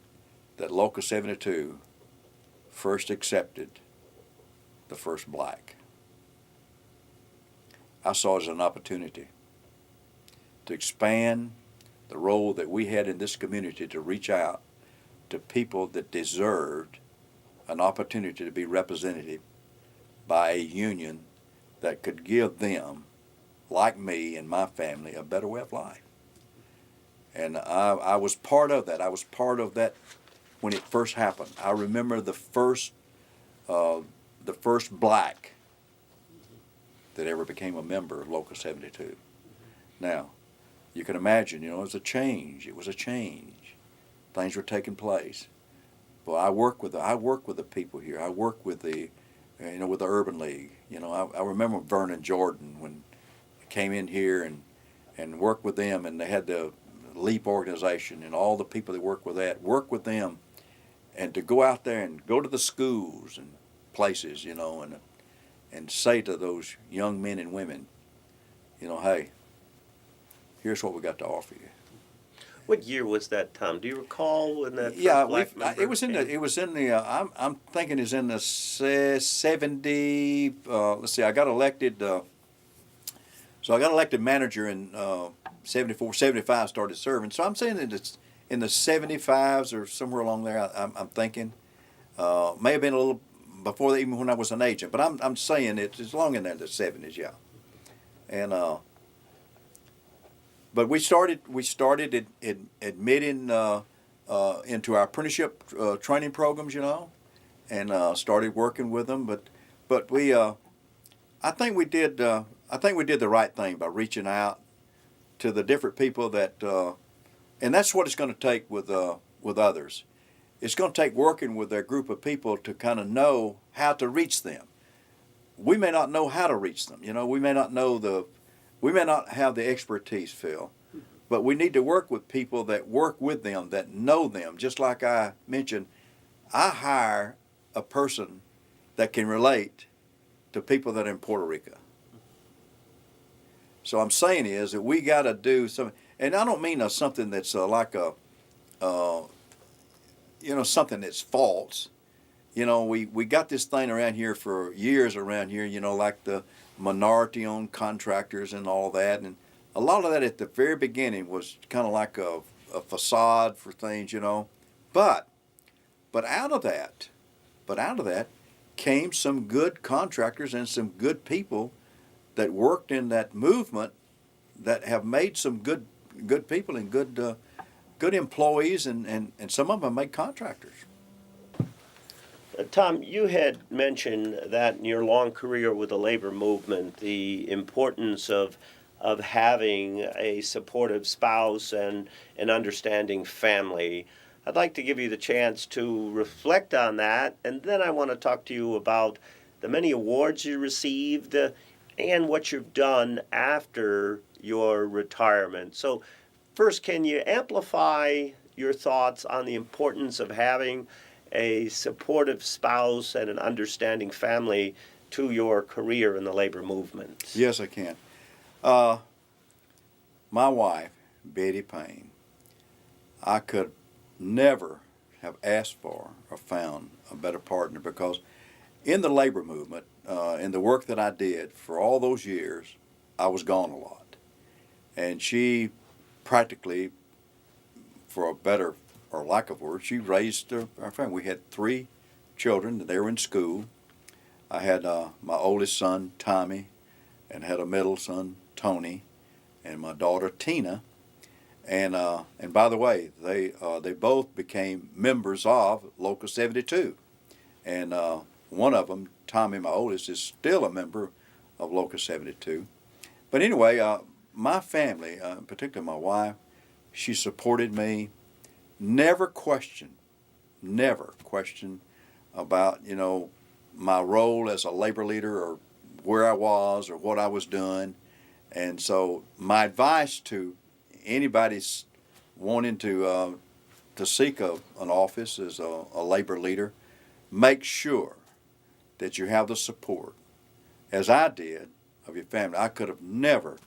that Local 72 first accepted the first black. I saw it as an opportunity to expand the role that we had in this community to reach out to people that deserved an opportunity to be represented by a union that could give them, like me and my family, a better way of life. And I was part of that. I was part of that when it first happened. I remember the first black that ever became a member of Local 72. Now, you can imagine, it was a change. It was a change. Things were taking place. Well, I work with the people here. I work with with the Urban League. I remember Vernon Jordan when he came in here and worked with them, and they had the LEAP organization and all the people that work with them, and to go out there and go to the schools and places, and say to those young men and women, hey, here's what we got to offer you. What year was that, Tom? Do you recall when that Yeah, first black member it was in the I'm thinking it's in the 70. Let's see, I got elected. So I got elected manager in 74, 75. Started serving. So I'm saying that it's in the 75s or somewhere along there. I'm thinking may have been a little before that, even when I was an agent. But I'm saying it's long in there in the 70s, yeah. And but we started admitting into our apprenticeship training programs, and started working with them. But we I think we did the right thing by reaching out to the different people that, and that's what it's going to take with others. It's going to take working with a group of people to kind of know how to reach them. We may not know how to reach them. We may not have the expertise, Phil, but we need to work with people that work with them, that know them. Just like I mentioned, I hire a person that can relate to people that are in Puerto Rico. So I'm saying is that we got to do something, and I don't mean something that's like a, something that's false. We got this thing around here for years around here, like the minority-owned contractors and all that, and a lot of that at the very beginning was kind of like a facade for things, But out of that, came some good contractors and some good people that worked in that movement that have made some good people and good employees, and some of them make contractors. Tom, you had mentioned that in your long career with the labor movement, the importance of having a supportive spouse and an understanding family. I'd like to give you the chance to reflect on that, and then I want to talk to you about the many awards you received and what you've done after your retirement. So first, can you amplify your thoughts on the importance of having a supportive spouse and an understanding family to your career in the labor movement? Yes, I can. My wife, Betty Payne, I could never have asked for or found a better partner, because in the labor movement, in the work that I did for all those years, I was gone a lot. And she practically, for a better or lack of words, she raised our family. We had 3 children. They were in school. I had my oldest son, Tommy, and had a middle son, Tony, and my daughter, Tina. And by the way, they both became members of Local 72. And one of them, Tommy, my oldest, is still a member of Local 72. But anyway, my family, particularly my wife, she supported me. Never questioned about, my role as a labor leader or where I was or what I was doing. And so my advice to anybody wanting to seek an office as a labor leader, make sure that you have the support, as I did, of your family. I could have never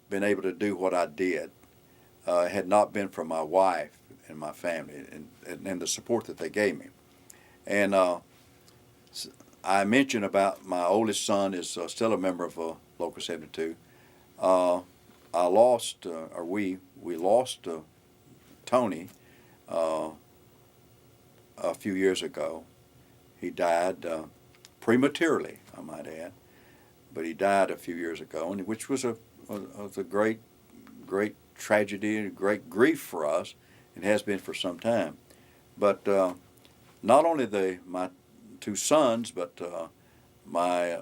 been able to do what I did had not been for my wife and my family and the support that they gave me. And I mentioned about my oldest son is still a member of Local 72. We lost Tony a few years ago. He died prematurely, I might add, but he died a few years ago, and which was a great tragedy and great grief for us. It has been for some time. But not only my 2 sons, but my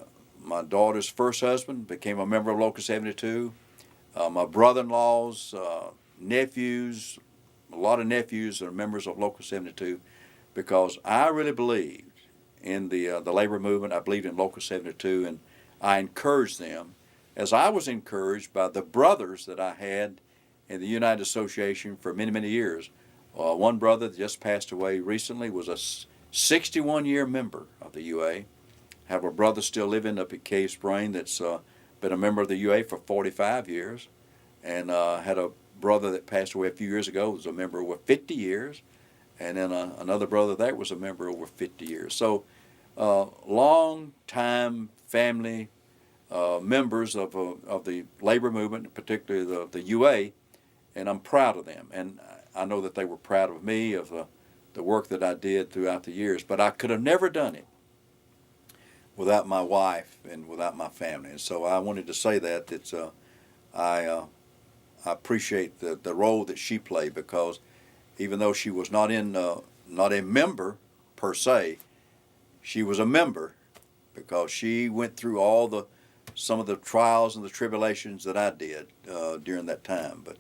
daughter's first husband became a member of Local 72. My brother-in-law's nephews, a lot of nephews are members of Local 72, because I really believed in the labor movement. I believed in Local 72, and I encouraged them, as I was encouraged by the brothers that I had in the United Association for many, many years. One brother that just passed away recently was a 61-year member of the UA. Have a brother still living up at Cave Spring that's been a member of the UA for 45 years. And had a brother that passed away a few years ago, was a member over 50 years. And then another brother that was a member over 50 years. So long-time family members of the labor movement, particularly the UA, and I'm proud of them. And I know that they were proud of me, of the work that I did throughout the years. But I could have never done it without my wife and without my family. And so I wanted to say that I appreciate the role that she played, because even though she was not a member per se, she was a member because she went through some of the trials and the tribulations that I did during that time. But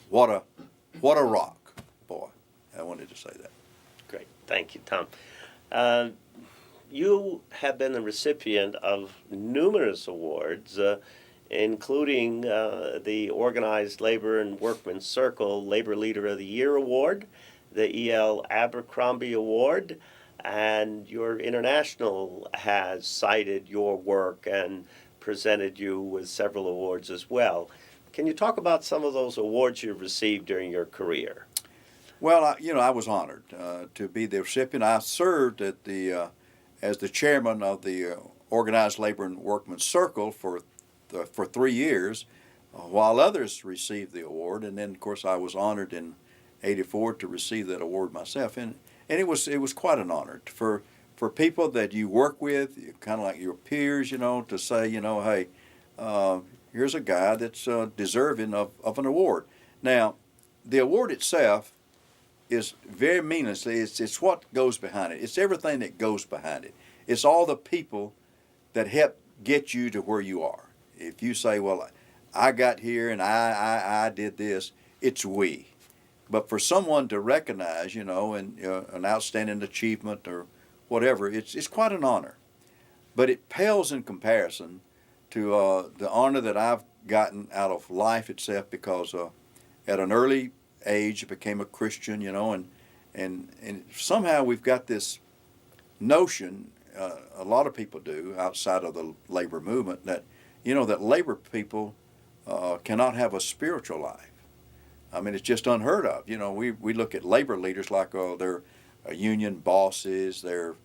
what a rock, boy! I wanted to say that. Great, thank you, Tom. You have been the recipient of numerous awards, including the Organized Labor and Workmen's Circle Labor Leader of the Year Award, the E.L. Abercrombie Award, and your international has cited your work and presented you with several awards as well. Can you talk about some of those awards you've received during your career? Well, I was honored to be the recipient. I served at as the chairman of the Organized Labor and Workmen's Circle for 3 years, while others received the award. And then, of course, I was honored in '84 to receive that award myself. And it was quite an honor for people that you work with, kind of like your peers, to say, hey, here's a guy that's deserving of an award. Now, the award itself is very meaningless. It's what goes behind it. It's everything that goes behind it. It's all the people that help get you to where you are. If you say, well, I got here and I did this, it's we. But for someone to recognize, and an outstanding achievement or whatever, it's quite an honor. But it pales in comparison to the honor that I've gotten out of life itself, because at an early age I became a Christian, and somehow we've got this notion, a lot of people do outside of the labor movement, that that labor people cannot have a spiritual life. I mean, it's just unheard of. We look at labor leaders like, they're union bosses, they're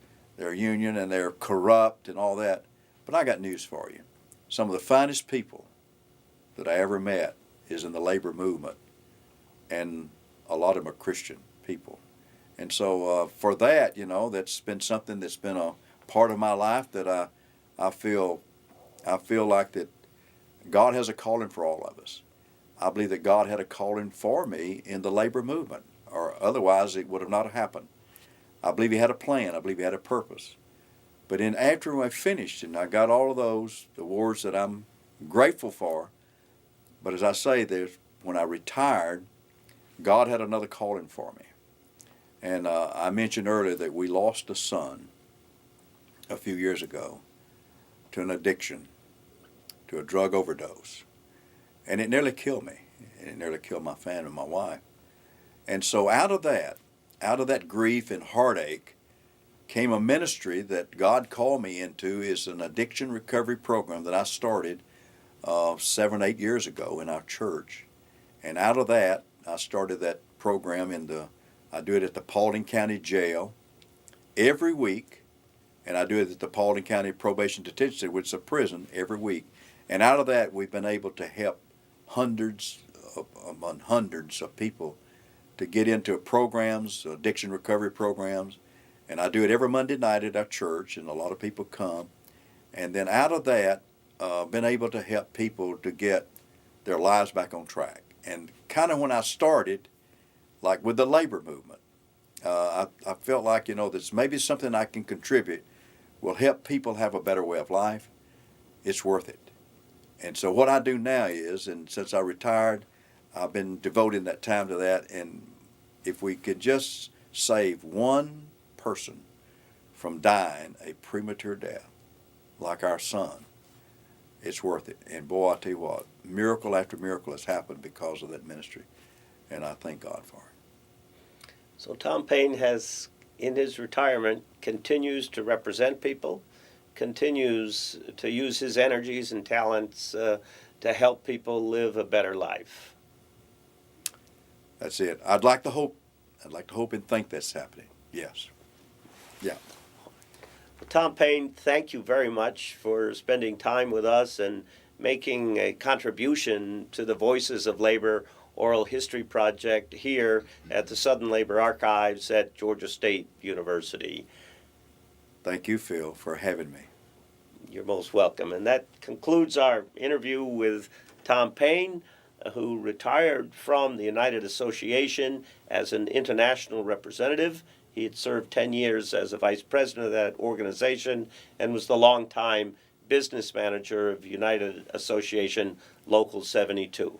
union and they're corrupt and all that. But I got news for you. Some of the finest people that I ever met is in the labor movement, and a lot of them are Christian people. And so for that, that's been something that's been a part of my life that I feel like that God has a calling for all of us. I believe that God had a calling for me in the labor movement, or otherwise it would have not happened. I believe He had a plan. I believe He had a purpose. But after I finished and I got all of those awards that I'm grateful for, but as I say, when I retired, God had another calling for me. And I mentioned earlier that we lost a son a few years ago to an addiction, to a drug overdose. And it nearly killed me. It nearly killed my family, my wife. And so out of that grief and heartache came a ministry that God called me into. Is an addiction recovery program that I started 7 or 8 years ago in our church. And out of that, I started that program I do it at the Paulding County Jail every week, and I do it at the Paulding County Probation Detention Center, which is a prison, every week. And out of that, we've been able to help hundreds of people to get into programs, addiction recovery programs. And I do it every Monday night at our church, and a lot of people come. And then out of that, been able to help people to get their lives back on track. And kind of when I started, like with the labor movement, I felt like, that's maybe something I can contribute will help people have a better way of life. It's worth it. And so what I do now is, and since I retired, I've been devoting that time to that. And if we could just save one person from dying a premature death, like our son, it's worth it. And boy, I tell you what, miracle after miracle has happened because of that ministry. And I thank God for it. So Tom Payne has, in his retirement, continues to represent people, continues to use his energies and talents to help people live a better life. That's it. I'd like to hope and think that's happening. Yes. Yeah. Well, Tom Payne, thank you very much for spending time with us and making a contribution to the Voices of Labor Oral History Project here at the Southern Labor Archives at Georgia State University. Thank you, Phil, for having me. You're most welcome. And that concludes our interview with Tom Payne, who retired from the United Association as an international representative. He had served 10 years as a vice president of that organization and was the longtime business manager of United Association Local 72.